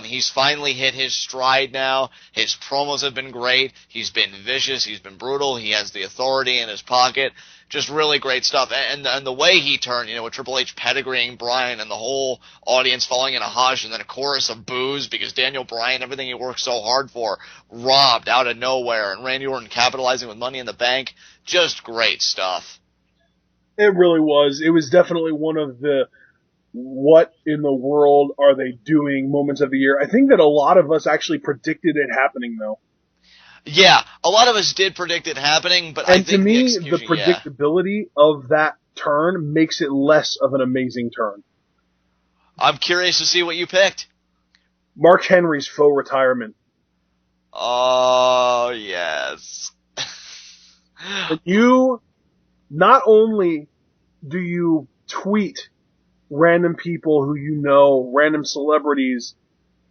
He's finally hit his stride now. His promos have been great. He's been vicious. He's been brutal. He has the authority in his pocket. Just really great stuff. And the way he turned, with Triple H pedigreeing Bryan and the whole audience falling in a hush and then a chorus of boos because Daniel Bryan, everything he worked so hard for, robbed out of nowhere, and Randy Orton capitalizing with Money in the Bank. Just great stuff. It really was. It was definitely one of the what in the world are they doing moments of the year. I think that a lot of us actually predicted it happening, though. Yeah, a lot of us did predict it happening, but I think to me, the predictability of that turn makes it less of an amazing turn. I'm curious to see what you picked. Mark Henry's faux retirement. Oh, yes. But you, not only do you tweet random people who you know, random celebrities,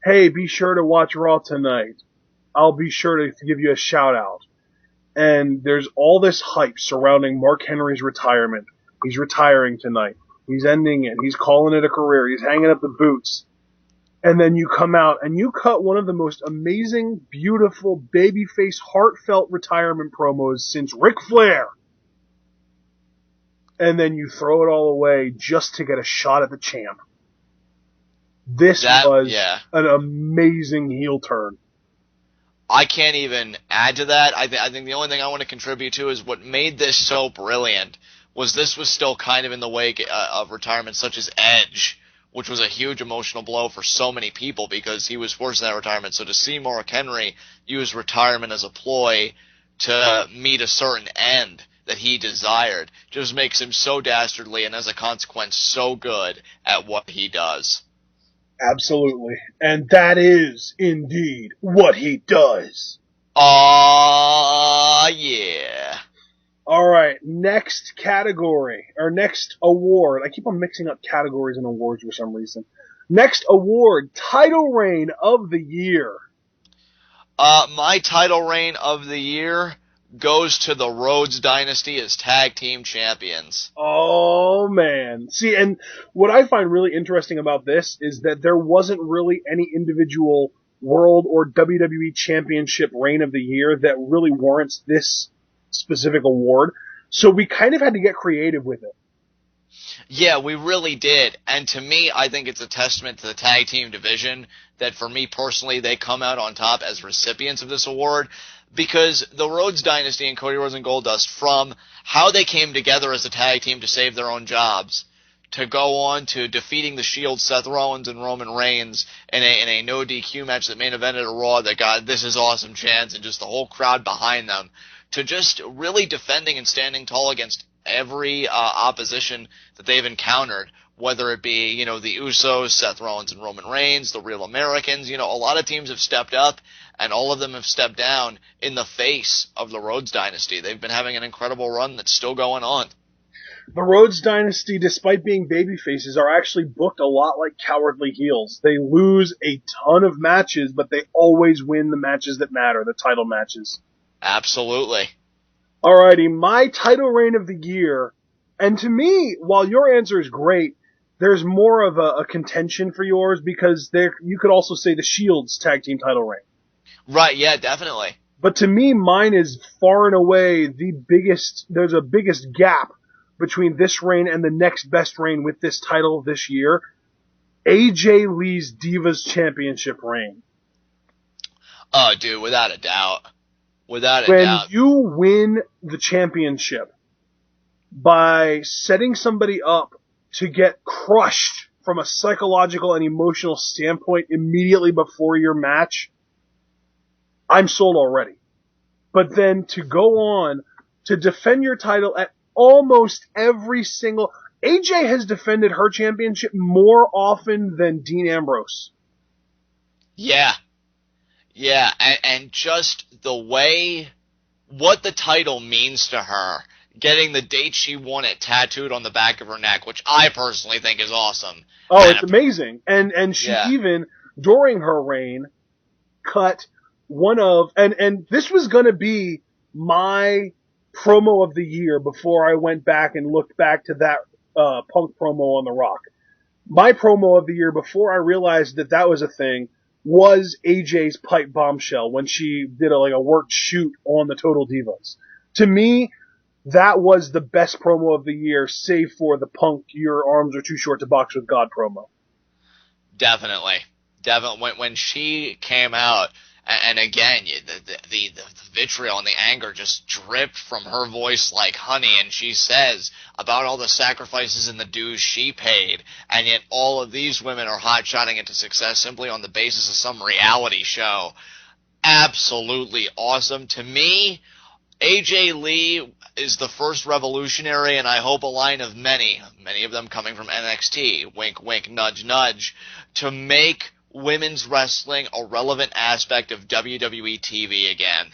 hey, be sure to watch Raw tonight. I'll be sure to give you a shout out. And there's all this hype surrounding Mark Henry's retirement. He's retiring tonight. He's ending it. He's calling it a career. He's hanging up the boots. And then you come out and you cut one of the most amazing, beautiful, babyface, heartfelt retirement promos since Ric Flair. And then you throw it all away just to get a shot at the champ. This was an amazing heel turn. I can't even add to that. I think the only thing I want to contribute to is what made this so brilliant was this was still kind of in the wake of retirement such as Edge, which was a huge emotional blow for so many people because he was forced in that retirement. So to see Mark Henry use retirement as a ploy to meet a certain end that he desired just makes him so dastardly and as a consequence so good at what he does. Absolutely. And that is, indeed, what he does. Yeah. Alright, next category, or next award. I keep on mixing up categories and awards for some reason. Next award, title reign of the year. My title reign of the year goes to the Rhodes Dynasty as tag team champions. Oh, man. See, and what I find really interesting about this is that there wasn't really any individual World or WWE Championship reign of the year that really warrants this specific award. So we kind of had to get creative with it. Yeah, we really did. And to me, I think it's a testament to the tag team division that for me personally, they come out on top as recipients of this award. Because the Rhodes Dynasty and Cody Rhodes and Goldust, from how they came together as a tag team to save their own jobs, to go on to defeating the Shield, Seth Rollins and Roman Reigns in a no DQ match that main evented a Raw that got This Is Awesome chants and just the whole crowd behind them, to just really defending and standing tall against every opposition that they've encountered, whether it be, the Usos, Seth Rollins and Roman Reigns, the Real Americans. A lot of teams have stepped up, and all of them have stepped down in the face of the Rhodes Dynasty. They've been having an incredible run that's still going on. The Rhodes Dynasty, despite being babyfaces, are actually booked a lot like cowardly heels. They lose a ton of matches, but they always win the matches that matter, the title matches. Absolutely. Alrighty, my title reign of the year, and to me, while your answer is great, there's more of a contention for yours because you could also say the Shield's tag team title reign. Right, yeah, definitely. But to me, mine is far and away there's a biggest gap between this reign and the next best reign with this title this year. AJ Lee's Divas Championship reign. Oh, dude, without a doubt. Without a When doubt. you win the championship by setting somebody up to get crushed from a psychological and emotional standpoint immediately before your match, I'm sold already. But then to go on to defend your title at almost every single... AJ has defended her championship more often than Dean Ambrose. Yeah. Yeah, and just the way, what the title means to her, getting the date she won it tattooed on the back of her neck, which I personally think is awesome. Oh, it's amazing. And she even, during her reign, cut one of, and this was gonna be my promo of the year before I went back and looked back to that, Punk promo on The Rock. My promo of the year before I realized that was a thing was AJ's pipe bombshell when she did a worked shoot on the Total Divas. To me, that was the best promo of the year, save for the Punk "Your arms are too short to box with GAWD" promo. Definitely. When she came out, and again, the vitriol and the anger just dripped from her voice like honey, and she says about all the sacrifices and the dues she paid, and yet all of these women are hot-shotting into success simply on the basis of some reality show. Absolutely awesome. To me, AJ Lee is the first revolutionary, and I hope a line of many of them coming from NXT, wink, wink, nudge, nudge, to make women's wrestling a relevant aspect of WWE TV again.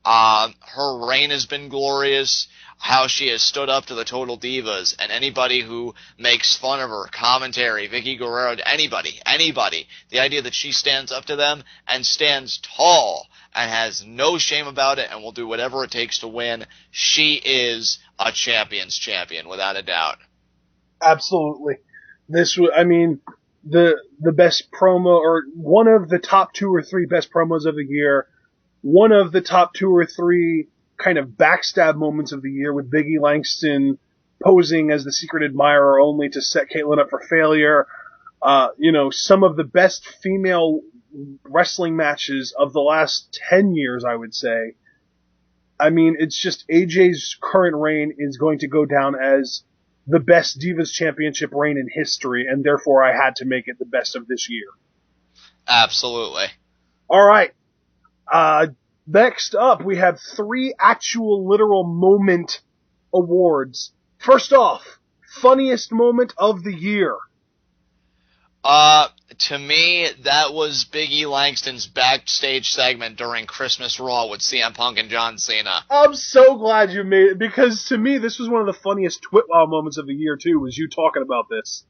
Her reign has been glorious, how she has stood up to the Total Divas, and anybody who makes fun of her, commentary, Vicky Guerrero, anybody, the idea that she stands up to them and stands tall and has no shame about it and will do whatever it takes to win, she is a champion's champion, without a doubt. Absolutely. The best promo, or one of the top 2 or 3 best promos of the year, one of the top 2 or 3 kind of backstab moments of the year with Biggie Langston posing as the secret admirer only to set Caitlyn up for failure. Some of the best female wrestling matches of the last 10 years, I would say. I mean, it's just AJ's current reign is going to go down as the best Divas Championship reign in history, and therefore I had to make it the best of this year. Absolutely. All right. Next up, we have 3 actual literal moment awards. First off, funniest moment of the year. To me, that was Big E Langston's backstage segment during Christmas Raw with CM Punk and John Cena. I'm so glad you made it, because to me, this was one of the funniest TWitWoW moments of the year, too, was you talking about this.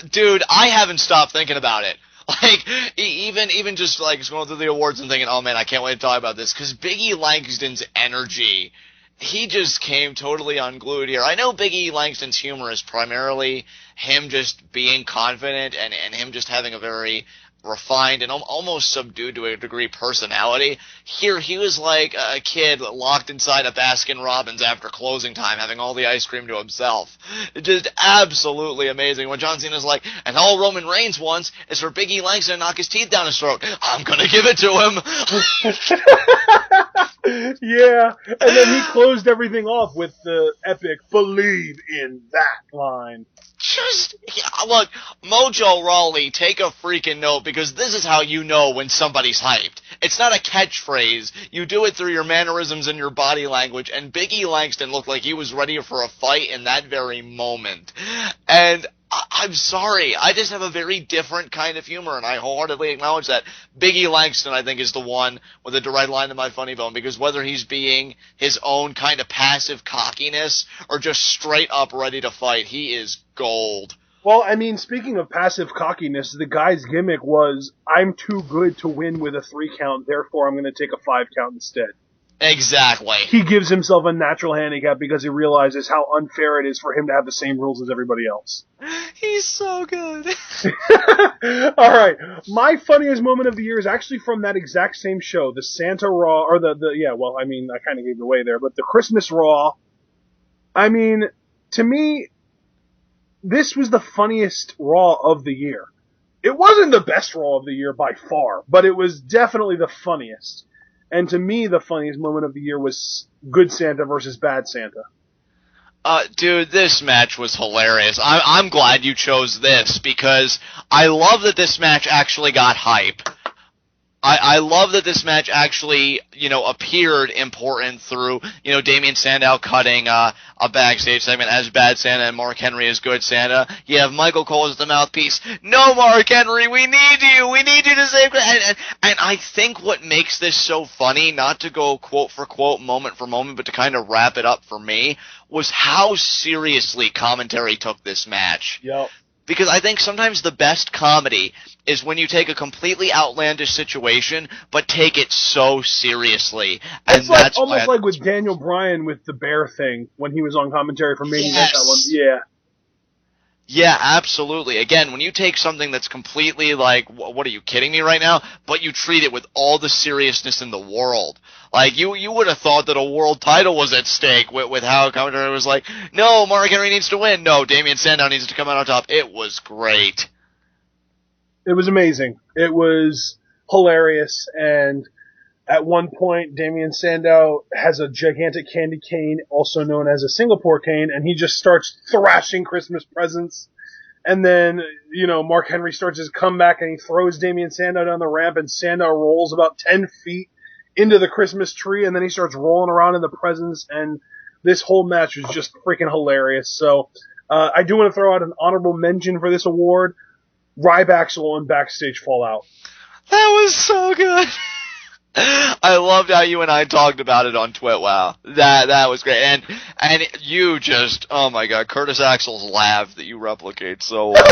Dude, I haven't stopped thinking about it. Like, even just, like, going through the awards and thinking, oh man, I can't wait to talk about this, because Big E Langston's energy, he just came totally unglued here. I know Big E Langston's humor is primarily him just being confident and him just having a very refined and almost subdued to a degree personality. Here, he was like a kid locked inside a Baskin-Robbins after closing time, having all the ice cream to himself. Just absolutely amazing. When John Cena's like, and all Roman Reigns wants is for Big E Langston to knock his teeth down his throat. I'm gonna give it to him. Yeah, and then he closed everything off with the epic "Believe in that" line. Look, Mojo Rawley, take a freaking note, because this is how you know when somebody's hyped. It's not a catchphrase. You do it through your mannerisms and your body language, and Big E Langston looked like he was ready for a fight in that very moment. And I'm sorry, I just have a very different kind of humor, and I wholeheartedly acknowledge that. Big E Langston, I think, is the one with a direct line to my funny bone, because whether he's being his own kind of passive cockiness or just straight up ready to fight, he is gold. Well, I mean, speaking of passive cockiness, the guy's gimmick was, I'm too good to win with a 3 count, therefore I'm going to take a 5 count instead. Exactly. He gives himself a natural handicap because he realizes how unfair it is for him to have the same rules as everybody else. He's so good. Alright, my funniest moment of the year is actually from that exact same show, the Santa Raw, or I kind of gave it away there, but the Christmas Raw. I mean, to me, this was the funniest Raw of the year. It wasn't the best Raw of the year by far, but it was definitely the funniest. And to me, the funniest moment of the year was Good Santa versus Bad Santa. Dude, this match was hilarious. I'm glad you chose this, because I love that this match actually got hype. I love that this match actually, appeared important through, Damian Sandow cutting a backstage segment as Bad Santa and Mark Henry as Good Santa. You have Michael Cole as the mouthpiece. No, Mark Henry, we need you. We need you to save. And I think what makes this so funny, not to go quote for quote, moment for moment, but to kind of wrap it up for me, was how seriously commentary took this match. Yep. Because I think sometimes the best comedy is when you take a completely outlandish situation, but take it so seriously. And that's almost like with Daniel Bryan with the bear thing when he was on commentary for Main Event. That one. Yeah. Yeah, absolutely. Again, when you take something that's completely like, what are you kidding me right now? But you treat it with all the seriousness in the world. Like, you would have thought that a world title was at stake with how Commentator was like, no, Mark Henry needs to win. No, Damian Sandow needs to come out on top. It was great. It was amazing. It was hilarious, and at one point, Damian Sandow has a gigantic candy cane, also known as a Singapore cane, and he just starts thrashing Christmas presents. And then, Mark Henry starts his comeback, and he throws Damian Sandow down the ramp, and Sandow rolls about 10 feet into the Christmas tree, and then he starts rolling around in the presents, and this whole match was just freaking hilarious. So, I do want to throw out an honorable mention for this award. Ryback's and Backstage Fallout. That was so good. I loved how you and I talked about it on TWitWoW. That was great. And you just, oh my god, Curtis Axel's laugh that you replicate so well.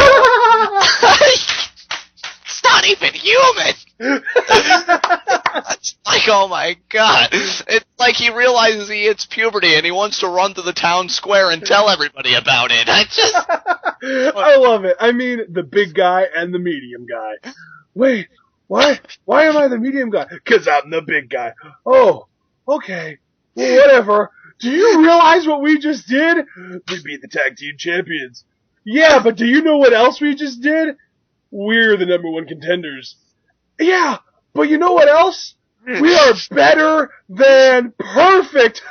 It's not even human! It's like, oh my god. It's like he realizes he hits puberty and he wants to run to the town square and tell everybody about it. I love it. I mean, the big guy and the medium guy. Wait. Why am I the medium guy? 'Cause I'm the big guy. Oh, okay. Well, whatever. Do you realize what we just did? We beat the tag team champions. Yeah, but do you know what else we just did? We're the #1 contenders. Yeah, but you know what else? We are better than perfect.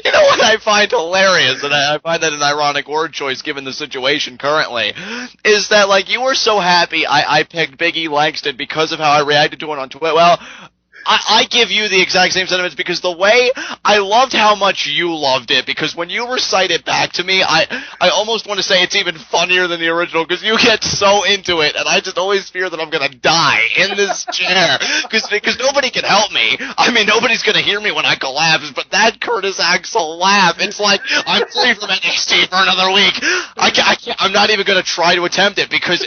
You know what I find hilarious, and I find that an ironic word choice given the situation currently, is that, like, you were so happy I picked Big E Langston because of how I reacted to it on Twitter. Well, I give you the exact same sentiments because the way I loved how much you loved it, because when you recite it back to me, I almost want to say it's even funnier than the original because you get so into it, and I just always fear that I'm going to die in this chair because nobody can help me. I mean, nobody's going to hear me when I collapse, but that Curtis Axel laugh, it's like I'm free from NXT for another week. I'm not even going to try to attempt it because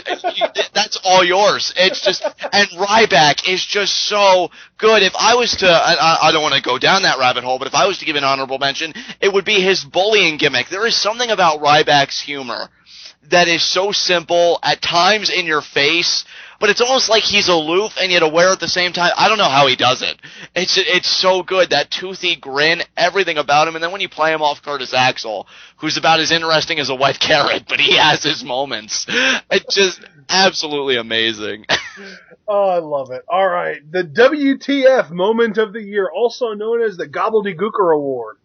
that's all yours. It's just, and Ryback is just so good. If I was to, I don't want to go down that rabbit hole, but if I was to give an honorable mention, it would be his bullying gimmick. There is something about Ryback's humor that is so simple, at times in your face, but it's almost like he's aloof and yet aware at the same time. I don't know how he does it. It's so good, that toothy grin, everything about him, and then when you play him off Curtis Axel, who's about as interesting as a wet carrot, but he has his moments. It's just absolutely amazing. Oh, I love it. All right. The WTF Moment of the Year, also known as the Gobbledygooker Award.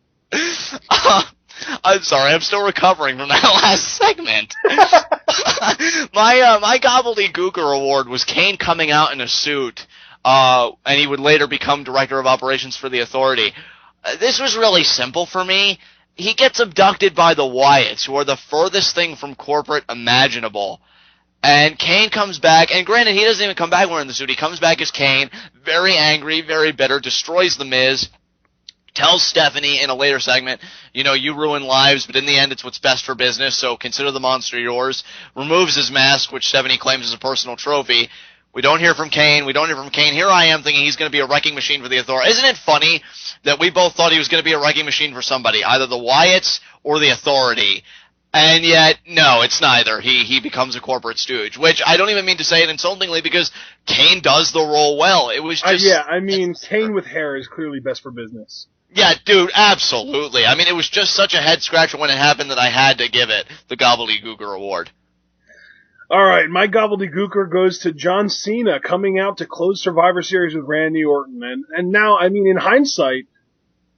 I'm sorry, I'm still recovering from that last segment. My Gobbledygooker Award was Kane coming out in a suit, and he would later become Director of Operations for the Authority. This was really simple for me. He gets abducted by the Wyatts, who are the furthest thing from corporate imaginable. And Kane comes back, and granted, he doesn't even come back wearing the suit. He comes back as Kane, very angry, very bitter, destroys The Miz, tells Stephanie in a later segment, you ruin lives, but in the end, it's what's best for business, so consider the monster yours. Removes his mask, which Stephanie claims is a personal trophy. We don't hear from Kane. Here I am thinking he's going to be a wrecking machine for the Authority. Isn't it funny that we both thought he was going to be a wrecking machine for somebody, either the Wyatts or the Authority? And yet, no, it's neither. He becomes a corporate stooge, which I don't even mean to say it insultingly because Kane does the role well. It was just... Kane with hair is clearly best for business. Yeah, dude, absolutely. I mean, it was just such a head-scratcher when it happened that I had to give it the Gobbledygooker Award. All right, my Gobbledygooker goes to John Cena coming out to close Survivor Series with Randy Orton. And now, I mean, in hindsight,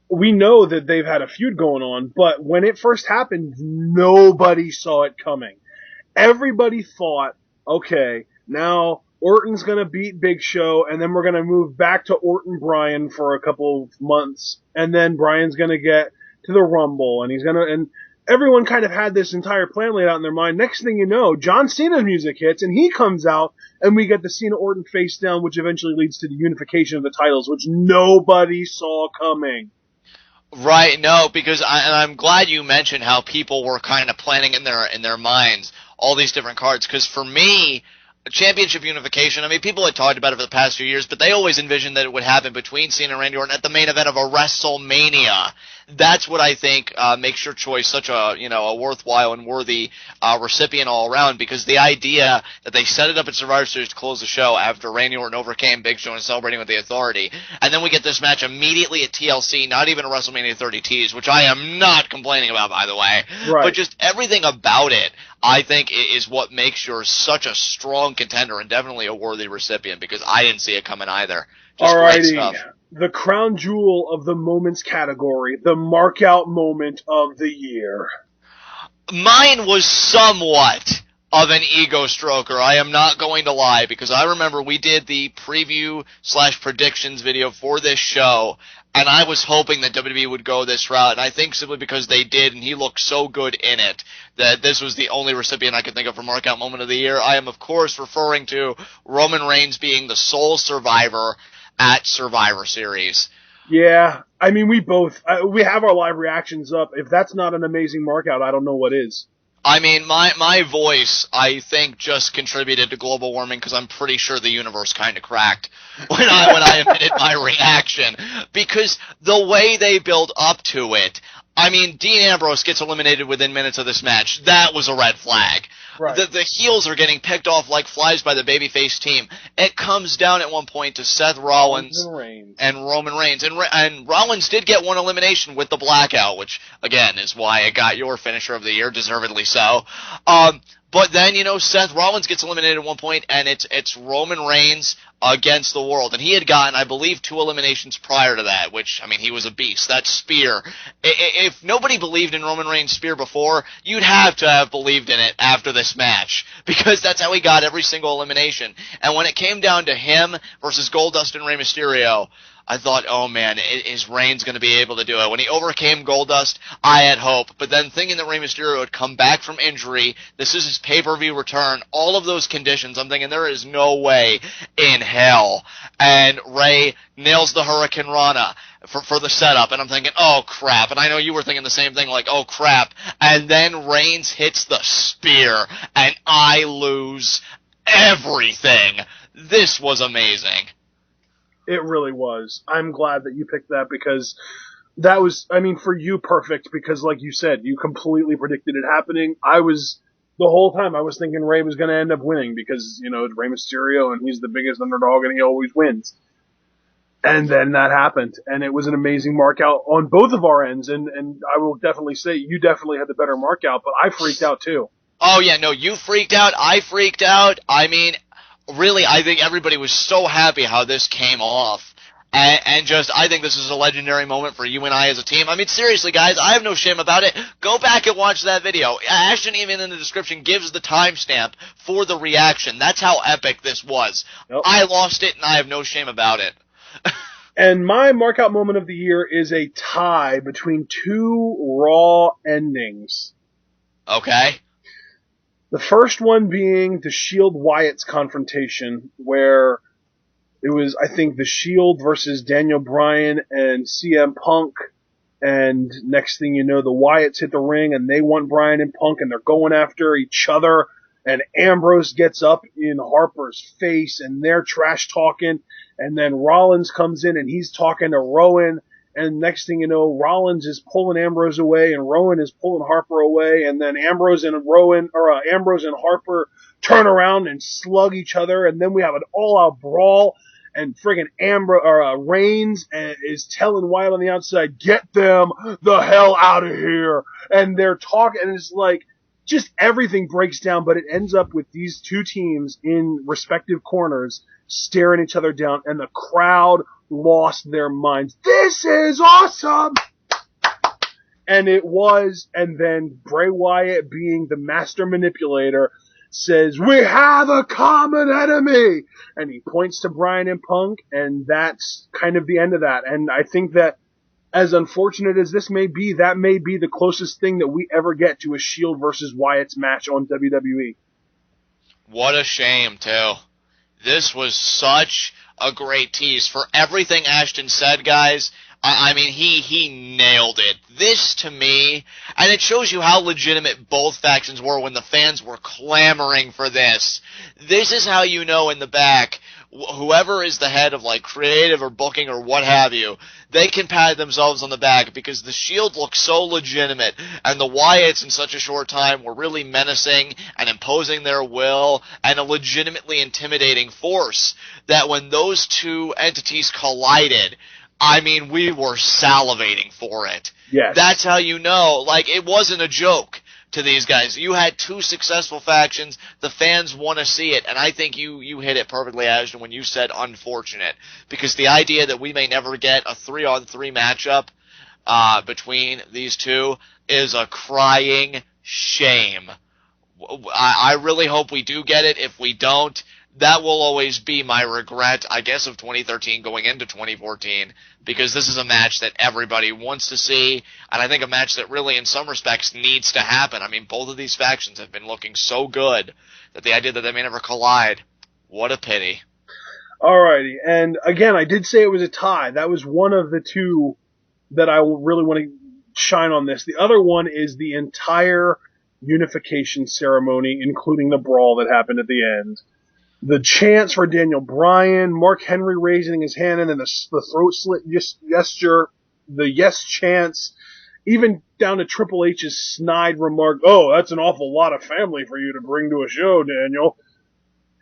we know that they've had a feud going on, but when it first happened, nobody saw it coming. Everybody thought, okay, now Orton's gonna beat Big Show, and then we're gonna move back to Orton-Bryan for a couple of months, and then Bryan's gonna get to the Rumble, and everyone kind of had this entire plan laid out in their mind. Next thing you know, John Cena's music hits, and he comes out, and we get the Cena-Orton face down, which eventually leads to the unification of the titles, which nobody saw coming. Right, no, because I'm glad you mentioned how people were kind of planning in their minds all these different cards, because for me, championship unification. I mean, people had talked about it for the past few years, but they always envisioned that it would happen between Cena and Randy Orton at the main event of a WrestleMania. That's what I think makes your choice such a worthwhile and worthy recipient all around, because the idea that they set it up at Survivor Series to close the show after Randy Orton overcame Big Show and Celebrating with the Authority, and then we get this match immediately at TLC, not even a WrestleMania 30 tease, which I am not complaining about, by the way, right. But just everything about it, I think, is what makes yours such a strong contender and definitely a worthy recipient, because I didn't see it coming either. Just great stuff. The crown jewel of the moments category, the mark-out moment of the year. Mine was somewhat of an ego stroker, I am not going to lie, because I remember we did the preview/predictions video for this show, and I was hoping that WWE would go this route, and I think simply because they did, and he looked so good in it, that this was the only recipient I could think of for Markout Moment of the Year. I am, of course, referring to Roman Reigns being the sole survivor at Survivor Series. Yeah, I mean, we have our live reactions up. If that's not an amazing markout, I don't know what is. I mean, my voice, I think, just contributed to global warming, because I'm pretty sure the universe kind of cracked when I admitted my reaction, because the way they build up to it, I mean, Dean Ambrose gets eliminated within minutes of this match. That was a red flag. Right. The heels are getting picked off like flies by the babyface team. It comes down at one point to Seth Rollins and Roman Reigns. And Rollins did get one elimination with the blackout, which, again, is why it got your finisher of the year, deservedly so. But then, Seth Rollins gets eliminated at one point, and it's Roman Reigns against the world. And he had gotten, I believe, 2 eliminations prior to that, which, I mean, he was a beast. That spear. If nobody believed in Roman Reigns' spear before, you'd have to have believed in it after this match, because that's how he got every single elimination. And when it came down to him versus Goldust and Rey Mysterio, I thought, oh man, is Reigns going to be able to do it? When he overcame Goldust, I had hope. But then thinking that Rey Mysterio would come back from injury, this is his pay-per-view return, all of those conditions, I'm thinking there is no way in hell. And Rey nails the Hurricane Rana for the setup, and I'm thinking, oh crap. And I know you were thinking the same thing, like, oh crap. And then Reigns hits the spear, and I lose everything. This was amazing. It really was. I'm glad that you picked that, because that was, I mean, for you, perfect, because like you said, you completely predicted it happening. The whole time I was thinking Rey was going to end up winning, because, it's Rey Mysterio and he's the biggest underdog and he always wins. And then that happened, and it was an amazing markout on both of our ends, and I will definitely say you definitely had the better markout, but I freaked out too. Oh yeah, no, you freaked out, I freaked out. I mean, really, I think everybody was so happy how this came off. And just, I think this is a legendary moment for you and I as a team. I mean, seriously, guys, I have no shame about it. Go back and watch that video. Ashton, even in the description, gives the timestamp for the reaction. That's how epic this was. Yep. I lost it, and I have no shame about it. And my markout moment of the year is a tie between 2 Raw endings. Okay. The first one being the Shield Wyatt's confrontation, where it was, I think, the Shield versus Daniel Bryan and CM Punk, and next thing you know, the Wyatts hit the ring, and they want Bryan and Punk, and they're going after each other, and Ambrose gets up in Harper's face, and they're trash-talking, and then Rollins comes in, and he's talking to Rowan, and next thing you know, Rollins is pulling Ambrose away, and Rowan is pulling Harper away, and then Ambrose and Harper turn around and slug each other, and then we have an all-out brawl, and friggin' Reigns is telling Wyatt on the outside, get them the hell out of here, and they're talking, and it's like, just everything breaks down, but it ends up with these 2 teams in respective corners staring each other down, and the crowd lost their minds. This is awesome! And it was, and then Bray Wyatt, being the master manipulator, says, we have a common enemy! And he points to Bryan and Punk, and that's kind of the end of that. And I think that, as unfortunate as this may be, that may be the closest thing that we ever get to a Shield versus Wyatt's match on WWE. What a shame, too. This was such a great tease. For everything Ashton said, guys, I mean, he nailed it. This, to me, and it shows you how legitimate both factions were when the fans were clamoring for this. This is how you know in the back, whoever is the head of, like, creative or booking or what have you, they can pat themselves on the back because the Shield looks so legitimate, and the Wyatts in such a short time were really menacing and imposing their will and a legitimately intimidating force that when those two entities collided, I mean, we were salivating for it. Yes. That's how you know. Like, it wasn't a joke to these guys. You had two successful factions. The fans want to see it. And I think you hit it perfectly, Ashton, when you said unfortunate. Because the idea that we may never get a 3-on-3 matchup between these two is a crying shame. I really hope we do get it. If we don't, that will always be my regret, I guess, of 2013 going into 2014, because this is a match that everybody wants to see, and I think a match that really, in some respects, needs to happen. I mean, both of these factions have been looking so good that the idea that they may never collide, what a pity. Alrighty, and again, I did say it was a tie. That was one of the two that I really want to shine on this. The other one is the entire unification ceremony, including the brawl that happened at the end. The chants for Daniel Bryan, Mark Henry raising his hand, and then the throat slit gesture, the yes chants, even down to Triple H's snide remark, "Oh, that's an awful lot of family for you to bring to a show, Daniel."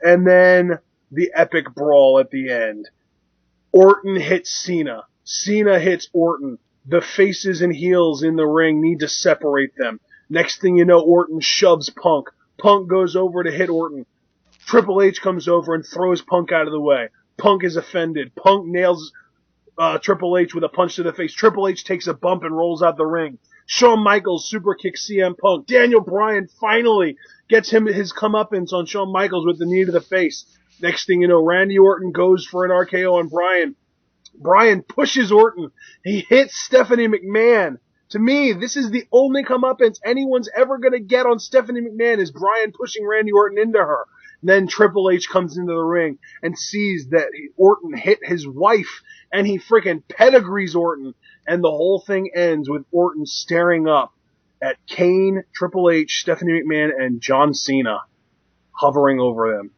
And then the epic brawl at the end. Orton hits Cena. Cena hits Orton. The faces and heels in the ring need to separate them. Next thing you know, Orton shoves Punk. Punk goes over to hit Orton. Triple H comes over and throws Punk out of the way. Punk is offended. Punk nails Triple H with a punch to the face. Triple H takes a bump and rolls out the ring. Shawn Michaels super kicks CM Punk. Daniel Bryan finally gets him his comeuppance on Shawn Michaels with the knee to the face. Next thing you know, Randy Orton goes for an RKO on Bryan. Bryan pushes Orton. He hits Stephanie McMahon. To me, this is the only comeuppance anyone's ever going to get on Stephanie McMahon is Bryan pushing Randy Orton into her. Then Triple H comes into the ring and sees that Orton hit his wife, and he freaking pedigrees Orton, and the whole thing ends with Orton staring up at Kane, Triple H, Stephanie McMahon, and John Cena hovering over them.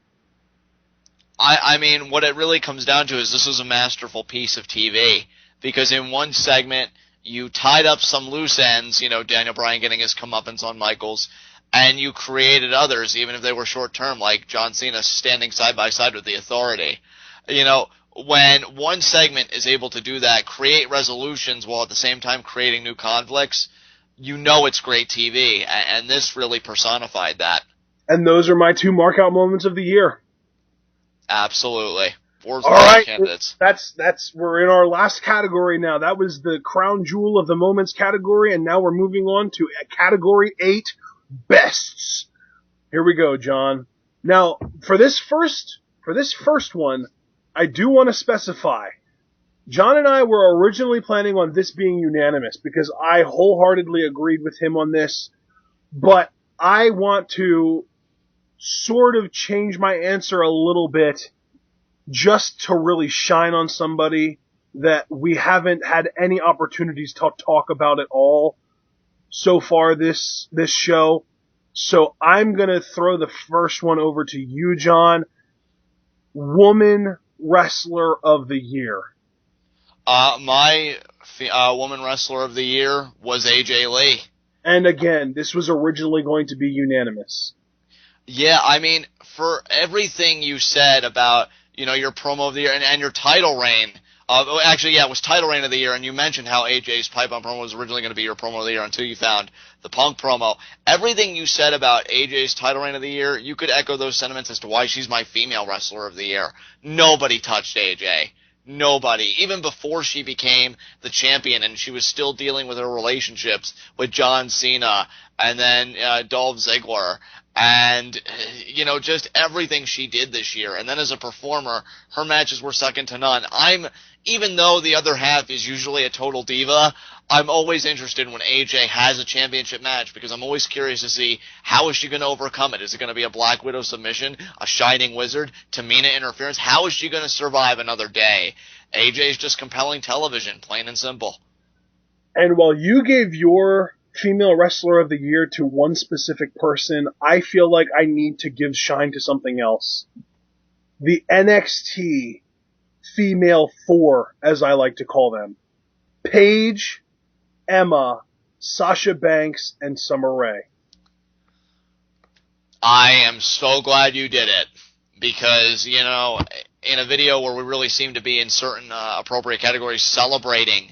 I mean, what it really comes down to is this was a masterful piece of TV, because in one segment, you tied up some loose ends, you know, Daniel Bryan getting his comeuppance on Michaels, and you created others, even if they were short-term, like John Cena standing side by side with the Authority. You know, when one segment is able to do that, create resolutions while at the same time creating new conflicts, you know it's great TV, and this really personified that. And those are my two markout moments of the year. Absolutely. All right, that's we're in our last category now. That was the crown jewel of the moments category, and now we're moving on to category 8, bests. Here we go, John. Now, for this first one, I do want to specify. John and I were originally planning on this being unanimous because I wholeheartedly agreed with him on this, but I want to sort of change my answer a little bit just to really shine on somebody that we haven't had any opportunities to talk about at all so far this show. So I'm going to throw the first one over to you, John. Woman Wrestler of the Year. My Woman Wrestler of the Year was AJ Lee. And again, this was originally going to be unanimous. Yeah, I mean, for everything you said about, you know, your promo of the year and your title reign. Actually, yeah, it was title reign of the year, and you mentioned how AJ's pipe bomb promo was originally going to be your promo of the year until you found the Punk promo. Everything you said about AJ's title reign of the year, you could echo those sentiments as to why she's my female wrestler of the year. Nobody touched AJ. Nobody. Even before she became the champion and she was still dealing with her relationships with John Cena and then Dolph Ziggler And, just everything she did this year. And then as a performer, her matches were second to none. Even though the other half is usually a total diva, I'm always interested when AJ has a championship match, because I'm always curious to see how is she going to overcome it. Is it going to be a Black Widow submission, a Shining Wizard, Tamina interference? How is she going to survive another day? AJ is just compelling television, plain and simple. And while you gave your female wrestler of the year to one specific person, I feel like I need to give shine to something else. The NXT female four, as I like to call them. Paige, Emma, Sasha Banks, and Summer Rae. I am so glad you did it, because, in a video where we really seem to be in certain appropriate categories celebrating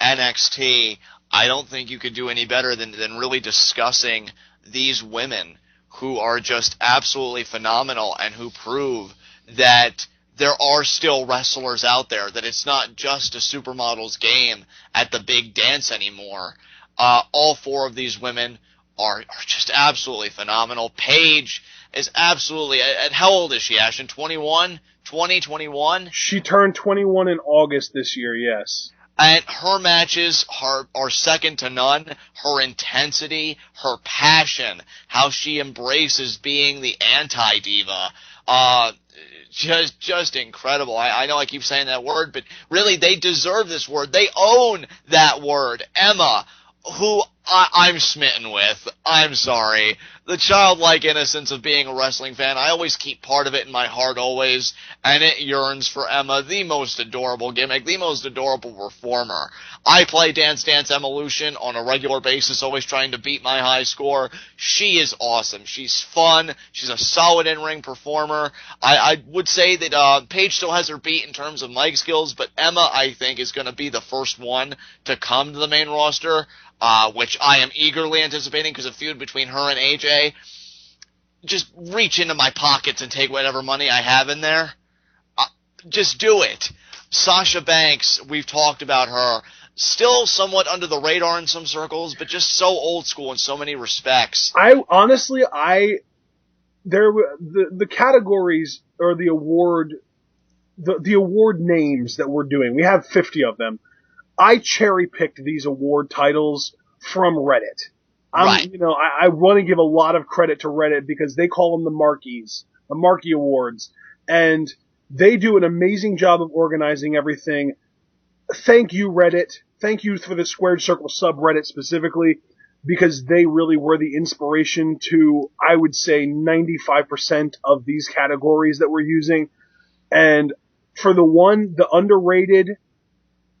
NXT, I don't think you could do any better than really discussing these women who are just absolutely phenomenal and who prove that there are still wrestlers out there, that it's not just a supermodel's game at the big dance anymore. All four of these women are just absolutely phenomenal. Paige is absolutely, at how old is she, Ashton? 21? 20, 21? She turned 21 in August this year, yes. And her matches are second to none. Her intensity, her passion, how she embraces being the anti-diva, just incredible. I know I keep saying that word, but really they deserve this word. They own that word. Emma, who I'm smitten with. I'm sorry. The childlike innocence of being a wrestling fan, I always keep part of it in my heart always, and it yearns for Emma, the most adorable gimmick, the most adorable performer. I play Dance Dance Evolution on a regular basis, always trying to beat my high score. She is awesome. She's fun. She's a solid in-ring performer. I would say that Paige still has her beat in terms of mic skills, but Emma, I think, is going to be the first one to come to the main roster, which I am eagerly anticipating, because a feud between her and AJ, just reach into my pockets and take whatever money I have in there. Just do it. Sasha Banks, we've talked about her, still somewhat under the radar in some circles, but just so old school in so many respects. The categories, or the award names that we're doing, we have 50 of them. I cherry-picked these award titles from Reddit. Right. I want to give a lot of credit to Reddit, because they call them the Marquies, the Marquee Awards, and they do an amazing job of organizing everything. Thank you, Reddit. Thank you for the Squared Circle subreddit specifically, because they really were the inspiration to, I would say, 95% of these categories that we're using. And for the underrated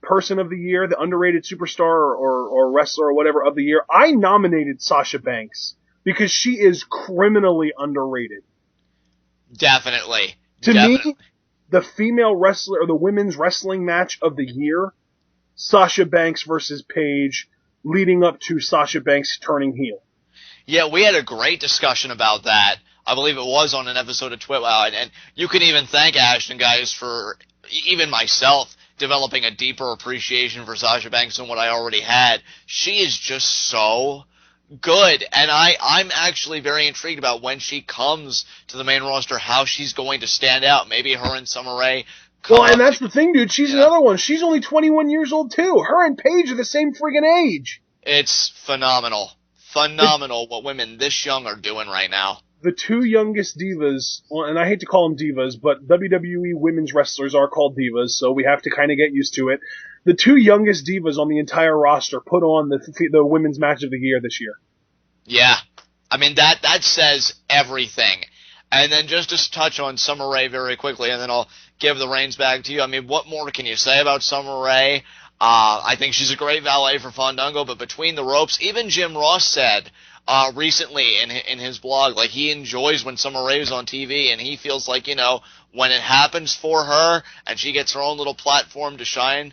person of the year, the underrated superstar or wrestler or whatever of the year, I nominated Sasha Banks, because she is criminally underrated. Definitely. To me, the female wrestler, or the women's wrestling match of the year, Sasha Banks versus Paige, leading up to Sasha Banks turning heel. Yeah, we had a great discussion about that. I believe it was on an episode of TWitWoW, and you can even thank Ashton, guys, for even myself developing a deeper appreciation for Sasha Banks than what I already had. She is just so good, and I'm actually very intrigued about when she comes to the main roster, how she's going to stand out. Maybe her and Summer Rae. Well, and that's the thing, dude. She's another one. She's only 21 years old, too. Her and Paige are the same friggin' age. It's phenomenal. Phenomenal what women this young are doing right now. The two youngest divas, and I hate to call them divas, but WWE women's wrestlers are called divas, so we have to kind of get used to it. The two youngest divas on the entire roster put on the women's match of the year this year. Yeah. I mean, that says everything. And then just to touch on Summer Rae very quickly, and then I'll give the reins back to you. I mean, what more can you say about Summer Rae? I think she's a great valet for Fandango, but between the ropes, even Jim Ross said recently in his blog, like, he enjoys when Summer Rae is on TV, and he feels like, when it happens for her and she gets her own little platform to shine,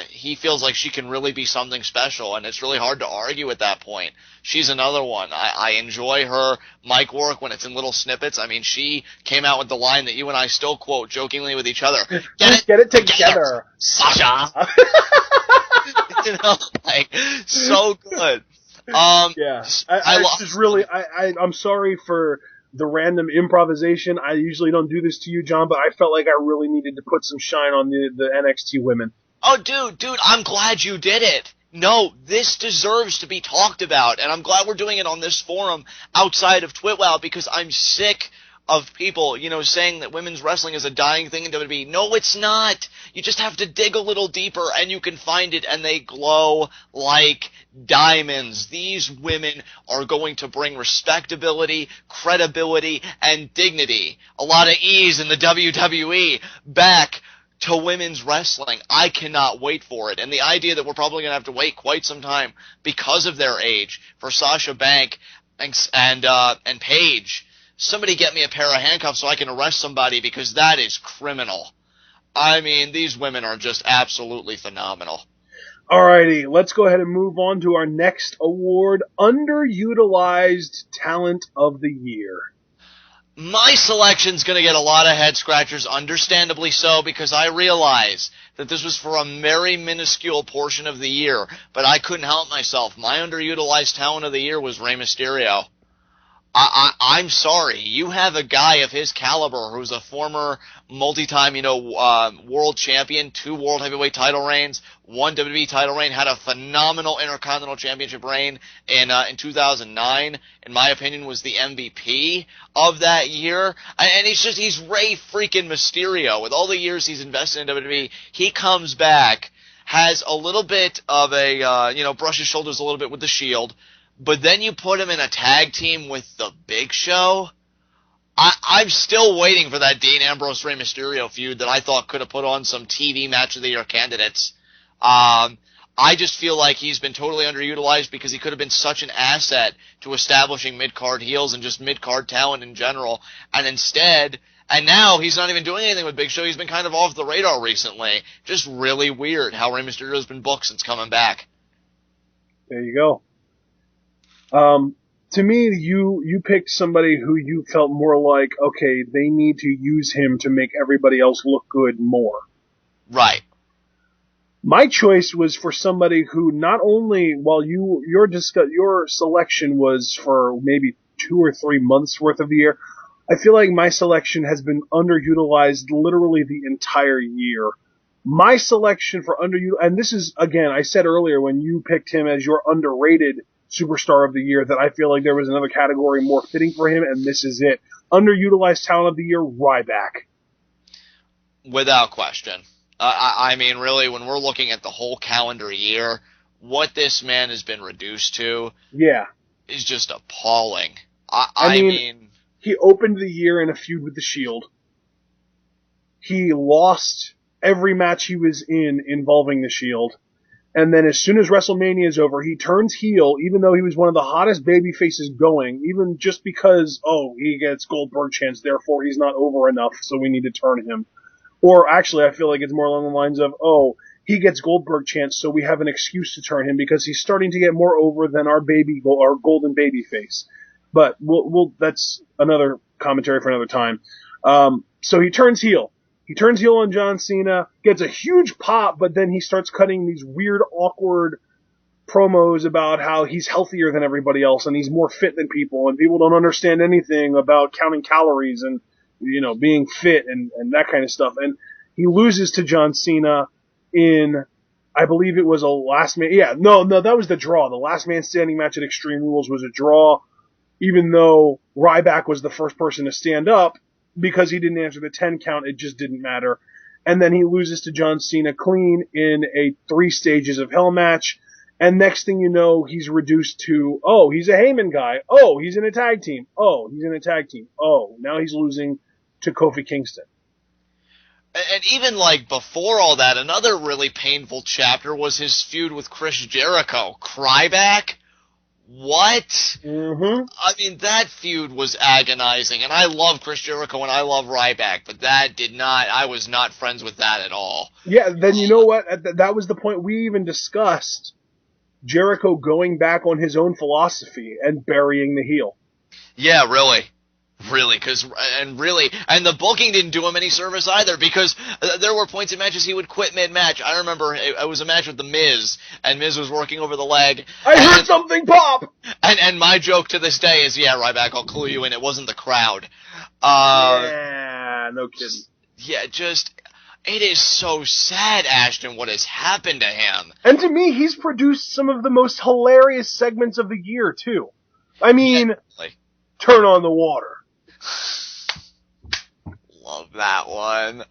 he feels like she can really be something special, and it's really hard to argue at that point. She's another one. I enjoy her mic work when it's in little snippets. I mean, she came out with the line that you and I still quote jokingly with each other. Get it together, Sasha. So good. Yeah, I'm sorry for the random improvisation. I usually don't do this to you, John, but I felt like I really needed to put some shine on the NXT women. Oh, dude, I'm glad you did it. No, this deserves to be talked about, and I'm glad we're doing it on this forum outside of TWitWoW, because I'm sick of people, saying that women's wrestling is a dying thing in WWE. No, it's not. You just have to dig a little deeper, and you can find it, and they glow like diamonds. These women are going to bring respectability, credibility, and dignity, a lot of ease in the WWE, back to women's wrestling. I cannot wait for it. And the idea that we're probably going to have to wait quite some time because of their age for Sasha Banks and Paige. Somebody get me a pair of handcuffs so I can arrest somebody, because that is criminal. I mean, these women are just absolutely phenomenal. Alrighty, let's go ahead and move on to our next award, Underutilized Talent of the Year. My selection's going to get a lot of head scratchers, understandably so, because I realize that this was for a very minuscule portion of the year, but I couldn't help myself. My underutilized talent of the year was Rey Mysterio. I'm sorry. You have a guy of his caliber who's a former multi-time, world champion, 2 world heavyweight title reigns, 1 WWE title reign, had a phenomenal Intercontinental Championship reign in 2009. In my opinion, was the MVP of that year. And he's Rey freaking Mysterio. With all the years he's invested in WWE, he comes back, has a little bit of a, brush his shoulders a little bit with the Shield. But then you put him in a tag team with the Big Show. I'm still waiting for that Dean Ambrose-Rey Mysterio feud that I thought could have put on some TV Match of the Year candidates. I just feel like he's been totally underutilized, because he could have been such an asset to establishing mid-card heels and just mid-card talent in general. And instead, and now he's not even doing anything with Big Show. He's been kind of off the radar recently. Just really weird how Rey Mysterio's been booked since coming back. There you go. To me, you picked somebody who you felt more like, okay, they need to use him to make everybody else look good more. Right. My choice was for somebody who not only, while your selection was for maybe 2 or 3 months worth of the year, I feel like my selection has been underutilized literally the entire year. My selection for and this is, again, I said earlier when you picked him as your underrated Superstar of the Year, that I feel like there was another category more fitting for him, and this is it. Underutilized Talent of the Year, Ryback. Without question. I mean, really, when we're looking at the whole calendar year, what this man has been reduced to is just appalling. I mean, he opened the year in a feud with the Shield. He lost every match he was in involving the Shield. And then as soon as WrestleMania is over, he turns heel, even though he was one of the hottest baby faces going, even just because, he gets Goldberg chance, therefore he's not over enough, so we need to turn him. Or actually, I feel like it's more along the lines of, he gets Goldberg chance, so we have an excuse to turn him because he's starting to get more over than our golden baby face. But that's another commentary for another time. So he turns heel. He turns heel on John Cena, gets a huge pop, but then he starts cutting these weird, awkward promos about how he's healthier than everybody else and he's more fit than people, and people don't understand anything about counting calories and, being fit and that kind of stuff. And he loses to John Cena in, I believe it was a last man. Yeah, no, that was the draw. The last man standing match at Extreme Rules was a draw, even though Ryback was the first person to stand up. Because he didn't answer the 10 count, it just didn't matter. And then he loses to John Cena clean in a 3 stages of hell match. And next thing you know, he's reduced to, he's a Heyman guy. He's in a tag team. He's in a tag team. Now he's losing to Kofi Kingston. And even before all that, another really painful chapter was his feud with Chris Jericho. Cryback? What? Mm-hmm. I mean, that feud was agonizing, and I love Chris Jericho and I love Ryback, but I was not friends with that at all. Yeah, then you know what? That was the point we even discussed. Jericho going back on his own philosophy and burying the heel. Yeah, really. Really, and the booking didn't do him any service either, because there were points in matches he would quit mid-match. I remember it was a match with The Miz, and Miz was working over the leg. I heard something pop! And my joke to this day is, yeah, Ryback, I'll clue you in, it wasn't the crowd. Yeah, no kidding. Yeah, it is so sad, Ashton, what has happened to him. And to me, he's produced some of the most hilarious segments of the year, too. I mean, Turn on the Water. Love that one.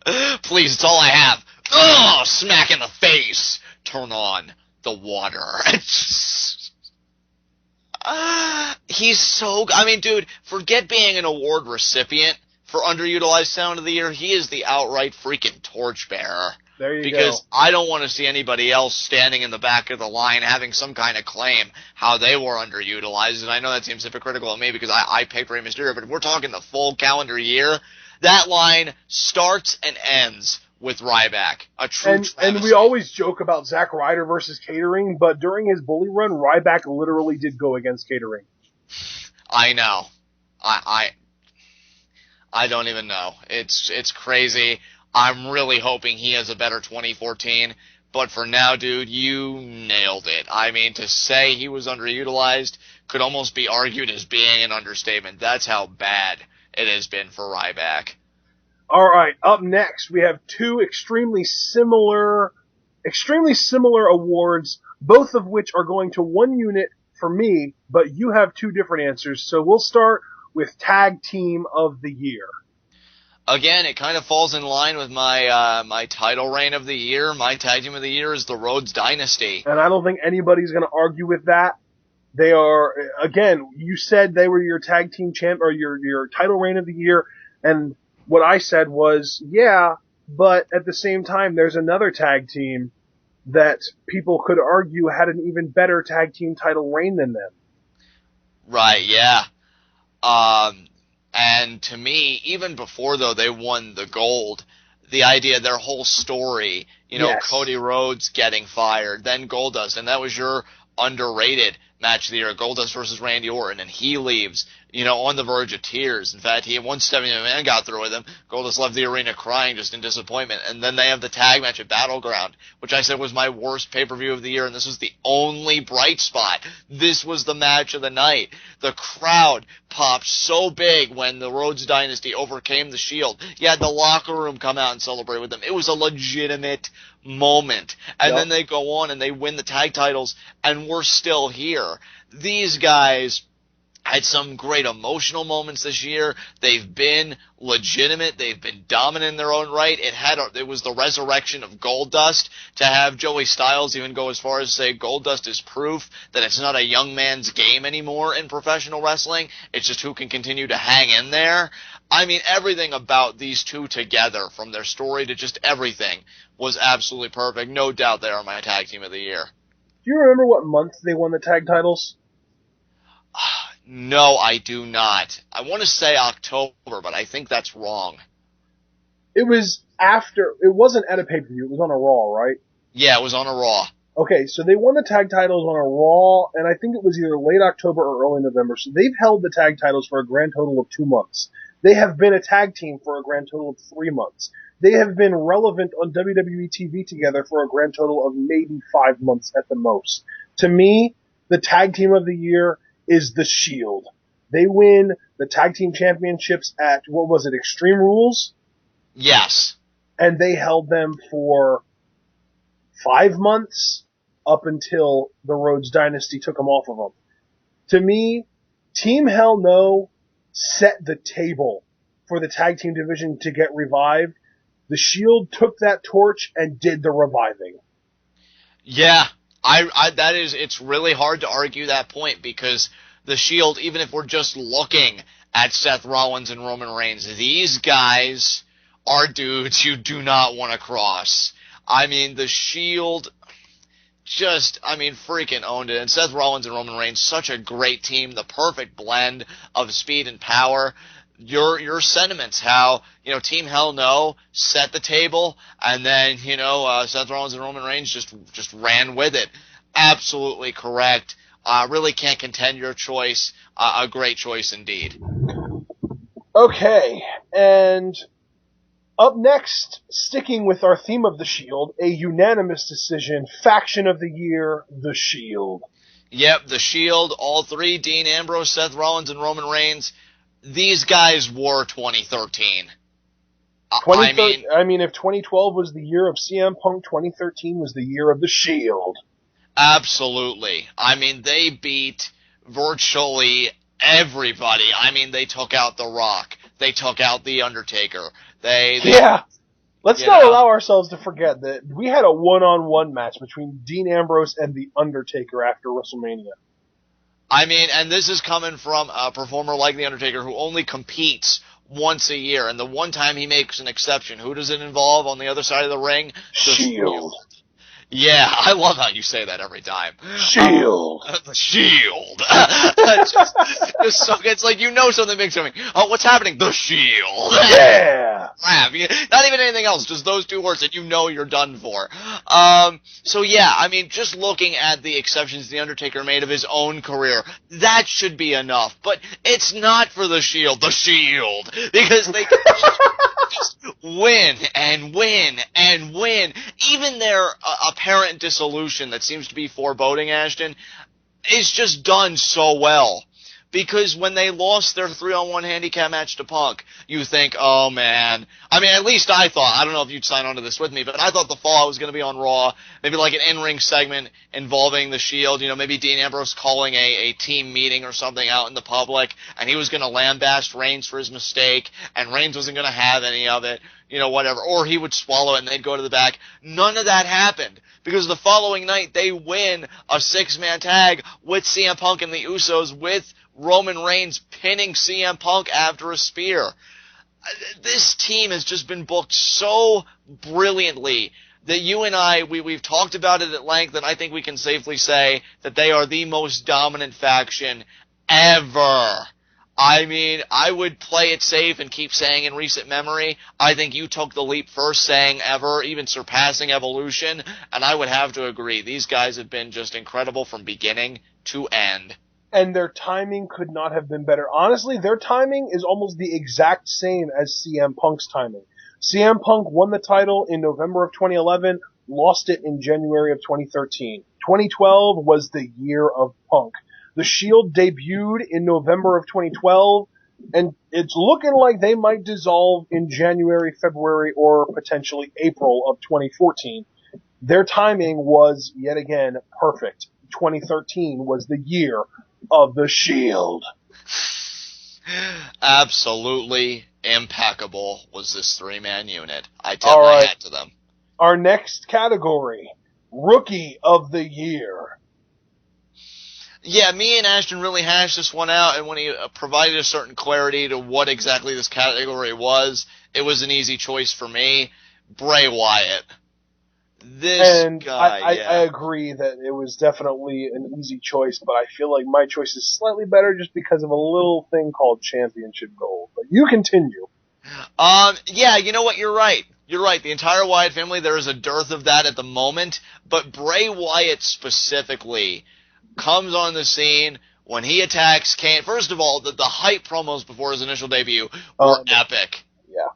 Please, it's all I have. Ugh, smack in the face. Turn on the water. He's so... I mean, dude, forget being an award recipient for underutilized sound of the year. He is the outright freaking torchbearer. There you go. Because I don't want to see anybody else standing in the back of the line having some kind of claim how they were underutilized. And I know that seems hypocritical of me because I picked Rey Mysterio, but if we're talking the full calendar year, that line starts and ends with Ryback. A true travesty. And we always joke about Zack Ryder versus catering, but during his bully run, Ryback literally did go against catering. I know. I don't even know. It's crazy. I'm really hoping he has a better 2014, but for now, dude, you nailed it. I mean, to say he was underutilized could almost be argued as being an understatement. That's how bad it has been for Ryback. All right, up next, we have two extremely similar awards, both of which are going to one unit for me, but you have two different answers, so we'll start with Tag Team of the Year. Again, it kind of falls in line with my my title reign of the year. My tag team of the year is the Rhodes Dynasty. And I don't think anybody's going to argue with that. They are, again, you said they were your tag team champ, or your title reign of the year, and what I said was, yeah, but at the same time, there's another tag team that people could argue had an even better tag team title reign than them. Right, yeah. And to me, even before, though, they won the gold, the idea, their whole story, Yes. Cody Rhodes getting fired, then Goldust, and that was your underrated match of the year, Goldust versus Randy Orton, and he leaves, on the verge of tears. In fact, once Stephanie McMahon got through with him, Goldust left the arena crying just in disappointment, and then they have the tag match at Battleground, which I said was my worst pay-per-view of the year, and this was the only bright spot. This was the match of the night. The crowd popped so big when the Rhodes Dynasty overcame the Shield. You had the locker room come out and celebrate with them. It was a legitimate moment. And then they go on and they win the tag titles, and we're still here. These guys had some great emotional moments this year. They've been legitimate. They've been dominant in their own right. It was the resurrection of Goldust. To have Joey Styles even go as far as say Goldust is proof that it's not a young man's game anymore in professional wrestling. It's just who can continue to hang in there. I mean, everything about these two together, from their story to just everything, was absolutely perfect. No doubt they are my tag team of the year. Do you remember what month they won the tag titles? No, I do not. I want to say October, but I think that's wrong. It wasn't at a pay-per-view, it was on a Raw, right? Yeah, it was on a Raw. Okay, so they won the tag titles on a Raw, and I think it was either late October or early November, so they've held the tag titles for a grand total of 2 months. They have been a tag team for a grand total of 3 months. They have been relevant on WWE TV together for a grand total of maybe 5 months at the most. To me, the tag team of the year is the Shield. They win the tag team championships at, Extreme Rules? Yes. And they held them for 5 months up until the Rhodes Dynasty took them off of them. To me, Team Hell No set the table for the tag team division to get revived. The Shield took that torch and did the reviving. Yeah, it's really hard to argue that point, because the Shield, even if we're just looking at Seth Rollins and Roman Reigns, these guys are dudes you do not want to cross. I mean, the Shield freaking owned it. And Seth Rollins and Roman Reigns, such a great team, the perfect blend of speed and power. Your sentiments, how, Team Hell No set the table, and then, Seth Rollins and Roman Reigns just ran with it. Absolutely correct. Really can't contend your choice. A great choice indeed. Okay, and up next, sticking with our theme of the Shield, a unanimous decision, faction of the year, the Shield. Yep, the Shield, all three, Dean Ambrose, Seth Rollins, and Roman Reigns. These guys were 2013. I mean, if 2012 was the year of CM Punk, 2013 was the year of the Shield. Absolutely. I mean, they beat virtually everybody. I mean, they took out The Rock. They took out The Undertaker. Yeah. Let's not allow ourselves to forget that we had a one-on-one match between Dean Ambrose and The Undertaker after WrestleMania. I mean, and this is coming from a performer like The Undertaker who only competes once a year, and the one time he makes an exception, who does it involve on the other side of the ring? The Shield. Yeah, I love how you say that every time. Shield. The Shield. just so, it's like you know something big's coming. Oh, what's happening? The Shield. Yeah. Crap. Not even anything else, just those two words that you know you're done for. So yeah, I mean, just looking at the exceptions The Undertaker made of his own career, that should be enough. But it's not for the Shield. The Shield. Because they can just win and win and win. Even their apparent dissolution that seems to be foreboding, Ashton, is just done so well. Because when they lost their 3-on-1 handicap match to Punk, you think, oh man. I mean, at least I thought, I don't know if you'd sign on to this with me, but I thought the fallout was going to be on Raw, maybe like an in-ring segment involving the Shield, maybe Dean Ambrose calling a team meeting or something out in the public, and he was going to lambaste Reigns for his mistake, and Reigns wasn't going to have any of it, whatever, or he would swallow it and they'd go to the back. None of that happened, because the following night they win a 6-man tag with CM Punk and the Usos with Roman Reigns pinning CM Punk after a spear. This team has just been booked so brilliantly that you and I, we've talked about it at length, and I think we can safely say that they are the most dominant faction ever. I mean, I would play it safe and keep saying in recent memory, I think you took the leap first saying ever, even surpassing Evolution, and I would have to agree. These guys have been just incredible from beginning to end. And their timing could not have been better. Honestly, their timing is almost the exact same as CM Punk's timing. CM Punk won the title in November of 2011, lost it in January of 2013. 2012 was the year of Punk. The Shield debuted in November of 2012, and it's looking like they might dissolve in January, February, or potentially April of 2014. Their timing was, yet again, perfect. 2013 was the year of the Shield. Absolutely impeccable was this 3-man unit. I tip my hat to them. Our next category, Rookie of the Year. Yeah, me and Ashton really hashed this one out, and when he provided a certain clarity to what exactly this category was, it was an easy choice for me. Bray Wyatt. This guy, I agree that it was definitely an easy choice, but I feel like my choice is slightly better just because of a little thing called Championship Gold. But you continue. Yeah, you know what? You're right. You're right. The entire Wyatt family, there is a dearth of that at the moment, but Bray Wyatt specifically comes on the scene when he attacks Kane. First of all, the hype promos before his initial debut were epic. Yeah.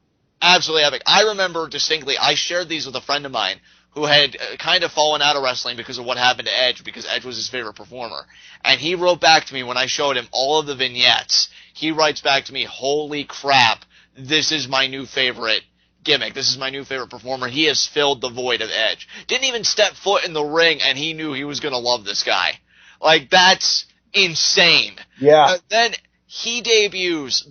Absolutely epic. I remember distinctly, I shared these with a friend of mine who had kind of fallen out of wrestling because of what happened to Edge, because Edge was his favorite performer. And he wrote back to me when I showed him all of the vignettes. He writes back to me, holy crap, this is my new favorite gimmick. This is my new favorite performer. He has filled the void of Edge. Didn't even step foot in the ring, and he knew he was going to love this guy. Like, that's insane. Yeah. Then he debuts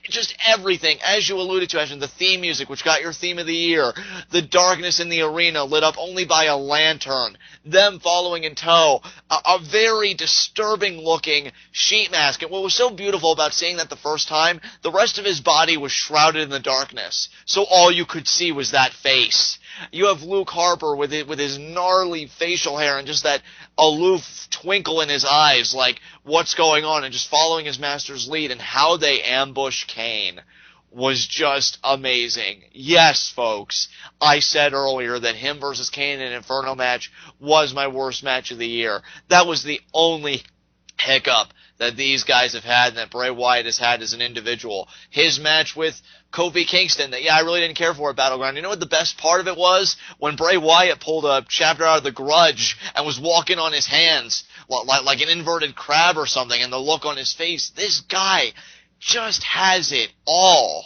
just everything, as you alluded to, Ashton, the theme music, which got your theme of the year, the darkness in the arena lit up only by a lantern, them following in tow, a very disturbing looking sheet mask. And what was so beautiful about seeing that the first time, the rest of his body was shrouded in the darkness, so all you could see was that face. You have Luke Harper with his gnarly facial hair and just that aloof twinkle in his eyes, like, what's going on, and just following his master's lead, and how they ambush Kane was just amazing. Yes, folks, I said earlier that him versus Kane in an Inferno match was my worst match of the year. That was the only hiccup that these guys have had and that Bray Wyatt has had as an individual. His match with Kofi Kingston, that, I really didn't care for at Battleground. You know what the best part of it was? When Bray Wyatt pulled a chapter out of The Grudge and was walking on his hands like an inverted crab or something, and the look on his face. This guy just has it all.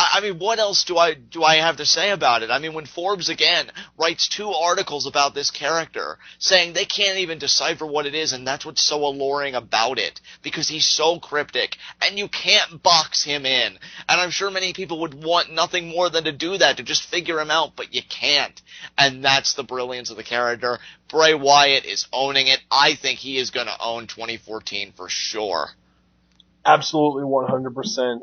I mean, what else do I have to say about it? I mean, when Forbes, again, writes 2 articles about this character, saying they can't even decipher what it is, and that's what's so alluring about it, because he's so cryptic, and you can't box him in. And I'm sure many people would want nothing more than to do that, to just figure him out, but you can't. And that's the brilliance of the character. Bray Wyatt is owning it. I think he is going to own 2014 for sure. Absolutely 100%.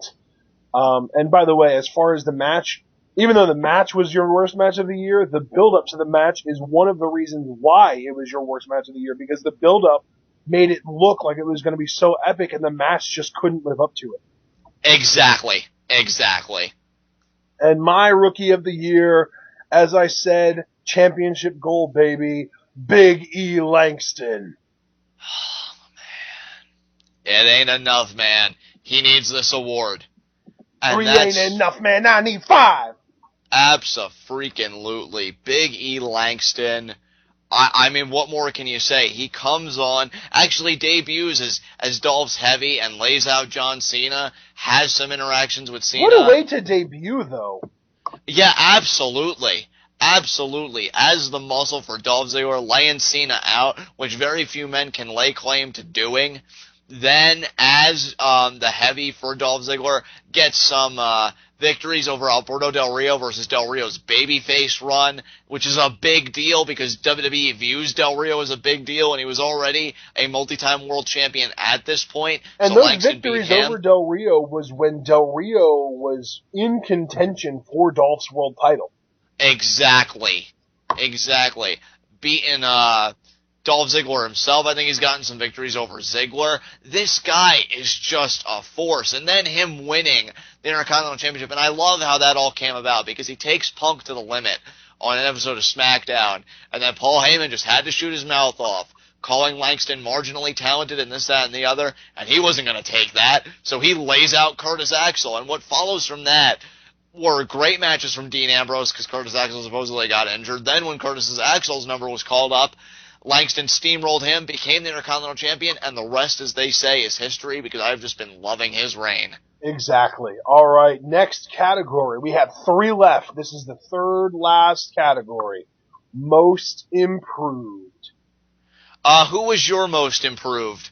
And by the way, as far as the match, even though the match was your worst match of the year, the build-up to the match is one of the reasons why it was your worst match of the year, because the build-up made it look like it was going to be so epic, and the match just couldn't live up to it. Exactly. And my rookie of the year, as I said, championship gold, baby, Big E Langston. Oh, man. It ain't enough, man. He needs this award. And 3 ain't enough, man. I need 5. Abso-freaking-lutely. Big E Langston. I mean, what more can you say? He comes on, actually debuts as Dolph's Heavy and lays out John Cena, has some interactions with Cena. What a way to debut, though. Yeah, absolutely. Absolutely. As the muscle for Dolph Ziggler, laying Cena out, which very few men can lay claim to doing. Then, as the Heavy for Dolph Ziggler, gets some victories over Alberto Del Rio versus Del Rio's babyface run, which is a big deal because WWE views Del Rio as a big deal, and he was already a multi-time world champion at this point. And so those Langston victories over Del Rio was when Del Rio was in contention for Dolph's world title. Exactly. Beating Dolph Ziggler himself. I think he's gotten some victories over Ziggler. This guy is just a force. And then him winning the Intercontinental Championship. And I love how that all came about because he takes Punk to the limit on an episode of SmackDown. And then Paul Heyman just had to shoot his mouth off, calling Langston marginally talented and this, that, and the other. And he wasn't going to take that. So he lays out Curtis Axel. And what follows from that were great matches from Dean Ambrose because Curtis Axel supposedly got injured. Then when Curtis Axel's number was called up, Langston steamrolled him, became the Intercontinental Champion, and the rest, as they say, is history because I've just been loving his reign. Exactly. All right, next category. We have 3 left. This is the third last category. Most improved. Who was your most improved?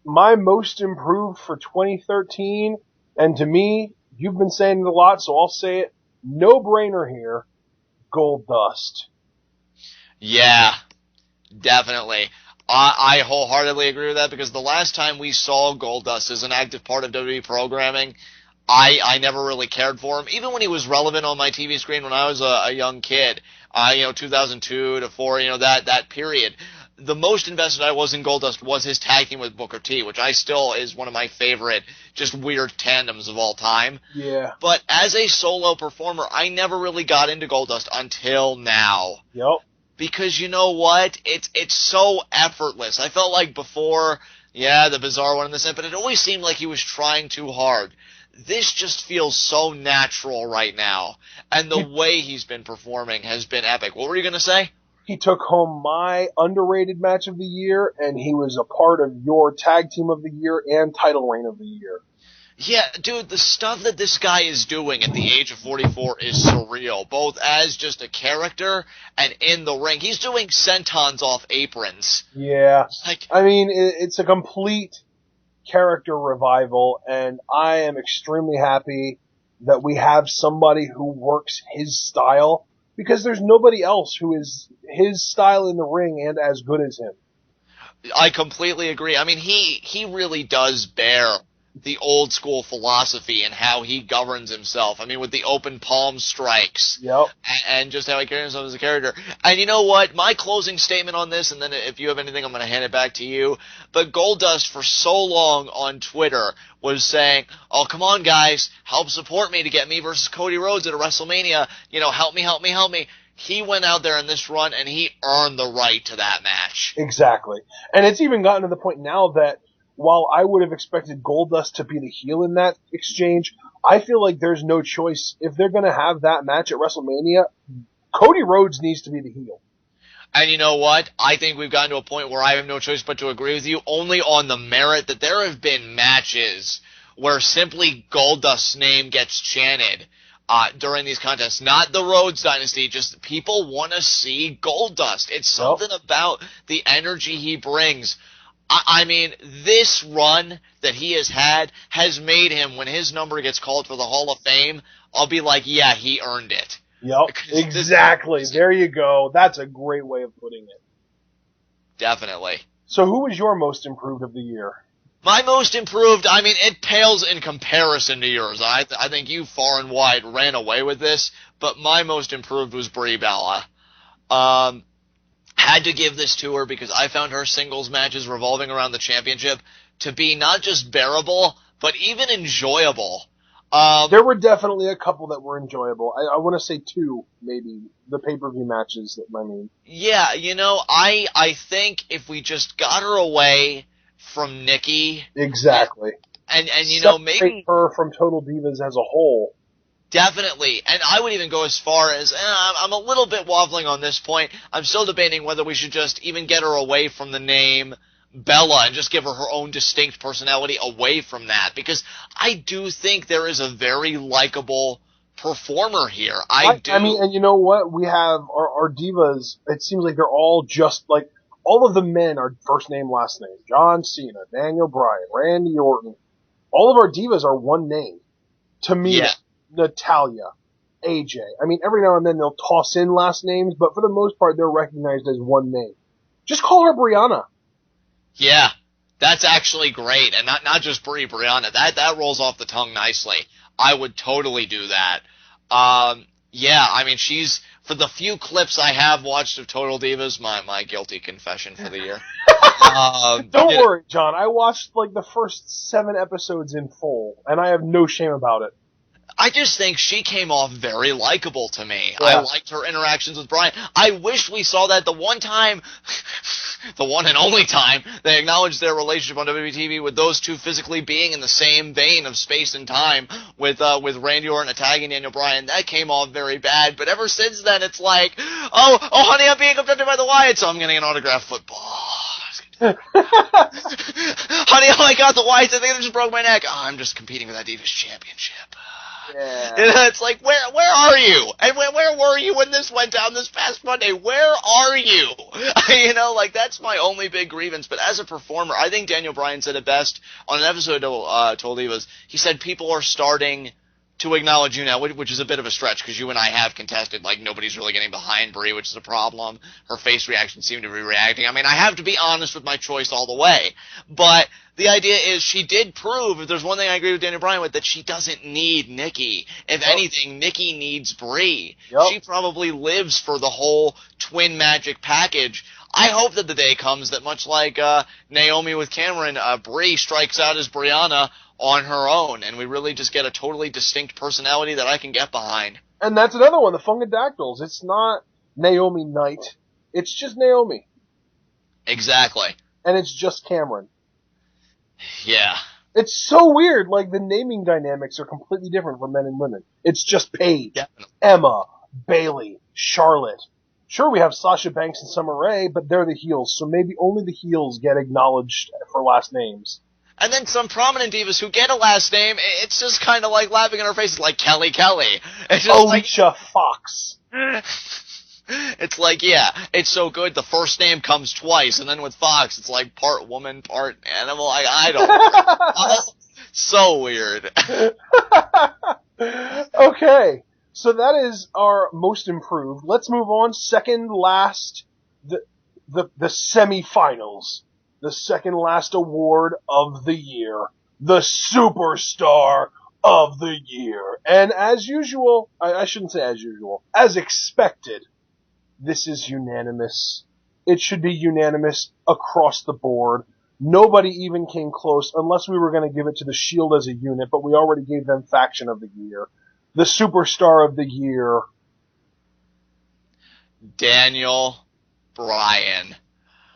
My most improved for 2013, and to me, you've been saying it a lot, so I'll say it, no-brainer here, Goldust. Yeah. Definitely. I wholeheartedly agree with that because the last time we saw Goldust as an active part of WWE programming, I never really cared for him. Even when he was relevant on my TV screen when I was a young kid, 2002 to 4, that period. The most invested I was in Goldust was his tag team with Booker T, which I still is one of my favorite just weird tandems of all time. Yeah. But as a solo performer, I never really got into Goldust until now. Yep. Because you know what? It's so effortless. I felt like before, the Bizarre one in the sense, but it always seemed like he was trying too hard. This just feels so natural right now. And the way he's been performing has been epic. What were you going to say? He took home my underrated match of the year, and he was a part of your tag team of the year and title reign of the year. Yeah, dude, the stuff that this guy is doing at the age of 44 is surreal, both as just a character and in the ring. He's doing sentons off aprons. Yeah. It's a complete character revival, and I am extremely happy that we have somebody who works his style, because there's nobody else who is his style in the ring and as good as him. I completely agree. I mean, he really does bear the old school philosophy and how he governs himself. I mean, with the open palm strikes. Yep. And just how he carries himself as a character. And you know what? My closing statement on this, and then if you have anything, I'm going to hand it back to you. But Goldust for so long on Twitter was saying, oh, come on, guys, help support me to get me versus Cody Rhodes at a WrestleMania. Help me. he went out there in this run and he earned the right to that match. Exactly. And it's even gotten to the point now that while I would have expected Goldust to be the heel in that exchange, I feel like there's no choice. If they're going to have that match at WrestleMania, Cody Rhodes needs to be the heel. And you know what? I think we've gotten to a point where I have no choice but to agree with you, only on the merit that there have been matches where simply Goldust's name gets chanted during these contests. Not the Rhodes Dynasty, just people want to see Goldust. It's something about the energy he brings. I mean, this run that he has had has made him, when his number gets called for the Hall of Fame, I'll be like, yeah, he earned it. Yep, exactly. There you go. That's a great way of putting it. Definitely. So who was your most improved of the year? My most improved, I mean, it pales in comparison to yours. I think you far and wide ran away with this, but my most improved was Brie Bella. Had to give this to her because I found her singles matches revolving around the championship to be not just bearable, but even enjoyable. There were definitely a couple that were enjoyable. I want to say two, maybe, the pay-per-view matches that I mean. Yeah, you know, I think if we just got her away from Nikki. Exactly. And you know, maybe her from Total Divas as a whole. Definitely. And I would even go as far as, I'm a little bit waffling on this point. I'm still debating whether we should just even get her away from the name Bella and just give her her own distinct personality away from that. Because I do think there is a very likable performer here. I do. I mean, and you know what? We have our divas, it seems like they're all just like, all of the men are first name, last name. John Cena, Daniel Bryan, Randy Orton. All of our divas are one name. Tamina, yeah. Natalia, AJ. I mean, every now and then they'll toss in last names, but for the most part, they're recognized as one name. Just call her Brianna. Yeah, that's actually great. And not just Brianna. That rolls off the tongue nicely. I would totally do that. Yeah, I mean, she's, for the few clips I have watched of Total Divas, my guilty confession for the year. Don't worry, John. I watched like the first 7 episodes in full, and I have no shame about it. I just think she came off very likable to me. Yeah. I liked her interactions with Bryan. I wish we saw that the one time, the one and only time, they acknowledged their relationship on WWTV with those two physically being in the same vein of space and time with Randy Orton attacking Daniel Bryan. That came off very bad, but ever since then it's like, oh honey, I'm being abducted by the Wyatt, so I'm getting an autographed football. Honey, oh my god, the Wyatts, I think they just broke my neck. Oh, I'm just competing for that Divas Championship. Yeah. It's like, where are you? And where were you when this went down this past Monday? Where are you? You know, like, that's my only big grievance. But as a performer, I think Daniel Bryan said it best on an episode of Told Divas. He said people are starting to acknowledge you now, which is a bit of a stretch because you and I have contested, like, nobody's really getting behind Brie, which is a problem. Her face reactions seem to be reacting. I mean, I have to be honest with my choice all the way. But the idea is she did prove, if there's one thing I agree with Daniel Bryan with, that she doesn't need Nikki. If anything, Nikki needs Brie. Yep. She probably lives for the whole twin magic package. I hope that the day comes that much like Naomi with Cameron, Brie strikes out as Brianna on her own, and we really just get a totally distinct personality that I can get behind. And that's another one, the Fungadactyls. It's not Naomi Knight. It's just Naomi. Exactly. And it's just Cameron. Yeah. It's so weird, like the naming dynamics are completely different for men and women. It's just Paige, Definitely. Emma, Bayley, Charlotte. Sure, we have Sasha Banks and Summer Rae, but they're the heels, so maybe only the heels get acknowledged for last names. And then some prominent divas who get a last name, it's just kind of like laughing in her faces, like Kelly. It's just Alicia Fox. It's like, yeah, it's so good. The first name comes twice, and then with Fox, it's like part woman, part animal. I don't. So weird. Okay, so that is our most improved. Let's move on. Second last, the semifinals. The second last award of the year. The Superstar of the Year. And as usual, I shouldn't say as usual, as expected, this is unanimous. It should be unanimous across the board. Nobody even came close unless we were going to give it to the Shield as a unit, but we already gave them Faction of the Year. The Superstar of the Year. Daniel Bryan.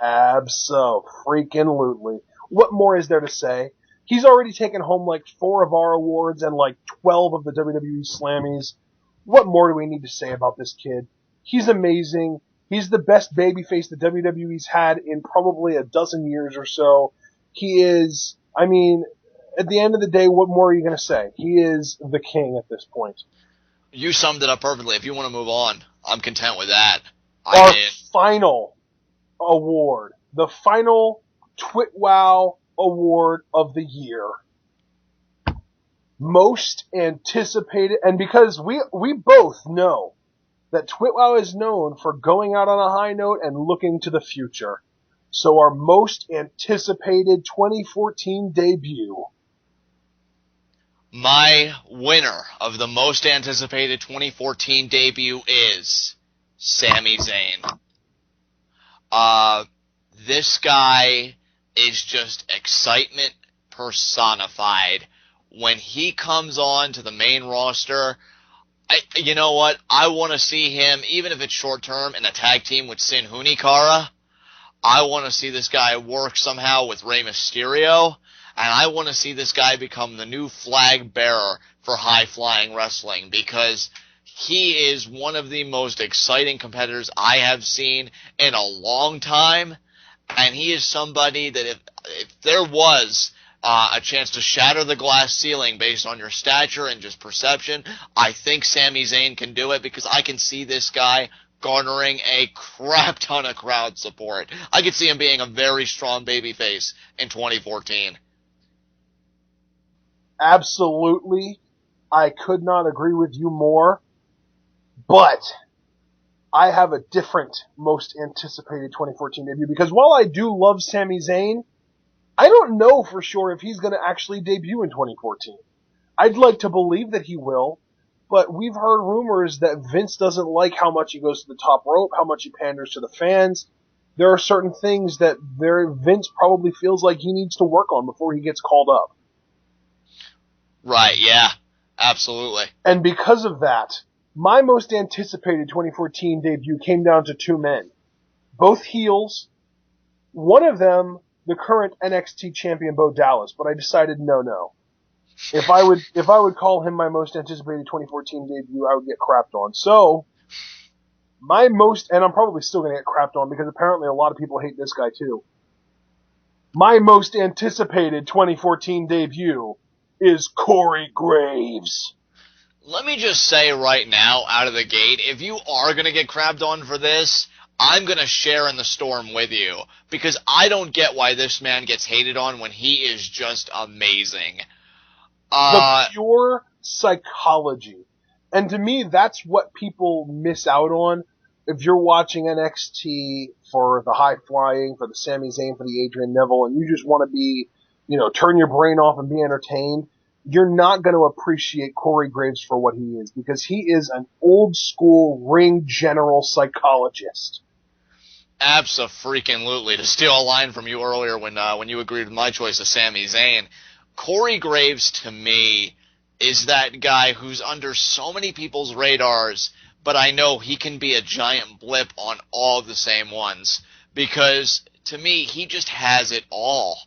Abso-freaking-lutely. What more is there to say? He's already taken home like 4 of our awards and like 12 of the WWE Slammies. What more do we need to say about this kid? He's amazing. He's the best babyface the WWE's had in probably a dozen years or so. He is, I mean, at the end of the day, what more are you going to say? He is the king at this point. You summed it up perfectly. If you want to move on, I'm content with that. Our final award, the final TWitWoW award of the year. Most anticipated, and because we both know that TWitWoW is known for going out on a high note and looking to the future. So our most anticipated 2014 debut. My winner of the most anticipated 2014 debut is Sami Zayn. This guy is just excitement personified. When he comes on to the main roster, you know what? I want to see him, even if it's short term, in a tag team with Sin Cara. I want to see this guy work somehow with Rey Mysterio, and I want to see this guy become the new flag bearer for high-flying wrestling, because he is one of the most exciting competitors I have seen in a long time, and he is somebody that if there was a chance to shatter the glass ceiling based on your stature and just perception, I think Sami Zayn can do it, because I can see this guy garnering a crap ton of crowd support. I could see him being a very strong babyface in 2014. Absolutely. I could not agree with you more. But I have a different most anticipated 2014 debut, because while I do love Sami Zayn, I don't know for sure if he's going to actually debut in 2014. I'd like to believe that he will, but we've heard rumors that Vince doesn't like how much he goes to the top rope, how much he panders to the fans. There are certain things that Vince probably feels like he needs to work on before he gets called up. Right, yeah, absolutely. And because of that, my most anticipated 2014 debut came down to 2 men. Both heels. One of them, the current NXT champion Bo Dallas, but I decided no. If I would call him my most anticipated 2014 debut, I would get crapped on. So, and I'm probably still going to get crapped on, because apparently a lot of people hate this guy too. My most anticipated 2014 debut is Corey Graves. Let me just say right now, out of the gate, if you are going to get crapped on for this, I'm going to share in the storm with you, because I don't get why this man gets hated on when he is just amazing. The pure psychology. And to me, that's what people miss out on. If you're watching NXT for the high flying, for the Sami Zayn, for the Adrian Neville, and you just want to be, turn your brain off and be entertained, you're not going to appreciate Corey Graves for what he is, because he is an old school ring general psychologist. Abso-freaking-lutely. To steal a line from you earlier when you agreed with my choice of Sami Zayn, Corey Graves, to me, is that guy who's under so many people's radars, but I know he can be a giant blip on all of the same ones, because to me, he just has it all.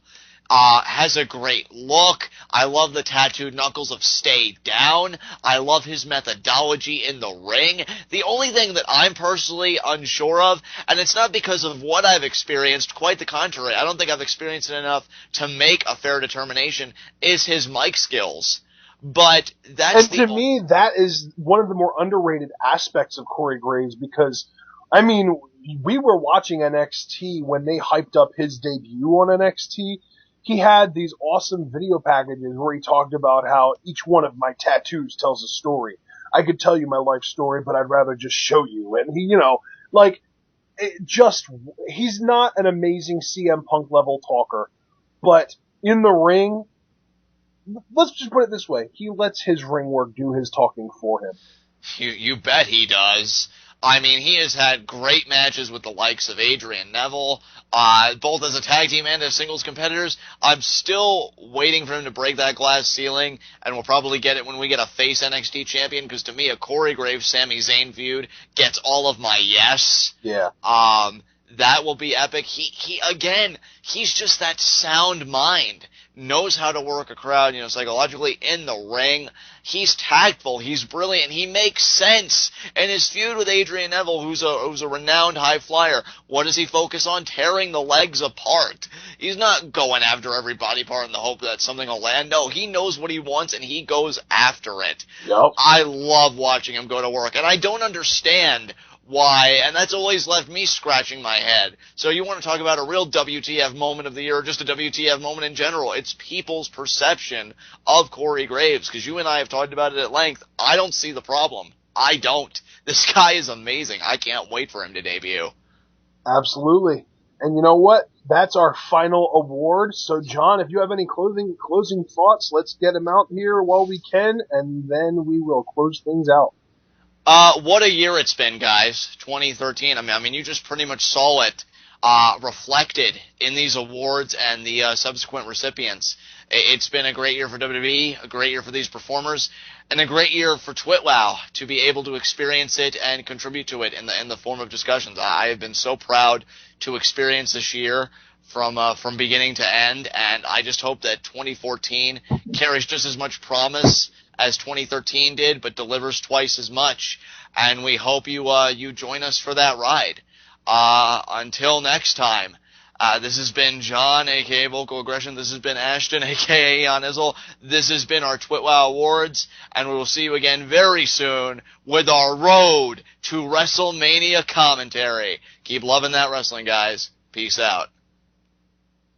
Has a great look. I love the tattooed knuckles of Stay Down. I love his methodology in the ring. The only thing that I'm personally unsure of, and it's not because of what I've experienced, quite the contrary, I don't think I've experienced it enough to make a fair determination, is his mic skills. But that's And to me, that is one of the more underrated aspects of Corey Graves, because, we were watching NXT when they hyped up his debut on NXT. He had these awesome video packages where he talked about how each one of my tattoos tells a story. I could tell you my life story, but I'd rather just show you. And he, he's not an amazing CM Punk level talker, but in the ring, let's just put it this way, he lets his ring work do his talking for him. You bet he does. I mean, he has had great matches with the likes of Adrian Neville, both as a tag team and as singles competitors. I'm still waiting for him to break that glass ceiling, and we'll probably get it when we get a face NXT champion, because to me, a Corey Graves, Sami Zayn feud gets all of my yes. Yeah. That will be epic. He's just that sound mind. Knows how to work a crowd, psychologically in the ring. He's tactful. He's brilliant. He makes sense. And his feud with Adrian Neville, who's a renowned high flyer, what does he focus on? Tearing the legs apart. He's not going after every body part in the hope that something will land. No, he knows what he wants and he goes after it. Yep. I love watching him go to work, and I don't understand why, and that's always left me scratching my head. So you want to talk about a real WTF moment of the year, or just a WTF moment in general. It's people's perception of Corey Graves, because you and I have talked about it at length. I don't see the problem. I don't. This guy is amazing. I can't wait for him to debut. Absolutely. And you know what? That's our final award. So, John, if you have any closing thoughts, let's get them out here while we can, and then we will close things out. What a year it's been, guys. 2013. I mean, you just pretty much saw it reflected in these awards and the subsequent recipients. It's been a great year for WWE, a great year for these performers, and a great year for TWitWoW to be able to experience it and contribute to it in the form of discussions. I have been so proud to experience this year from beginning to end, and I just hope that 2014 carries just as much promise as 2013 did, but delivers twice as much. And we hope you join us for that ride. Until next time, this has been John, aka Vocal Aggression. This has been Ashton, aka Ian Izzle. This has been our TWitWoW Awards, and we will see you again very soon with our road to WrestleMania commentary. Keep loving that wrestling, guys. Peace out.